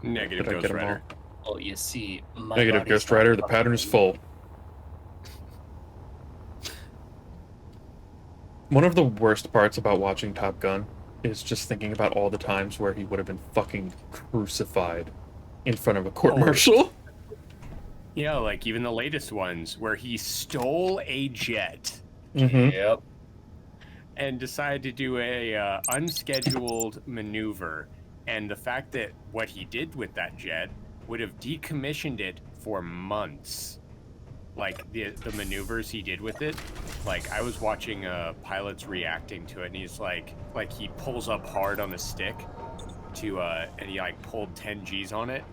Negative Did I Ghost get 'em Rider. Oh, you see, my Negative body's Ghost not Rider, the fucking pattern is me. full. One of the worst parts about watching Top Gun is just thinking about all the times where he would have been fucking crucified in front of a court-martial. Yeah, like even the latest ones where he stole a jet Mm-hmm. Yep. and decided to do a unscheduled maneuver, and the fact that what he did with that jet would have decommissioned it for months. Like the maneuvers he did with it, like I was watching pilots reacting to it, and he's like he pulls up hard on the stick to and he like pulled 10 G's on it,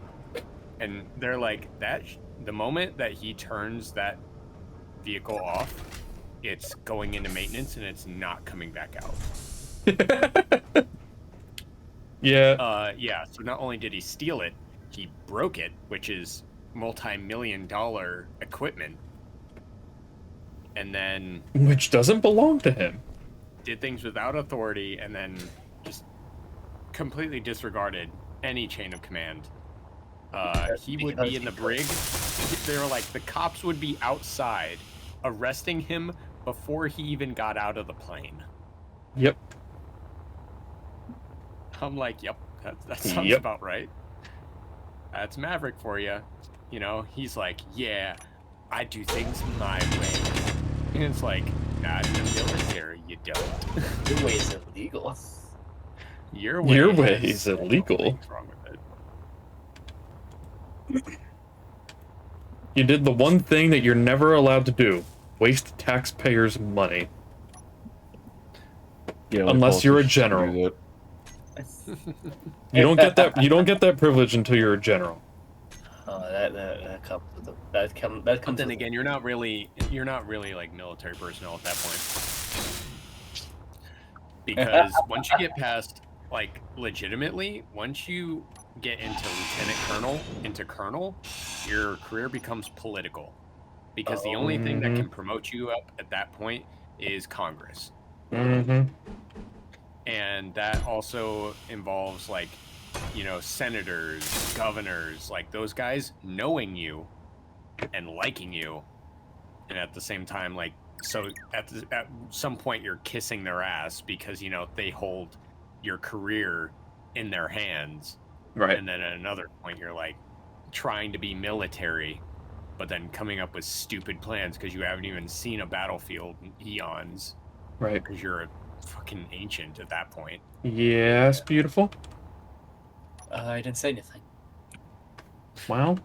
and they're like that. The moment that he turns that vehicle off, it's going into maintenance and it's not coming back out. Yeah. Yeah. So not only did he steal it, he broke it, which is multi-million-dollar equipment, and then Which doesn't belong to him. did things without authority, and then just completely disregarded any chain of command. He would be in the brig. They were like, the cops would be outside arresting him before he even got out of the plane. Yep. I'm like, yep, that sounds Yep. about right. That's Maverick for you. You know, he's like, yeah, I do things my way. And it's like, not in the military, you don't. Your way is illegal. Your way, Your way has is several illegal. things wrong with it. You did the one thing that you're never allowed to do. Waste taxpayers' money. Yeah, Unless you're a politicians general. do that. You don't get that. You don't get that privilege until you're a general. That comes with that comes But then with again, you're not really like military personnel at that point. Because once you get past, like, legitimately, once you get into lieutenant colonel, into colonel, your career becomes political. Because the only thing that can promote you up at that point is Congress. Mm-hmm. And that also involves, like, you know, senators, governors, like those guys knowing you and liking you, and at the same time, like, so at some point you're kissing their ass because, you know, they hold your career in their hands. Right. And then at another point you're like trying to be military, but then coming up with stupid plans because you haven't even seen a battlefield in eons. Right. Because you're a fucking ancient at that point. Yes, beautiful. I didn't say anything. Well,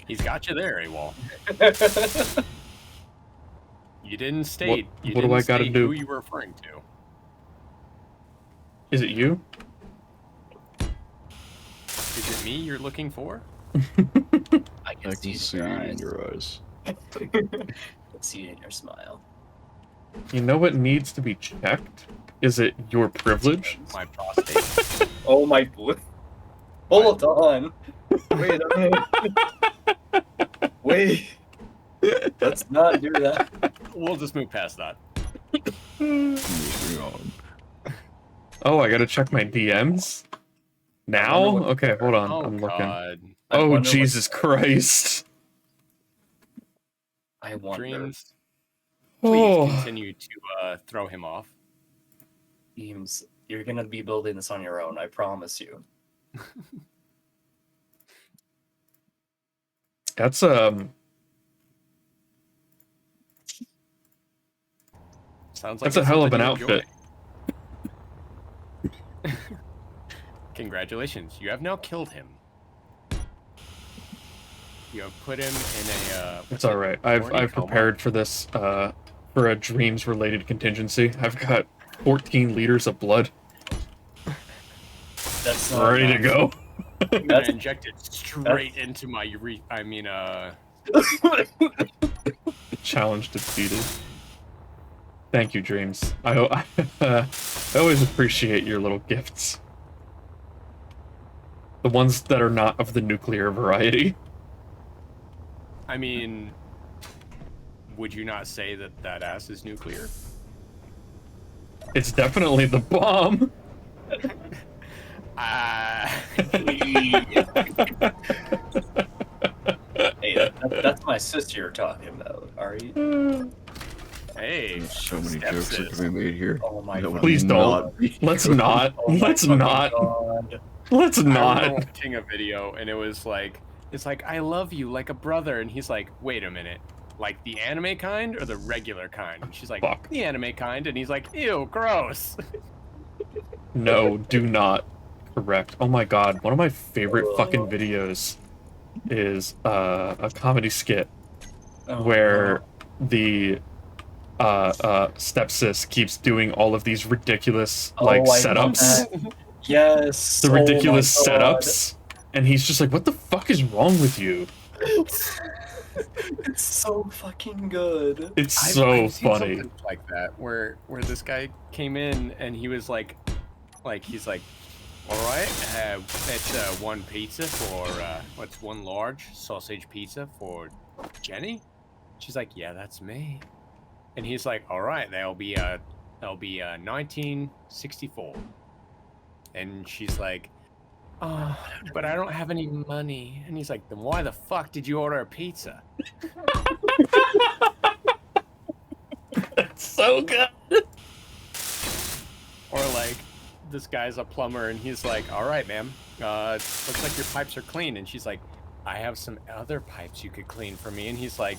He's got you there, AWOL. You didn't state. What do I gotta do? Who you were referring to? is it you? Is it me you're looking for? I I can can see it in your eyes. I can see it in your smile. You know what needs to be checked? Is it your privilege? My prostate. Oh my god. Hold on. Wait a minute. Wait. Let's not do that. We'll just move past that. Moving on. Oh, I gotta check my DMs? Now? Okay, hold on. Oh, I'm looking. God. I Oh, wonder what- Jesus Christ. I wonder. Dreams, please Oh. continue to throw him off. Teams, you're gonna be building this on your own. I promise you. That's, Sounds like That's a it's hell of something an you outfit. enjoy. Congratulations, you have now killed him. You have put him in a. It's all right. I've Morning prepared for this for a dreams related contingency. I've got 14 liters of blood That's not ready to enough. go. I'm gonna inject it straight into my Challenge defeated. Thank you, dreams. I always appreciate your little gifts. The ones that are not of the nuclear variety. I mean, would you not say that that ass is nuclear? It's definitely the bomb. Hey, that's my sister you're talking about. Are you? Hey, There's so many step jokes that sis. can be made here. Oh my That would god. Please don't. not be Let's good. not. Oh my Let's fucking not. God. Let's I remember not. watching a video and it was like, it's like, I love you like a brother, and he's like, wait a minute, like the anime kind or the regular kind? And she's like, Fuck. the anime kind, and he's like, ew, gross. No, do not. Correct. Oh my god, one of my favorite fucking videos is a comedy skit Oh, where the stepsis keeps doing all of these ridiculous like Oh, I love setups. that. Yes. The ridiculous oh my God. setups. And he's just like, what the fuck is wrong with you? It's so fucking good. It's I've so seen funny. something like that, where this guy came in and he was like he's like, all right, it's one pizza for what's one large sausage pizza for Jenny? She's like, yeah, that's me. And he's like, all right, that'll be 1964. And she's like, oh, but I don't have any money. And he's like, then why the fuck did you order a pizza? It's so good. Or like, this guy's a plumber and he's like, all right, ma'am, looks like your pipes are clean. And she's like, I have some other pipes you could clean for me. And he's like,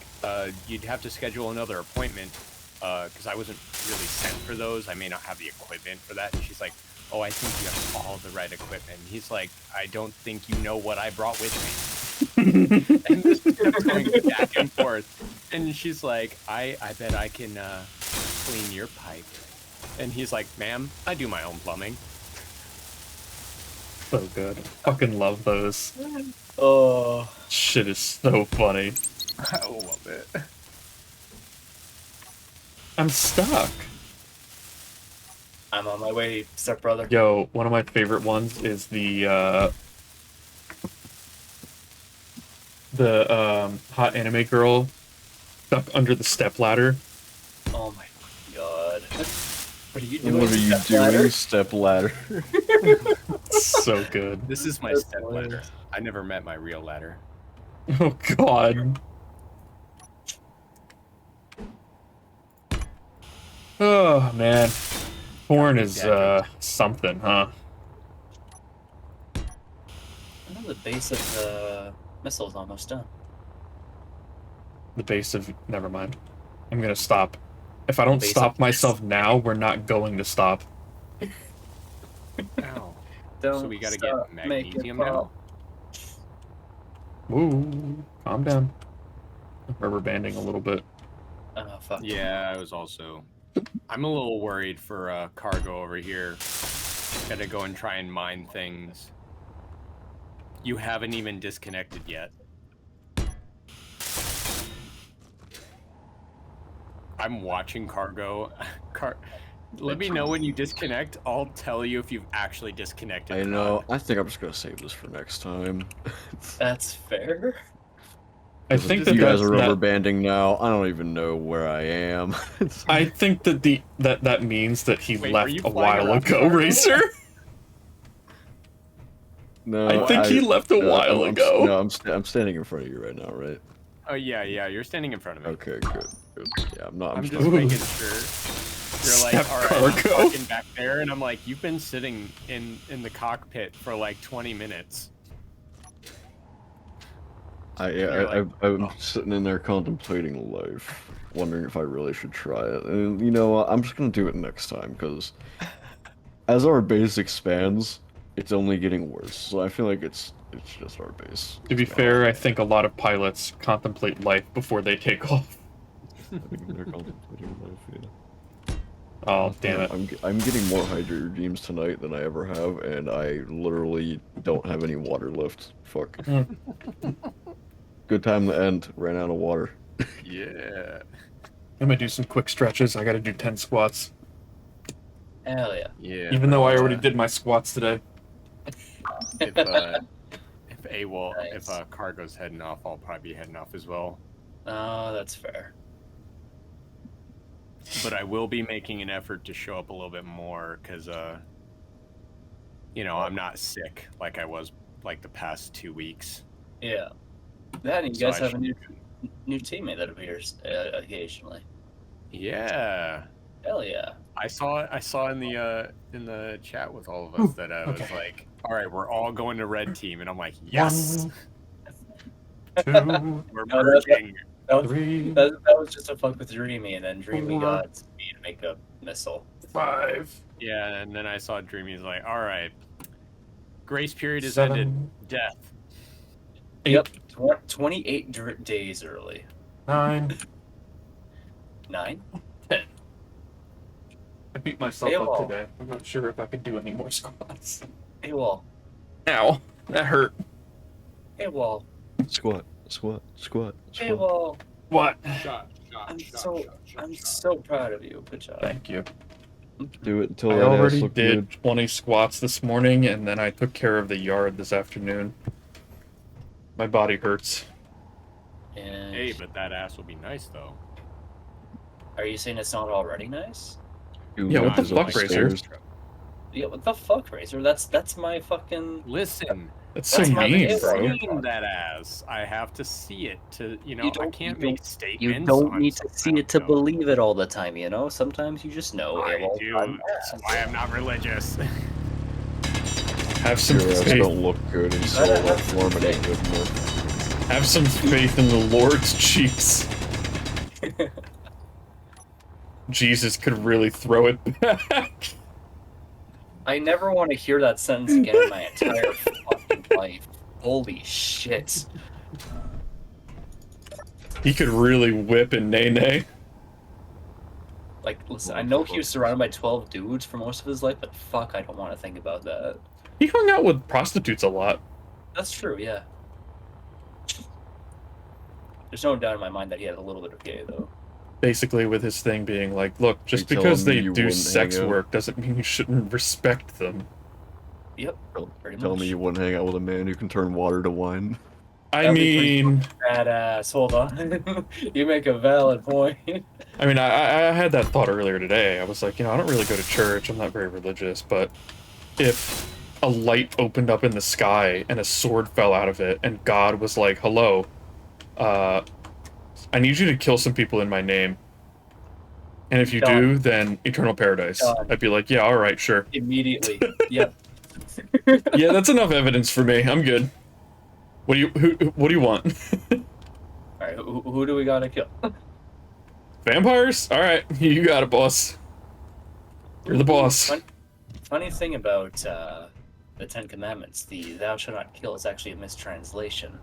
you'd have to schedule another appointment because I wasn't really sent for those. I may not have the equipment for that. And she's like, oh, I think you have all the right equipment. And he's like, I don't think you know what I brought with me. And this kept going back and forth. And she's like, I bet I can clean your pipe. And he's like, ma'am, I do my own plumbing. So good. Fucking love those. Oh, Shit is so funny. I love it. I'm stuck. I'm on my way, stepbrother. Yo, one of my favorite ones is the hot anime girl stuck under the stepladder. Oh my god. What are you doing? What are you doing, step ladder? So good. This is my That's step ladder. I never met my real ladder. Oh god. Oh man. Porn is something, huh? I know the base of the missile's almost done. The base of never mind. I'm gonna stop. If I don't Base stop of- myself now, we're not going to stop. Ow. Don't So we gotta stop, get make it magnesium now? Woo, calm down. I'm rubber banding a little bit. Oh, fuck. Yeah, I was also... I'm a little worried for cargo over here. Gotta go and try and mine things. You haven't even disconnected yet. I'm watching cargo. Let me know when you disconnect. I'll tell you if you've actually disconnected. I or know. not. I think I'm just gonna save this for next time. That's fair. I think that you guys are that's- rubber that- banding now. I don't even know where I am. I think that that means that he Wait, were left you a flying while around ago, cargo? Racer. No, I think he left a while ago. No, I'm standing in front of you right now, right? Oh yeah, you're standing in front of me. Okay, good. Yeah, I'm not. I'm just Ooh. making sure. You're like, Step all right, I'm cargo. fucking back there, and I'm like, you've been sitting in the cockpit for like 20 minutes. I'm sitting in there contemplating life, wondering if I really should try it. And you know what? I'm just gonna do it next time because as our base expands, it's only getting worse. So I feel like it's just our base. To be fair, I think a lot of pilots contemplate life before they take off. I think they're contemplating life. Yeah. Oh, damn it. I'm getting more hydro regimes tonight than I ever have, and I literally don't have any water left. Fuck. Good time to end. Ran out of water. Yeah. I'm gonna do some quick stretches. I gotta do 10 squats. Hell yeah. Yeah. Even though I already did my squats today. If AWOL, Nice. if cargo's heading off, I'll probably be heading off as well. Oh, that's fair. But I will be making an effort to show up a little bit more because, you know, I'm not sick like I was like the past 2 weeks. Yeah. That and you So guys I have a should- new teammate that appears occasionally. Yeah. Hell yeah. I saw in the chat with all of us that I was okay. like, all right, we're all going to red team, and I'm like, yes, 1, 2, we're No, merging. That was, 3, that was just a fuck with Dreamy, and then Dreamy 4. got me to make a missile. 5, Yeah, and then I saw Dreamy's like, all right, grace period is 7, ended, death. 8, Yep. 28 days early. 9, 9? 10. I beat myself AWOL. up today. I'm not sure if I can do any more squats. AWOL. Ow, that hurt. AWOL. Squat. AWOL. What? I'm so proud of you. Good job. Thank you. Do it until I that ass already look did good. 20 squats this morning, and then I took care of the yard this afternoon. My body hurts. And Hey, but that ass will be nice though. are you saying it's not already nice? Two Yeah, what the notches fuck, upstairs. Razor? Yeah, what the fuck, Razor? That's my fucking. Listen, That's so That's my mean, favorite. bro. seeing that ass, I have to see it to, you know, You I don't- can't you make don't- statements. You don't on need to something see I it to don't know. believe it all the time, you know? Sometimes you just know. I AWOL, do. I'm That's ass. why I'm not religious. Have some Your ass faith. don't look good in silhouette form. It ain't good enough. Have some faith in the Lord's cheeks. Jesus could really throw it back. I never want to hear that sentence again in my entire fucking life. Holy shit. He could really whip and nay. Like, listen, I know he was surrounded by 12 dudes for most of his life, but fuck, I don't want to think about that. He hung out with prostitutes a lot. That's true, yeah. There's no doubt in my mind that he had a little bit of gay, though. Basically, with his thing being like, look, just You because telling me they you do wouldn't sex hang out? work doesn't mean you shouldn't respect them. Yep, pretty Tell much. me you wouldn't hang out with a man who can turn water to wine. I That'd be pretty mean, badass. Hold on. You make a valid point. I had that thought earlier today. I was like, I don't really go to church. I'm not very religious, but if a light opened up in the sky and a sword fell out of it, and God was like, hello, I need you to kill some people in my name. And if you do, then eternal paradise. Done. I'd be like, yeah, all right, sure. Immediately. Yep. Yeah, that's enough evidence for me. I'm good. What do you want? Alright, who do we gotta kill? Vampires? All right, you got it, boss. You're the boss. Funny thing about the Ten Commandments, the "Thou shalt not kill" is actually a mistranslation,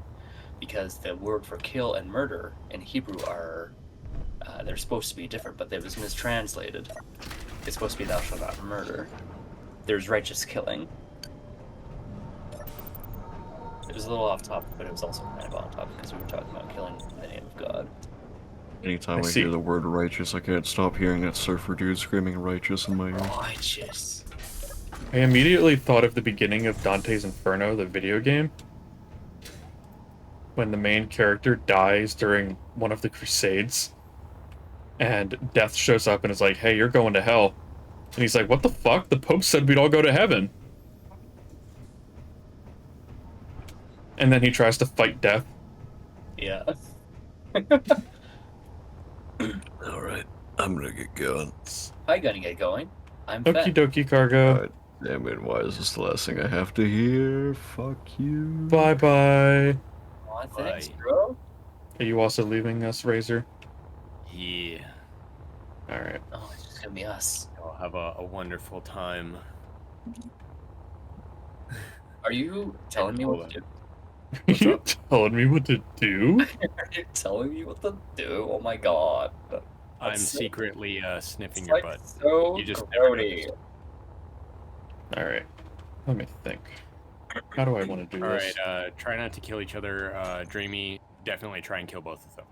because the word for kill and murder in Hebrew are they're supposed to be different, but it was mistranslated. It's supposed to be "Thou shalt not murder." There's righteous killing. It was a little off topic, but it was also kind of on topic because we were talking about killing in the name of God. Anytime I I see. hear the word righteous, I can't stop hearing that surfer dude screaming righteous in my ear. Righteous. I immediately thought of the beginning of Dante's Inferno, the video game, when the main character dies during one of the Crusades, and Death shows up and is like, hey, you're going to hell. And he's like, what the fuck? The Pope said we'd all go to heaven. And then he tries to fight Death. Yeah. Alright, I'm gonna get going. I gotta get going. I'm Okie fed. dokie, cargo. God damn it, why is this the last thing I have to hear? Fuck you. Bye-bye. Aw, thanks, Bye. bro. Are you also leaving us, Razor? Yeah. Alright. Oh, it's just gonna be us. I'll have a wonderful time. Are you telling me what to do? Are you telling me what to do? Are you telling me what to do? Oh my god. I'm That's so- secretly sniffing It's your like butt. so You just- grody. Alright. Let me think. How do I want to do All this? right, try not to kill each other. Dreamy, definitely try and kill both of them.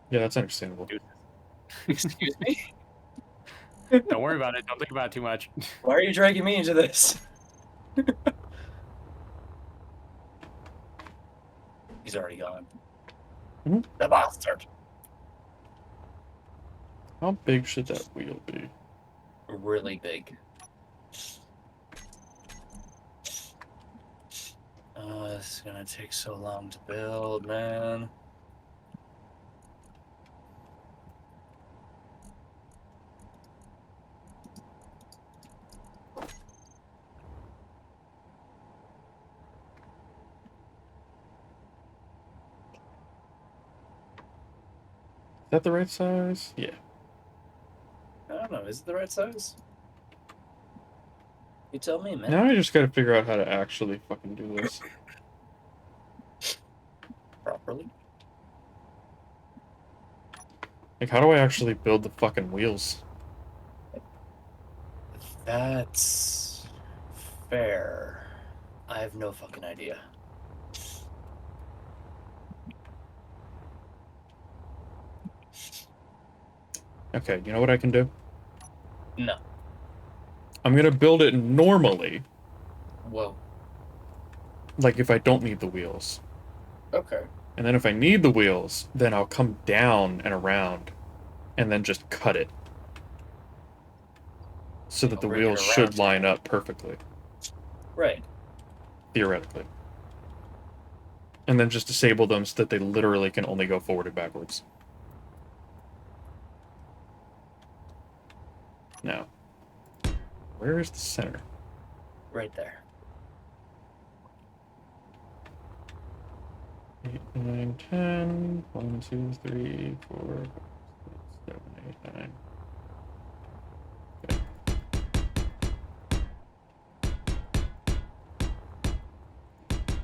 Yeah, that's understandable. Excuse me? Don't worry about it. Don't think about it too much. Why are you dragging me into this? He's already gone. Mhm. The bastard. How big should that wheel be? Really big. Oh, this is gonna take so long to build, man. Is that the right size? Yeah. I don't know. Is it the right size? You tell me, man. Now I just gotta figure out how to actually fucking do this. Properly. Like, how do I actually build the fucking wheels? That's fair. I have no fucking idea. Okay, you know what I can do? No. I'm gonna build it normally, Whoa. like if I don't need the wheels. Okay. And then if I need the wheels, then I'll come down and around, and then just cut it. So that the Bring it wheels around. should line up perfectly, Right. theoretically. And then just disable them so that they literally can only go forward and backwards. Now, where is the center? Right there. 8, 9, 10. 1, 2, 3, 4, 5, 6, 7, 8, 9. Okay.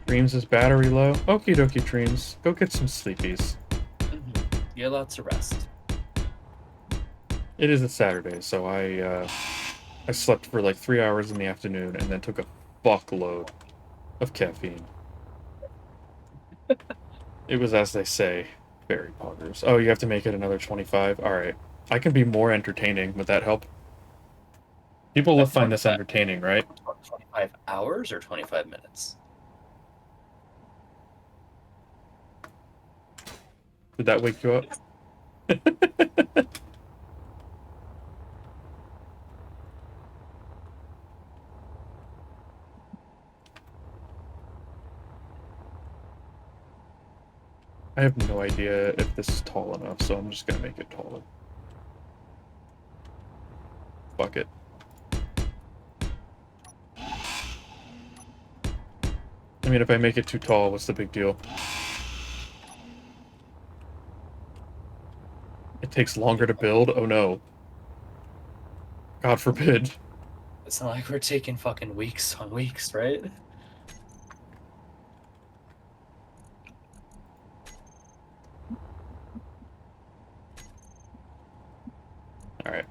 Dreams' battery low. Okie dokie, Dreams. Go get some sleepies. Get lots of rest. It is a Saturday, so I slept for like 3 hours in the afternoon and then took a fuckload of caffeine. It was, as they say, very poggers. Oh, you have to make it another 25? Alright. I can be more entertaining. Would that help? People will find this entertaining, right? 25 hours or 25 minutes? Did that wake you up? I have no idea if this is tall enough, so I'm just gonna make it taller. Fuck it. I mean, if I make it too tall, what's the big deal? It takes longer to build? Oh no. God forbid. It's not like we're taking fucking weeks on weeks, right? Alright.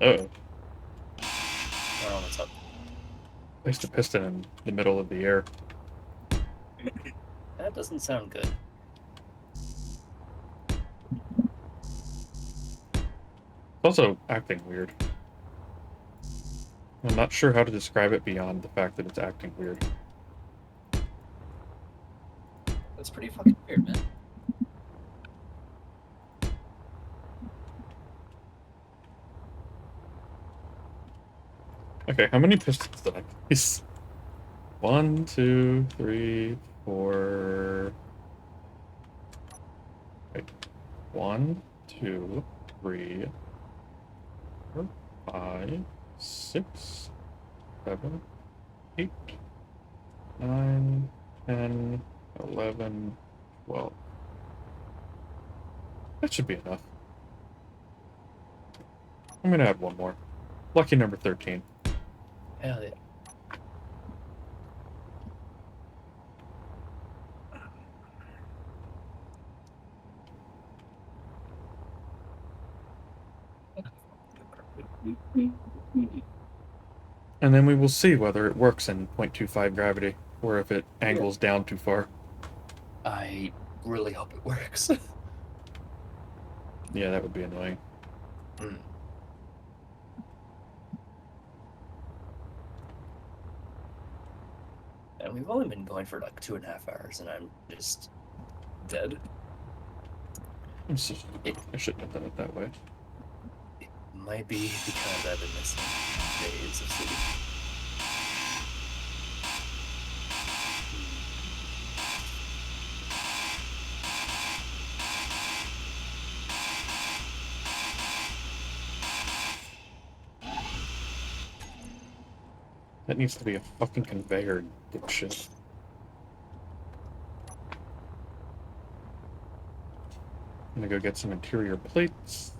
Uh-oh. I don't know what's up. Placed a piston in the middle of the air. That doesn't sound good. It's also acting weird. I'm not sure how to describe it beyond the fact that it's acting weird. That's pretty fucking weird, man. Okay, how many pistons did I place? 1, 2, 3, 4. Wait. 1, 2, 3, 4, 5, 6, 7, 8, 9, 10, 11, 12. That should be enough. I'm gonna add one more. Lucky number 13. Hell yeah. And then we will see whether it works in 0.25 gravity, or if it angles down too far. I really hope it works. Yeah, that would be annoying. And we've only been going for like 2.5 hours, and I'm just dead. I'm so stupid. I shouldn't have done it that way. It might be because I've been missing days of sleep. That needs to be a fucking conveyor, dipshit. I'm gonna go get some interior plates.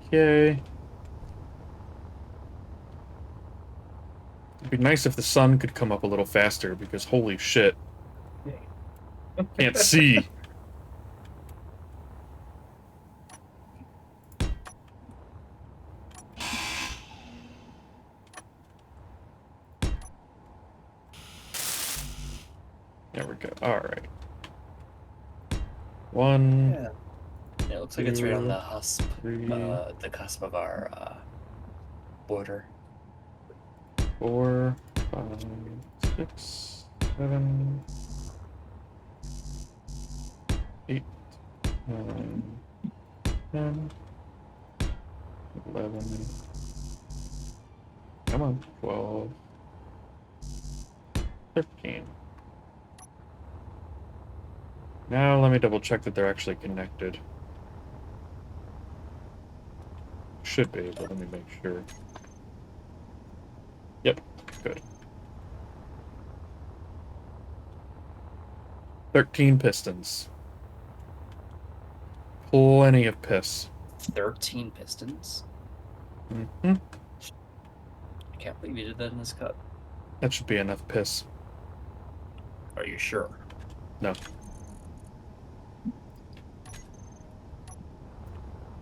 Okay. It'd be nice if the sun could come up a little faster, because holy shit. Can't see. There we go. Alright. One. Yeah. Yeah, it looks like it's right on the cusp, 3, the cusp of our border. 4, 5, 6, 7, 8, 9, 10, 11. Come on, 12, 13. Now let me double check that they're actually connected. Should be, but let me make sure. Yep, good. 13 pistons. Plenty of piss. 13 pistons? Mm-hmm. I can't believe you did that in this cup. That should be enough piss. Are you sure? No.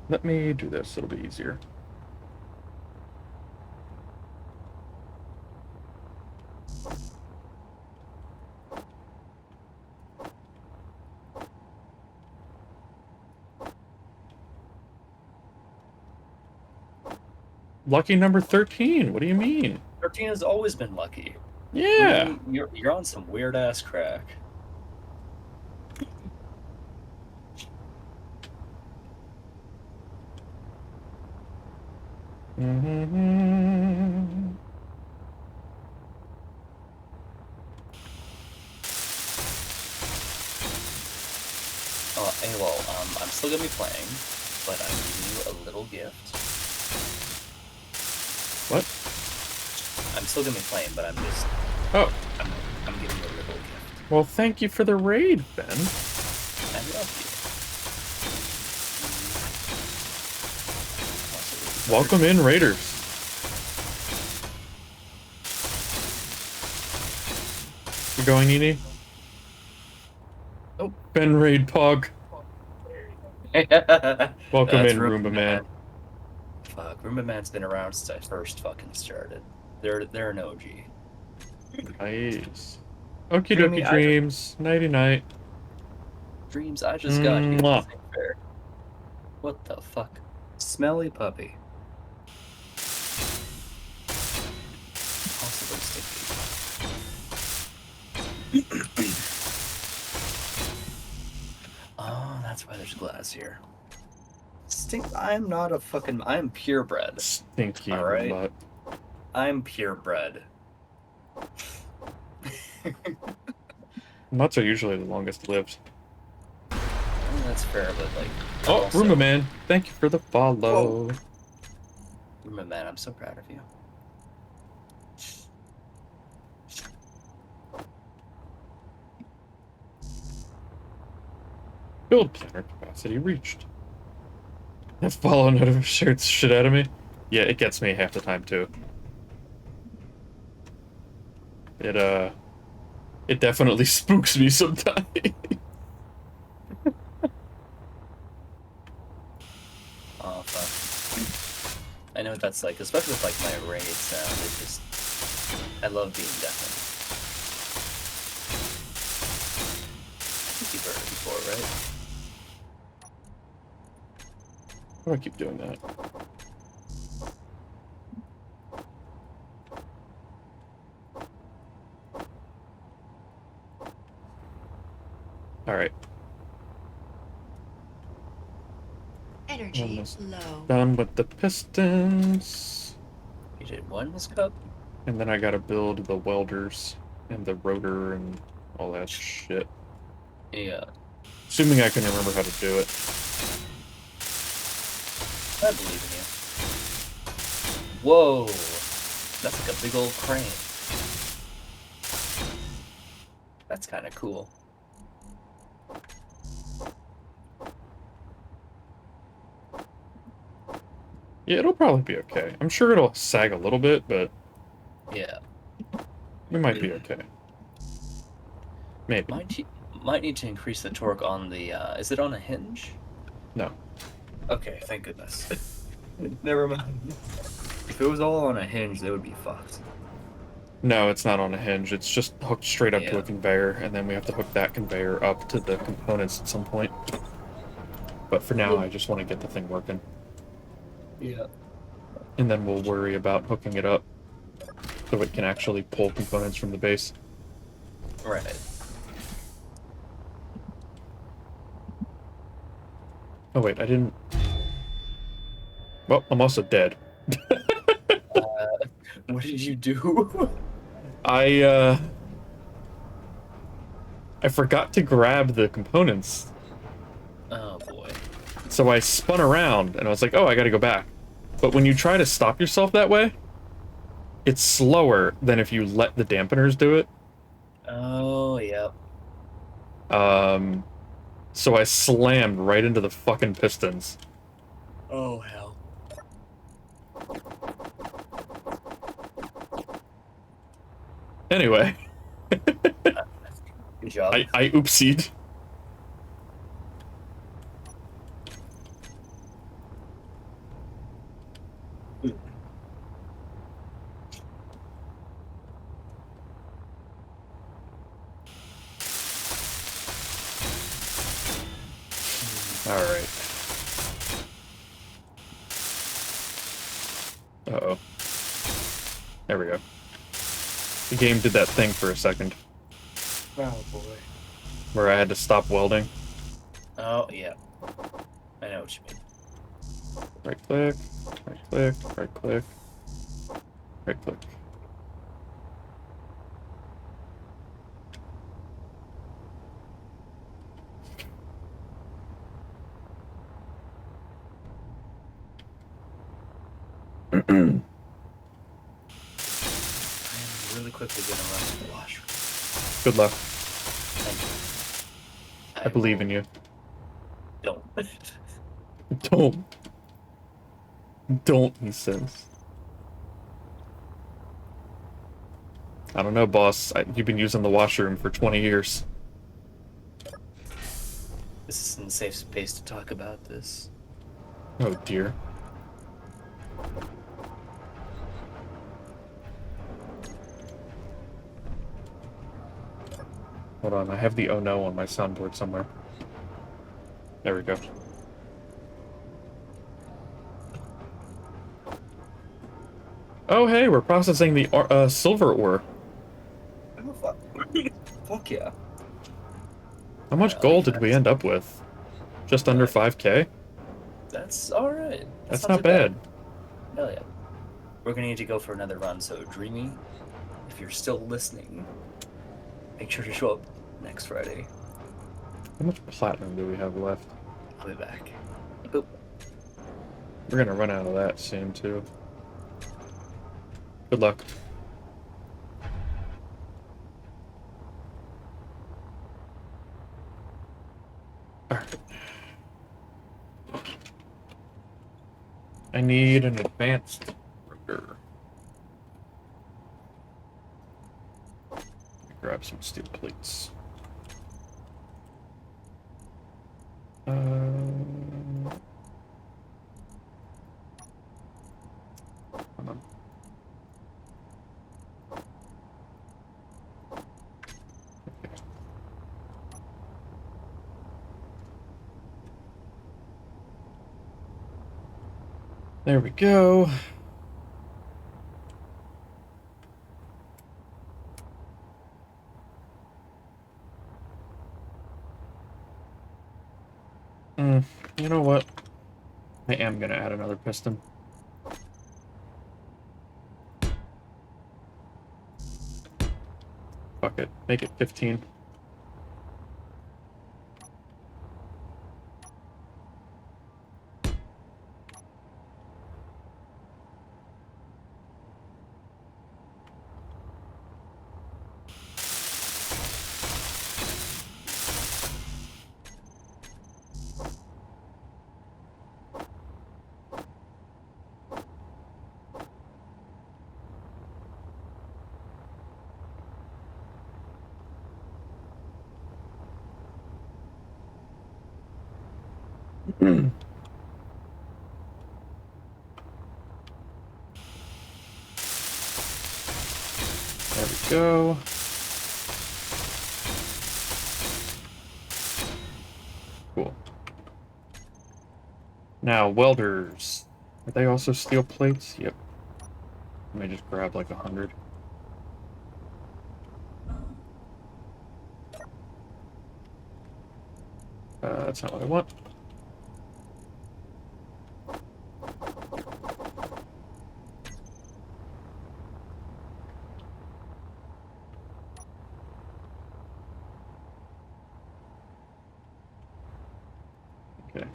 Let me do this, it'll be easier. Lucky number 13, what do you mean? 13 has always been lucky. Yeah. Really, you're on some weird ass crack. Mm-hmm. Hey, well, I'm still gonna be playing, but I'm giving you a little gift. What? I'm still gonna be playing, but I'm just Oh, I'm giving you a little gift. well, thank you for the raid, Ben. I love you. Welcome in, Raiders. You going, Edie? Oh. Ben Raid Pog. Welcome That's in, Roomba Man. Fuck, Roomba Man's been around since I first fucking started. They're an OG. Nice. Okie Dreamy, dokie dreams. Nighty night. Dreams, I just got you. Mwah. Fair. What the fuck? Smelly puppy. Possibly sticky. Oh, that's why there's glass here. I'm not a fucking. I'm purebred. Stinky All right. butt. I'm purebred. Mutts are usually the longest lived. That's fair, but like. Oh, also- Roomba Man, thank you for the follow. Roomba Man, I'm so proud of you. Build planner capacity reached. That follow notification scares the shit out of me. Yeah, it gets me half the time too. It definitely spooks me sometimes. Oh fuck. I know what that's like, especially with like my raid sound. It just, I love being deafened. I think you've heard it before, right? Why do I keep doing that? Alright. Energy Almost low. done with the pistons. You did one in this cup? And then I gotta build the welders and the rotor and all that shit. Yeah, Assuming I can remember how to do it. I believe in you. Whoa! That's like a big old crane. That's kind of cool. Yeah, it'll probably be okay. I'm sure it'll sag a little bit, but Yeah. we might be okay. Maybe. Might need to increase the torque on the, is it on a hinge? No. Okay, thank goodness. Never mind. If it was all on a hinge, they would be fucked. No, it's not on a hinge. It's just hooked straight up to Yeah. a conveyor, and then we have to hook that conveyor up to the components at some point. But for now, I just want to get the thing working. Yeah. And then we'll worry about hooking it up so it can actually pull components from the base. Right. Oh wait, I didn't... Well, I'm also dead. What did you do? I forgot to grab the components. Oh boy. So I spun around, and I was like, oh, I gotta go back. But when you try to stop yourself that way, it's slower than if you let the dampeners do it. Oh, yep. So I slammed right into the fucking pistons. Oh, hell. Anyway, Good job. I oopsied. Alright. Uh-oh. There we go. The game did that thing for a second, Oh, boy. where I had to stop welding. Oh, yeah. I know what you mean. Right click, right click, right click, right click. I'm really quickly gonna run to the washroom. Good luck. Thank you. I believe in you. Don't. Don't. Don't, he says. I don't know, boss. You've been using the washroom for 20 years. This isn't a safe space to talk about this. Oh, dear. Hold on, I have the oh no on my soundboard somewhere. There we go. Oh, hey, we're processing the silver ore. Oh, fuck. Fuck yeah. How much gold did we end up with? Just under 5K? That's alright. That's not bad. Hell yeah. We're gonna need to go for another run, so Dreamy, if you're still listening, make sure to show up next Friday. How much platinum do we have left? I'll be back. Boop. We're gonna run out of that soon, too. Good luck. Alright. I need an advanced burger. Grab some steel plates. Hold on. Okay. There we go. You know what? I am gonna add another piston. Fuck it. Make it 15. There we go. Cool. Now, welders. Are they also steel plates? Yep. Let me just grab like 100. That's not what I want. Okay.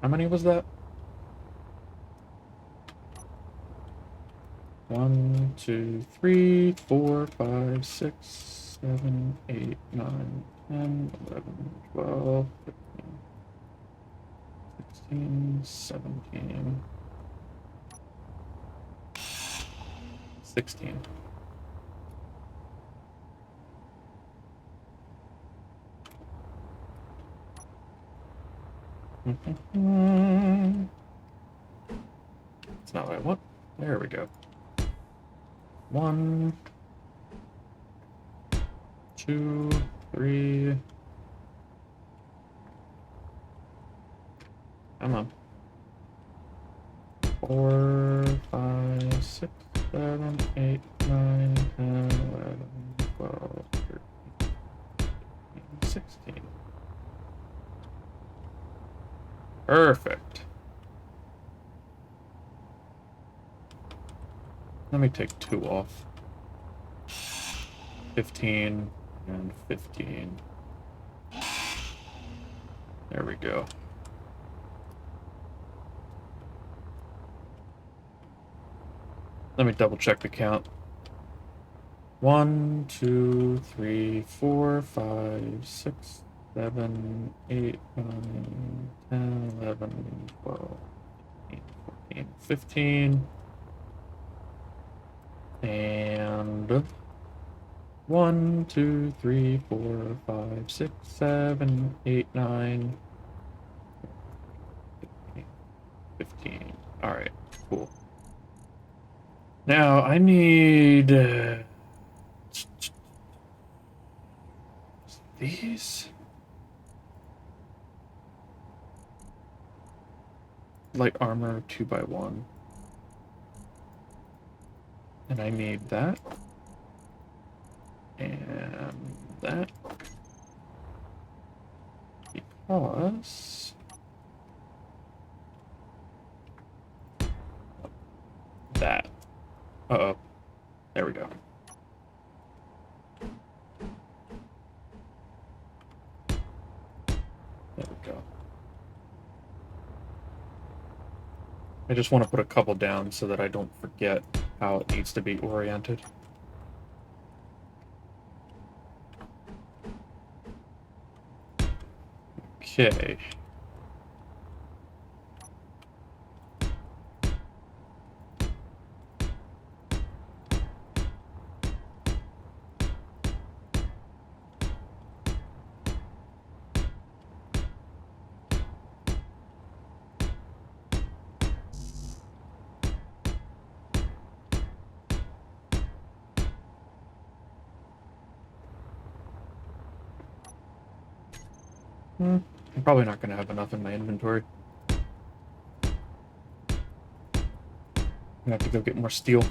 How many was that? 1, 2, 3, 4, 5, 6, 7, 8, 9, 10, 11, 12, 15, 16, 17, 16. That's not what I want. There we go. 1, 2, 3. Come on. 4, 5, 6, 7, 8, 9, 10, 11, 12, 13, 16. Perfect. Let me take 2 off. 15 and 15. There we go. Let me double check the count. 1, 2, 3, 4, 5, 6, 7, 8, 9, 10, 11, 12, 13, 14, 15. And 1, 2, 3, 4, 5, 6, 7, 8, 9, 15. All right, cool. Now I need these light armor 2x1, and I need that and that because that. Uh-oh. There we go. There we go. I just want to put a couple down so that I don't forget how it needs to be oriented. Okay. I'm probably not going to have enough in my inventory. I'm going to have to go get more steel.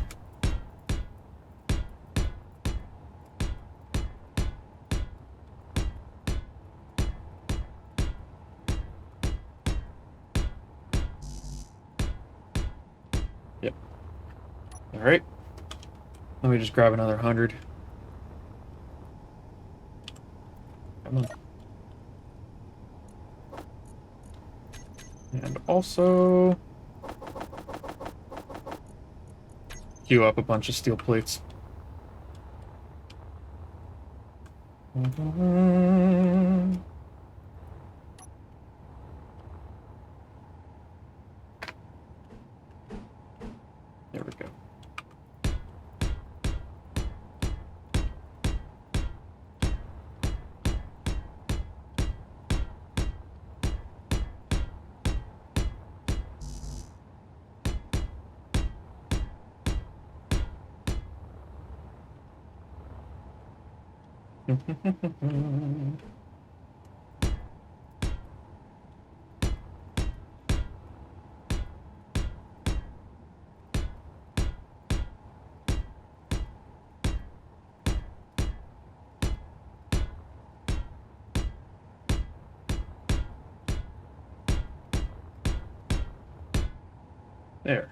Yep. All right. Let me just grab another 100. Come on. And also queue up a bunch of steel plates. There we go. There.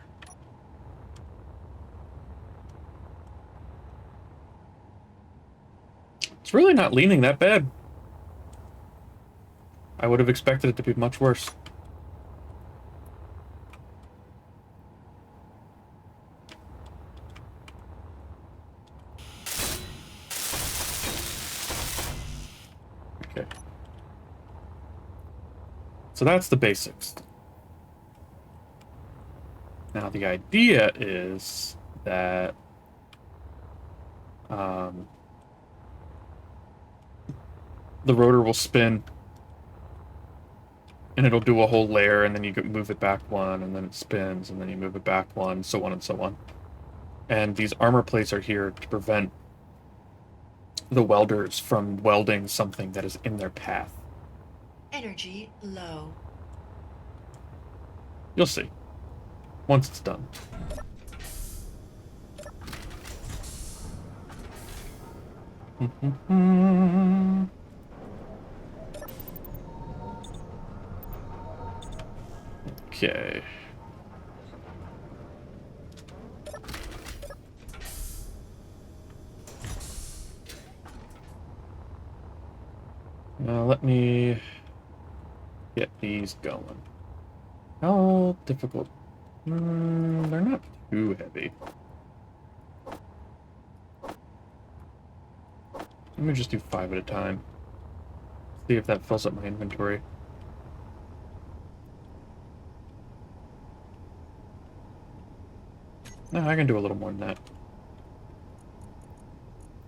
It's really not leaning that bad. I would have expected it to be much worse. Okay. So that's the basics. Now the idea is that the rotor will spin and it'll do a whole layer, and then you move it back one, and then it spins, and then you move it back one, so on and so on. And these armor plates are here to prevent the welders from welding something that is in their path. Energy low. You'll see. Once it's done. Okay. Now let me get these going. How difficult? They're not too heavy. Let me just do 5 at a time. See if that fills up my inventory. No, I can do a little more than that.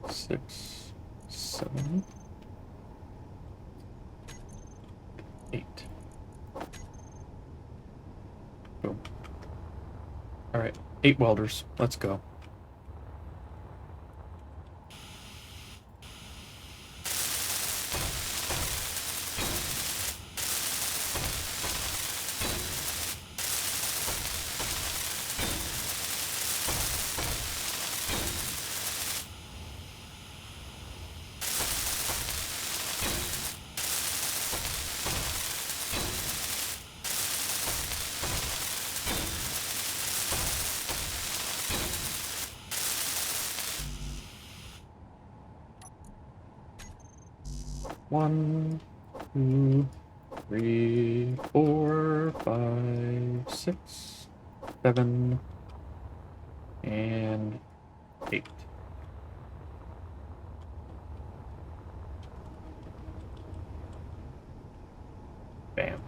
6, 7, 8. Boom. Alright, 8 welders. Let's go. One, 2, 3, 4, 5, 6, 7, and 8. Bam.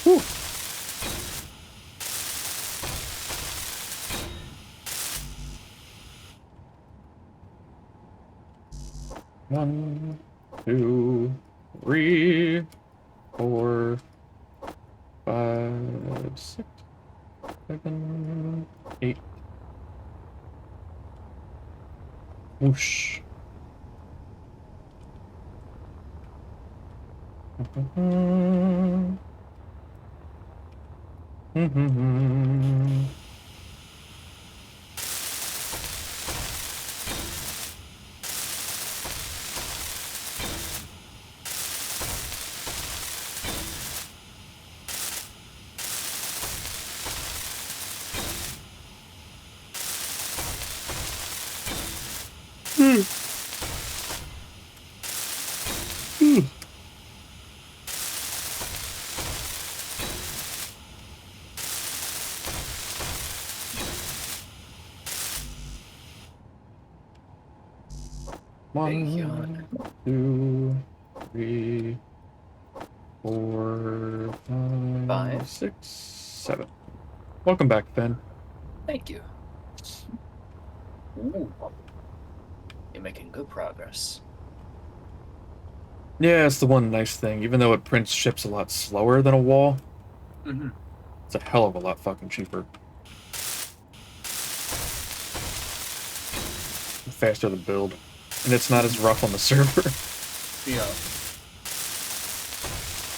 Whew. One, 2, 3, 4, 5, 6, 7, 8. Whoosh. Big yawn. 1, 2, 3, 4, 5, 5. 6, 7. Welcome back, Ben. Thank you. Ooh. You're making good progress. Yeah, it's the one nice thing. Even though it prints ships a lot slower than a wall, Mm-hmm. it's a hell of a lot fucking cheaper. Faster to build. And it's not as rough on the server. Yeah.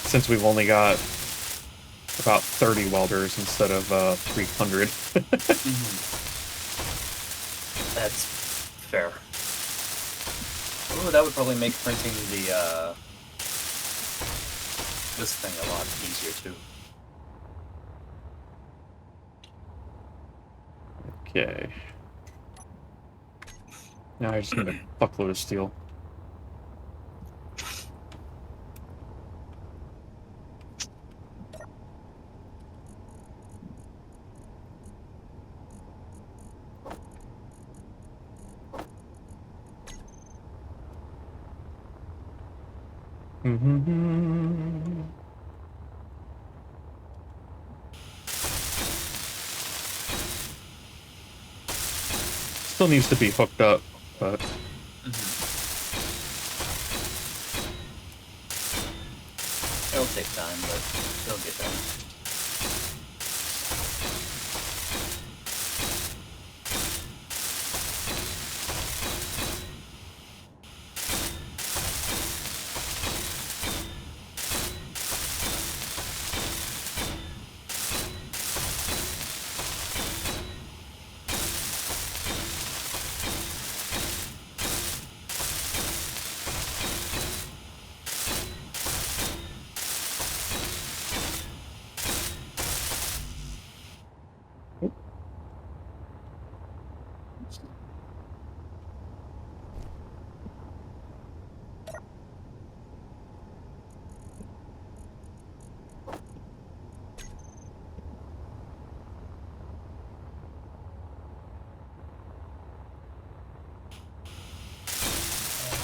Since we've only got about 30 welders instead of 300. That's fair. Ooh, that would probably make printing the this thing a lot easier too. Okay. Now I just need a fuckload of steel. Still needs to be hooked up, but It'll take time, but it'll get done.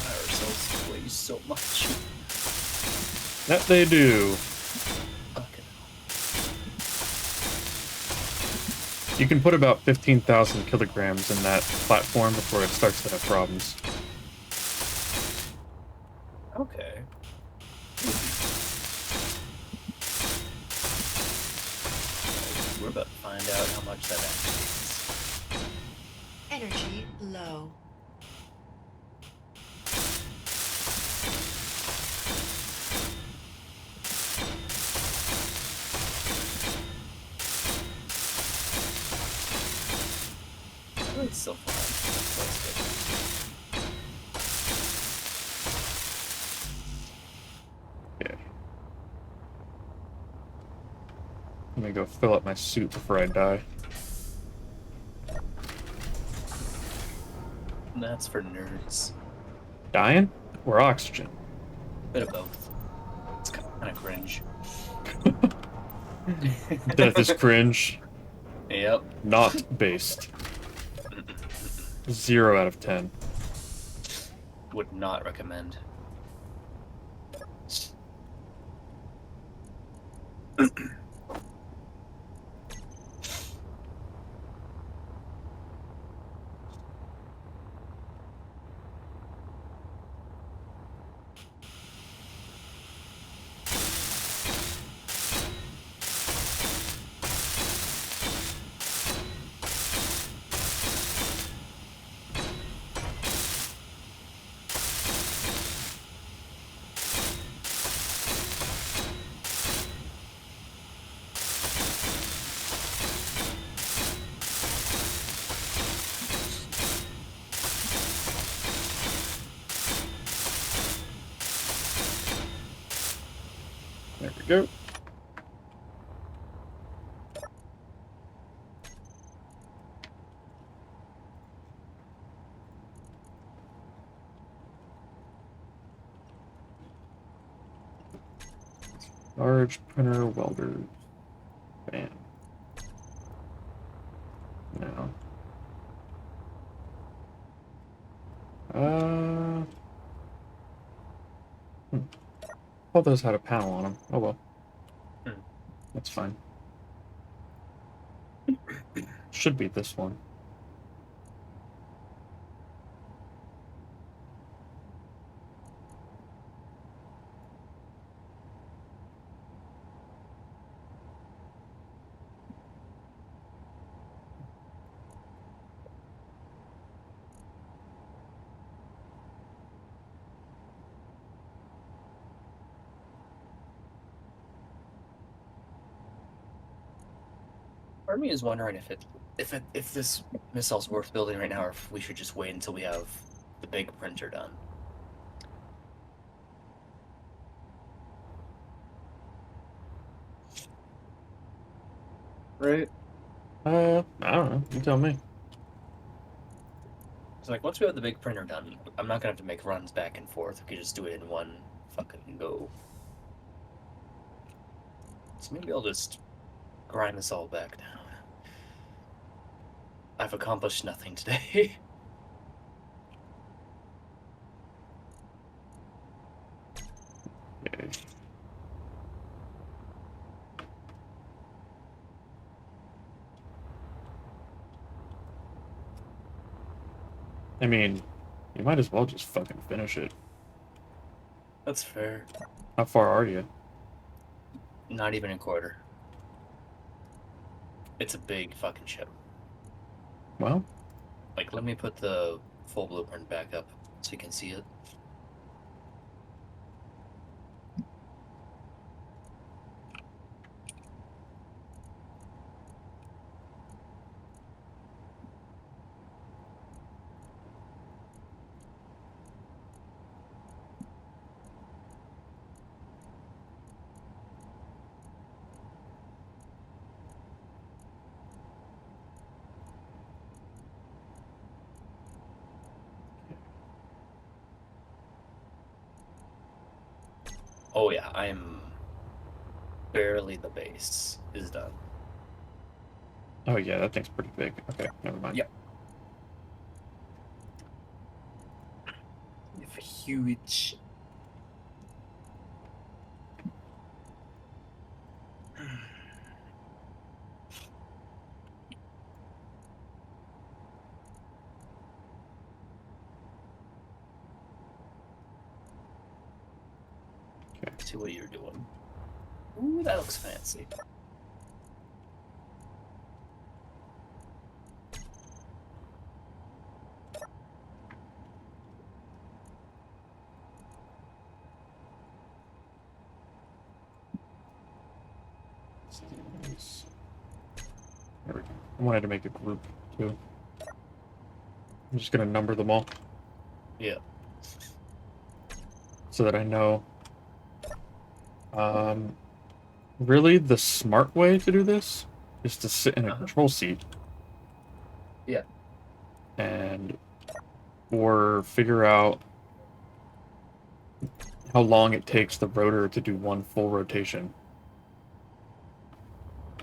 Our cells weigh so much. that they do. Fucking You can put about 15,000 kilograms in that platform before it starts to have problems. hell. Okay. We're about to find out how much that actually is. Energy low. Oh, it's still fine. That's good. Okay. Let me go fill up my suit before I die. And that's for nerds. Dying? Or oxygen? Bit of both. It's kind of cringe. Death is cringe. Yep. Not based. 0 out of 10. Would not recommend. There we go. Large printer welder. Bam. Now. All those had a panel on them. Oh well. Hmm. That's fine. Should be this one. Part of me is wondering if this missile's worth building right now, or if we should just wait until we have the big printer done. Right. I don't know. You tell me. So like once we have the big printer done, I'm not gonna have to make runs back and forth. We could just do it in one fucking go. So maybe I'll just grind this all back down. I've accomplished nothing today. Okay. I mean, you might as well just fucking finish it. That's fair. How far are you? Not even a quarter. It's a big fucking ship. Well, Like, let me put the full blueprint back up so you can see it. Oh yeah, I'm barely the base is done. oh yeah, that thing's pretty big. Okay, never mind. Yep. Huge. Okay. See what you're doing. Ooh, that looks fancy. There we go. I wanted to make a group too. I'm just gonna number them all Yeah. so that I know. Really, the smart way to do this is to sit in a control seat. Yeah. And or figure out how long it takes the rotor to do one full rotation.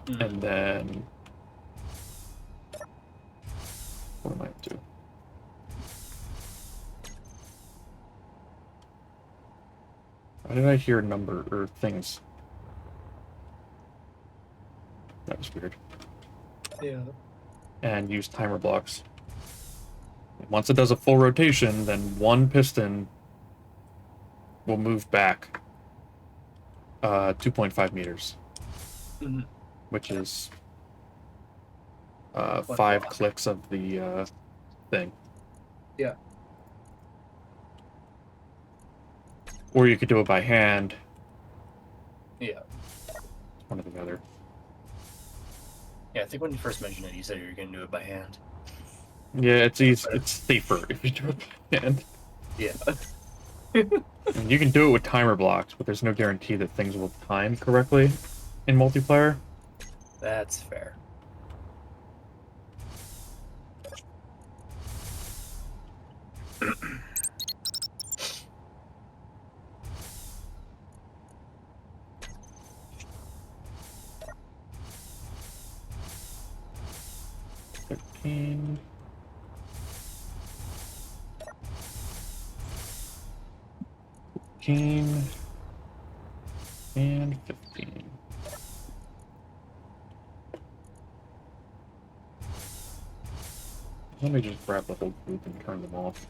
And then what am I up to? Why did I hear number or things? That was weird. Yeah. And use timer blocks. Once it does a full rotation, then one piston will move back 2.5 meters, which is 5 block. clicks of the thing. Yeah. Or you could do it by hand. Yeah. One or the other. Yeah, I think when you first mentioned it, you said you were gonna do it by hand. Yeah, it's easy. It's safer if you do it by hand. Yeah. And you can do it with timer blocks, but there's no guarantee that things will time correctly in multiplayer. That's fair. Thirteen. And 15. Let me just grab the whole group and turn them off.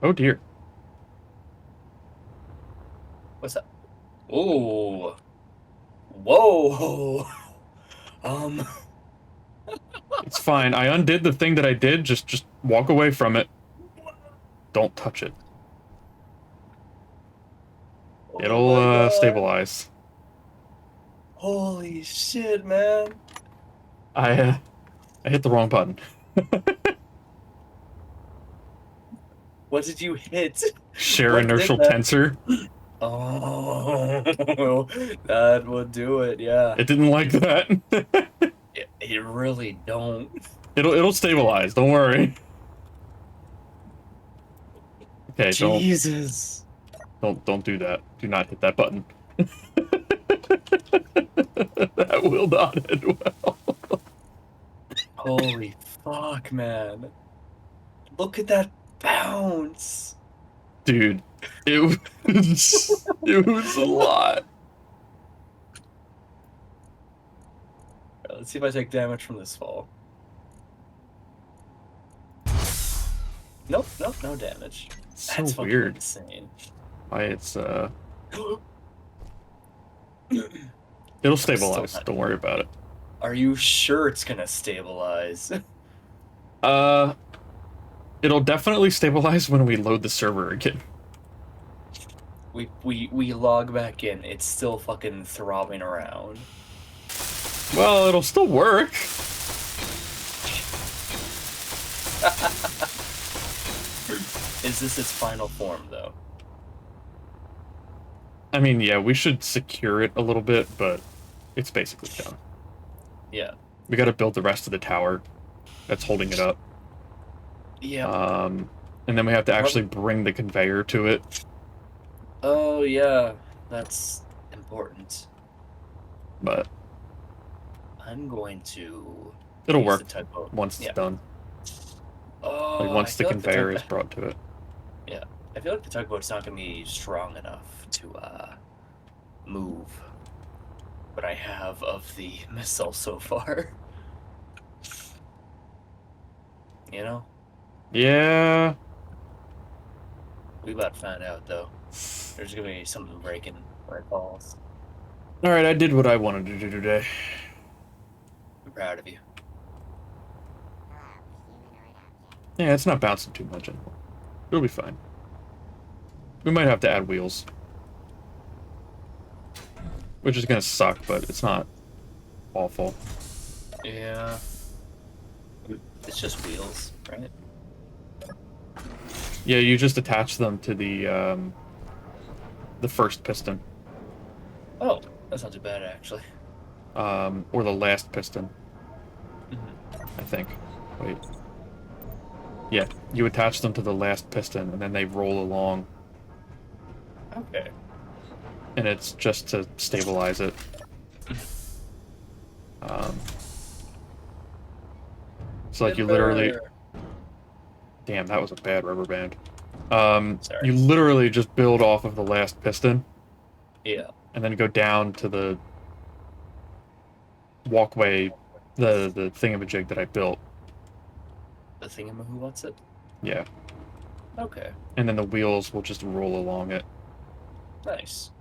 Oh dear. What's up? Oh. Whoa. It's fine. I undid the thing that I did. Just walk away from it. Don't touch it. It'll my God. stabilize. Holy shit, man. I hit the wrong button. What did you hit? Share What did inertial that- tensor. Oh, that would do it. Yeah. It didn't like that. It really don't. It'll stabilize. Don't worry. Okay, Jesus. don't do that. Do not hit that button. That will not end well. Holy fuck, man. Look at that bounce. Dude, it was a lot. Let's see if I take damage from this fall. Nope, no damage. So That's fucking weird. insane. Why it's it'll stabilize. not- Don't worry about it. Are you sure it's gonna stabilize? It'll definitely stabilize when we load the server again. We log back in. It's still fucking throbbing around. Well, it'll still work. Is this its final form though? I mean, yeah, we should secure it a little bit, but it's basically done. Yeah. We got to build the rest of the tower that's holding it up. Yeah. And then we have to actually bring the conveyor to it. Oh yeah, that's important. But I'm going to. it'll use work the tugboat. once it's Yeah. done. Oh, Like once I the feel conveyor like is brought to it. Yeah, I feel like the tugboat's not gonna be strong enough to move what I have of the missile so far. You know, Yeah. we about to find out though. There's gonna be something breaking where it falls. All right, I did what I wanted to do today. I'm proud of you. Yeah, it's not bouncing too much anymore. It'll be fine. We might have to add wheels. Which is gonna suck, but it's not awful. Yeah. It's just wheels, right? Yeah, you just attach them to the first piston. Oh, that's not too bad actually. Or the last piston, Mhm. I think. Wait. Yeah, you attach them to the last piston, and then they roll along, Okay. and it's just to stabilize it. So like you literally... Damn, that was a bad rubber band. Sorry. You literally just build off of the last piston, Yeah. and then go down to the walkway, the thingamajig that I built. The thingamahoo, what's it? Yeah. Okay. And then the wheels will just roll along it. Nice.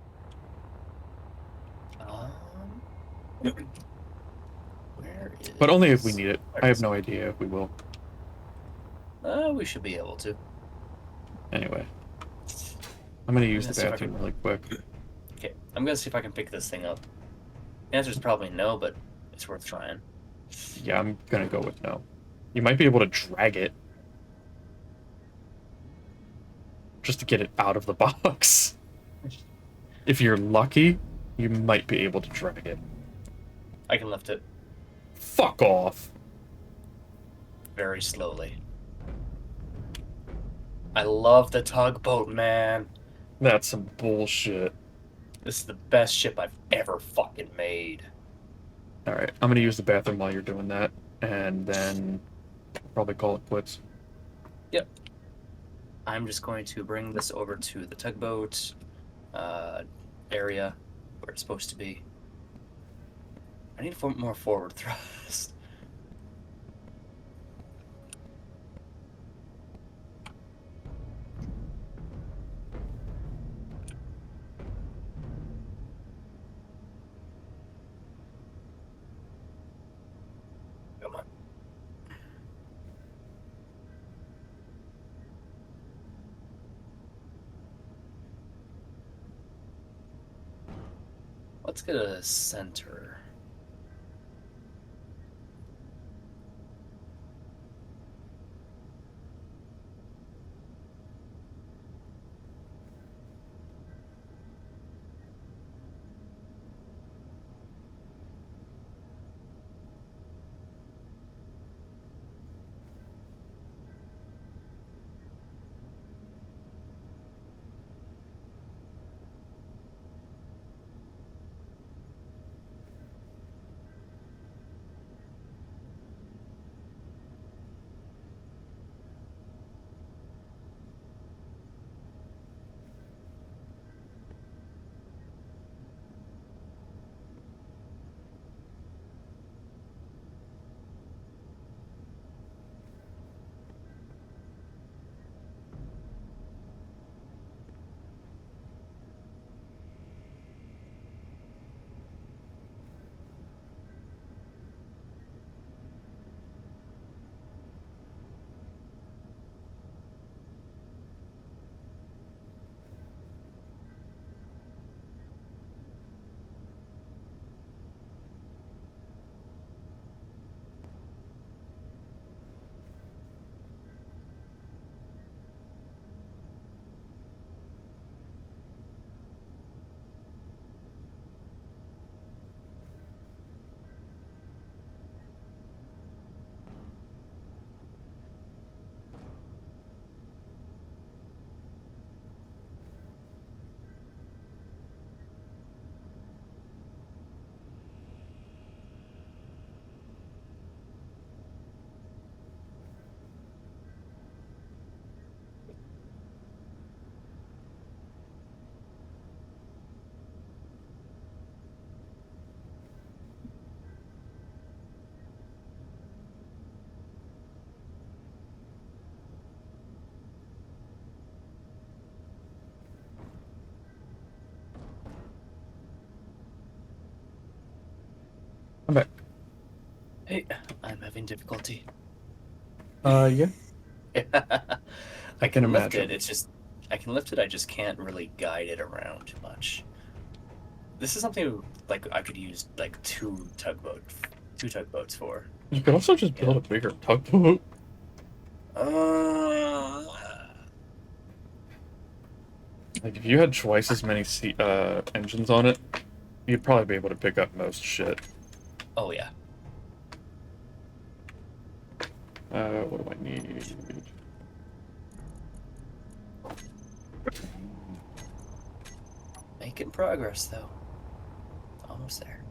Where is... But only if we need it. I have no idea if we will. We should be able to. Anyway. I'm gonna use Let's the see if I bathroom can- really quick. Okay, I'm gonna see if I can pick this thing up. The answer's probably no, but it's worth trying. Yeah, I'm gonna go with no. You might be able to drag it. Just to get it out of the box. If you're lucky, you might be able to drag it. I can lift it Fuck off. very slowly. I love the tugboat, man. That's some bullshit. This is the best ship I've ever fucking made. Alright, I'm gonna use the bathroom while you're doing that, and then probably call it quits. Yep. I'm just going to bring this over to the tugboat area where it's supposed to be. I need more forward thrust. Come on. Let's get a center. I'm back. Hey, I'm having difficulty. Yeah. I can can lift imagine. it. It's just I can lift it. I just can't really guide it around too much. This is something like I could use like two tugboats for. You could also just build Yeah. a bigger tugboat. Uh, Like, if you had twice as many engines on it, you'd probably be able to pick up most shit. oh yeah. What do I need? Making progress though. Almost there.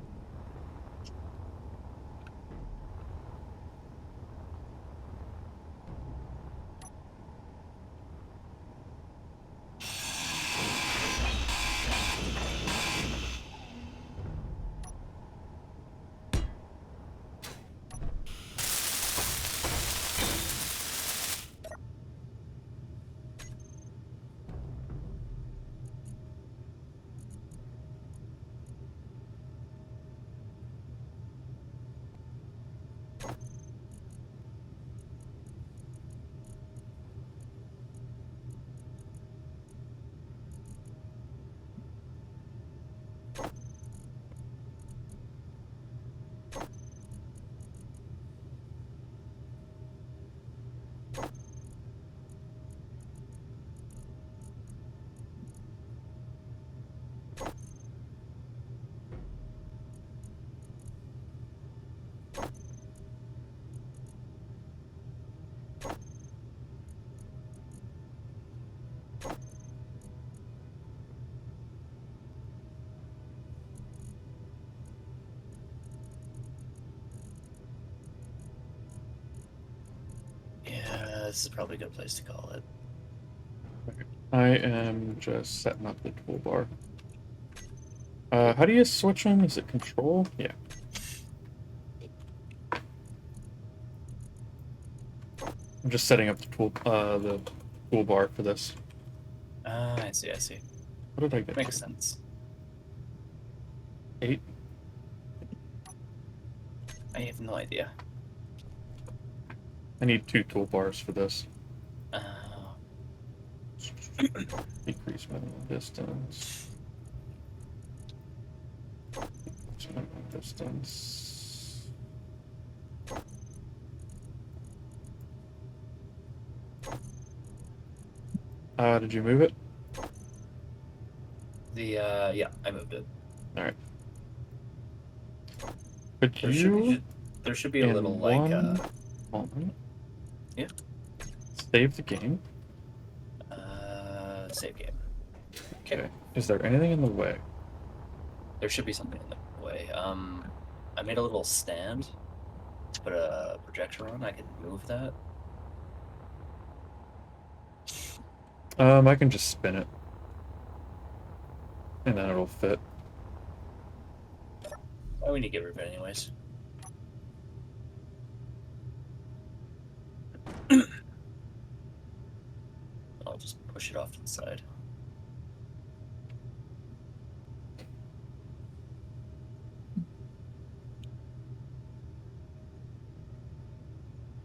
Yeah, this is probably a good place to call it. I am just setting up the toolbar. How do you switch them? Is it control? Yeah. I'm just setting up the toolbar for this. I see. I see. What did I get? Makes sense. 8? I have no idea. I need 2 toolbars for this. Uh, Decrease minimum distance. Decrease minimum distance. Did you move it? yeah, I moved it. Alright. Could There you, there should be a in little one moment, yeah. save the game? Save game. Okay. Is there anything in the way? There should be something in the way. I made a little stand to put a projector on. I can move that. I can just spin it. And then it'll fit. Oh, we need to get rid of it anyways. I'll just push it off to the side.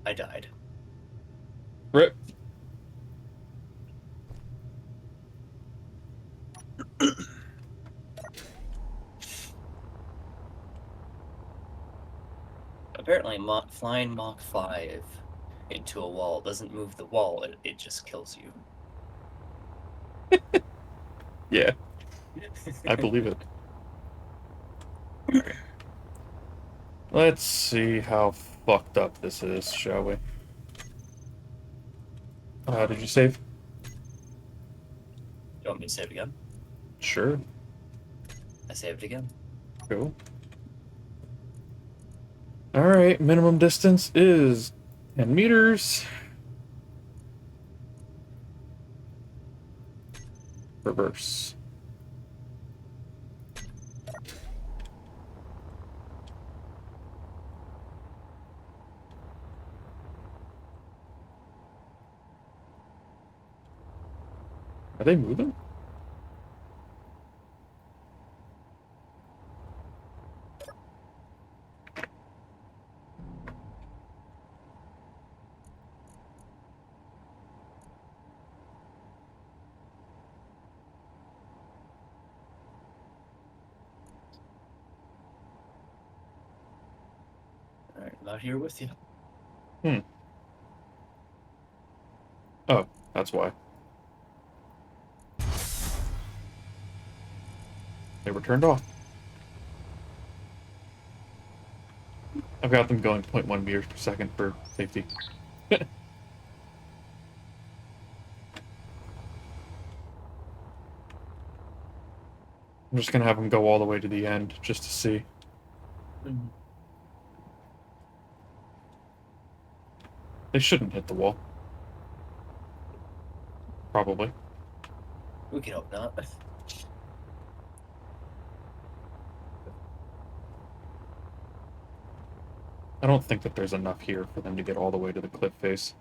I died. Rip. Apparently, flying Mach 5 into a wall doesn't move the wall, it just kills you. Yeah, I believe it. Let's see how fucked up this is, shall we? Did you save? You want me to save again? Sure. I saved again. Cool. Alright, minimum distance is 10 meters. Reverse. Are they moving? out here with you. Oh, that's why. They were turned off. I've got them going 0.1 meters per second for safety. I'm just gonna have them go all the way to the end just to see. Mhm. They shouldn't hit the wall. Probably. We can hope not. I don't think that there's enough here for them to get all the way to the cliff face.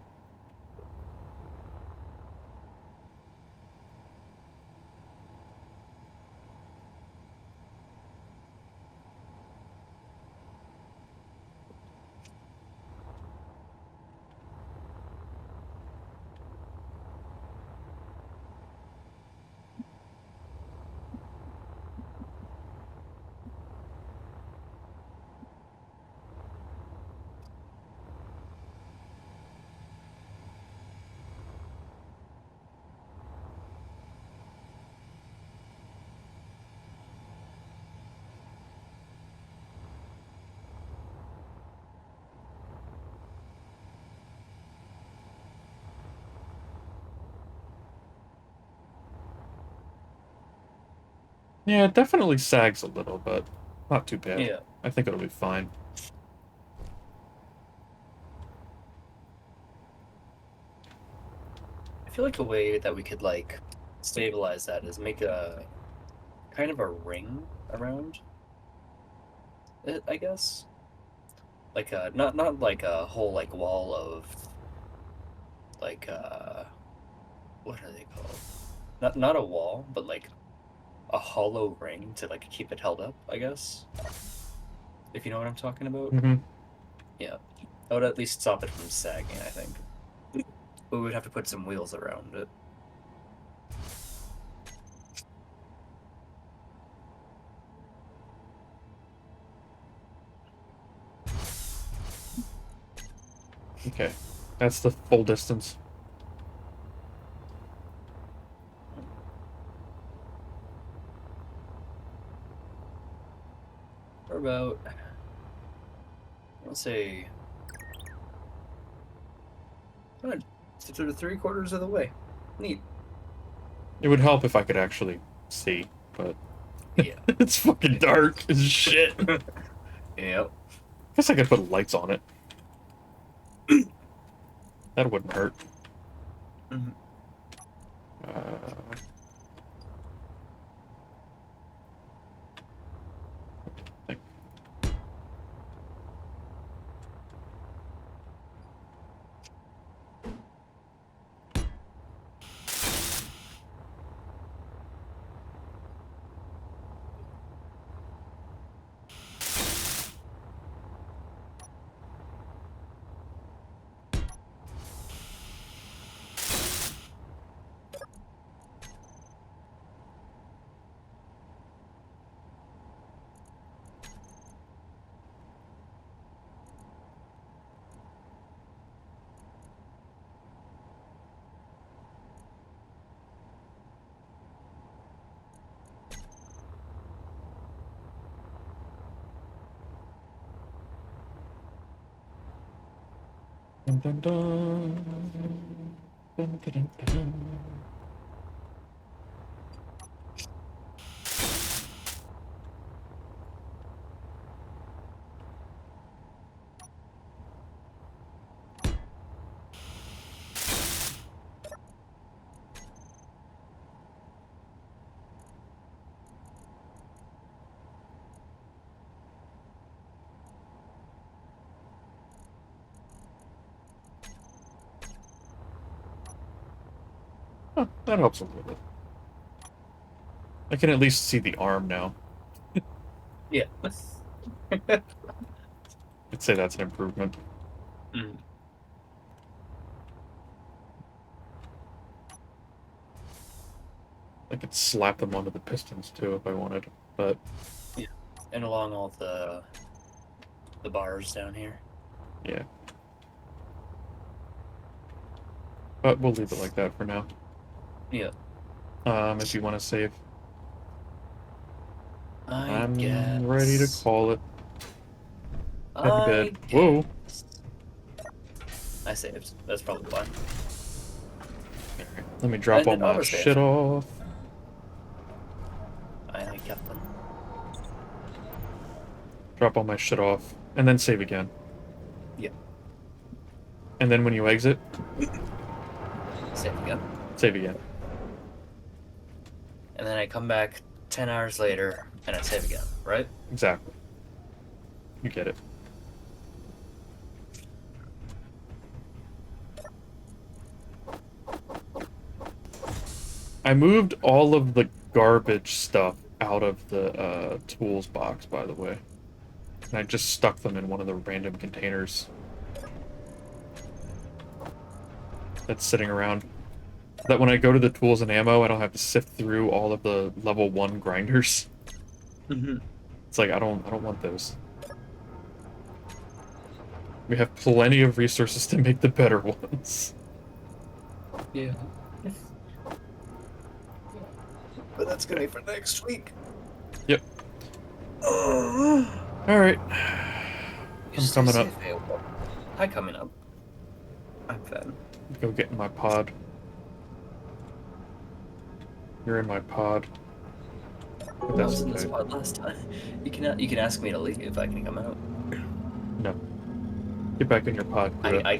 Yeah, it definitely sags a little, but not too bad. Yeah. I think it'll be fine. I feel like a way that we could like stabilize that is make a kind of a ring around it, I guess. Like a not like a whole like wall of like what are they called? Not a wall, but like a hollow ring to like keep it held up, I guess. If you know what I'm talking about. Mm-hmm. Yeah. That would at least stop it from sagging, I think. But we would have to put some wheels around it. Okay. That's the full distance. Or about, let's say, sort of 3/4 of the way. Neat. It would help if I could actually see, but Yeah. it's fucking dark as shit. Yep. Guess I could put lights on it. That wouldn't hurt. Mhm. Uh, think. Dun, dun, dun. Dun, dun, dun, dun. Huh, that helps a little bit. I can at least see the arm now. Yeah. I'd say that's an improvement. Mm. I could slap them onto the pistons too if I wanted, but And along all the bars down here. Yeah. But we'll leave it like that for now. Yeah. If you want to save. I'm ready to call it. Head to bed. Whoa. I saved. That's probably why. Let me drop all And my autosave. shit off. I kept them. Drop all my shit off. And then save again. Yeah. And then when you exit, Save again. save again. And then I come back 10 hours later and I save again, right? Exactly. You get it. I moved all of the garbage stuff out of the tools box, by the way. And I just stuck them in one of the random containers that's sitting around. So that when I go to the tools and ammo, I don't have to sift through all of the level 1 grinders. Mm-hmm. It's like I don't want those. We have plenty of resources to make the better ones. Yeah. But that's gonna be for next week. Yep. Alright. I'm coming up. Hi, coming up. I'm fed. Go get in my pod. You're in my pod. But I that's was in this okay. pod last time. You can ask me to leave if I can come out. No. Get back in your pod, Kura. I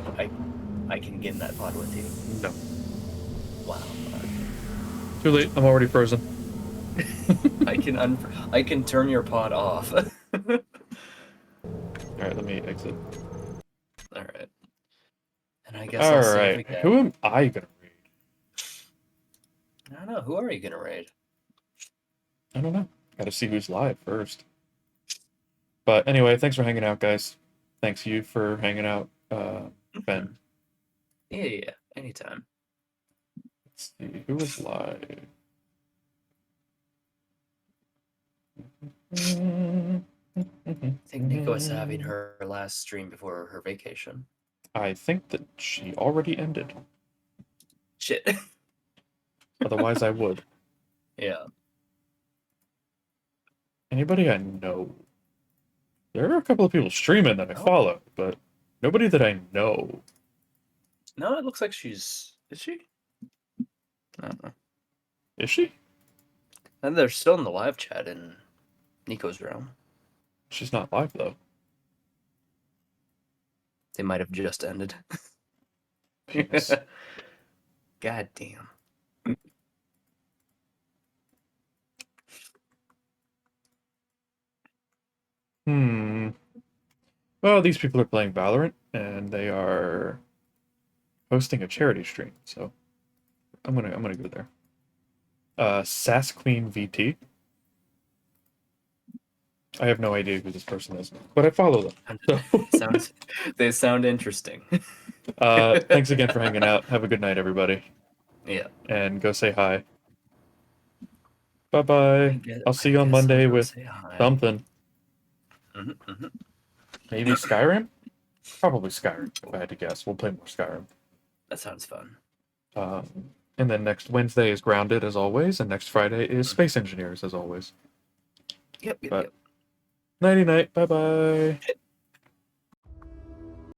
can get in that pod with you. No. Wow. Too late. I'm already frozen. I can turn your pod off. Alright, let me exit. All right. And I guess I'll save Alright. again. Who am I gonna raid? I don't know. Who are you gonna raid? I don't know. Gotta see who's live first. But anyway, thanks for hanging out, guys. Thanks you for hanging out, Ben. Yeah. Anytime. Let's see. Who was live? I think Nico is having her last stream before her vacation. I think that she already ended. Shit. Otherwise, I would. Yeah. Anybody I know? There are a couple of people streaming that I follow, but nobody that I know. No, it looks like she's. Is she? I don't know. Is she? And they're still in the live chat in Nico's room. She's not live, though. They might have just ended. Penis. God damn. Well, these people are playing Valorant, and they are hosting a charity stream, so I'm gonna go there. Sass Queen VT. I have no idea who this person is, but I follow them. So. They sound interesting. Thanks again for hanging out. Have a good night, everybody. Yeah. And go say hi. Bye-bye. I'll see you on guess I'll Monday go with say hi. something. Mm-hmm. Maybe Skyrim? Probably Skyrim, if I had to guess. We'll play more Skyrim. That sounds fun. And then next Wednesday is Grounded, as always, and next Friday is Space Engineers, as always. Yep. Nighty-night. Bye-bye.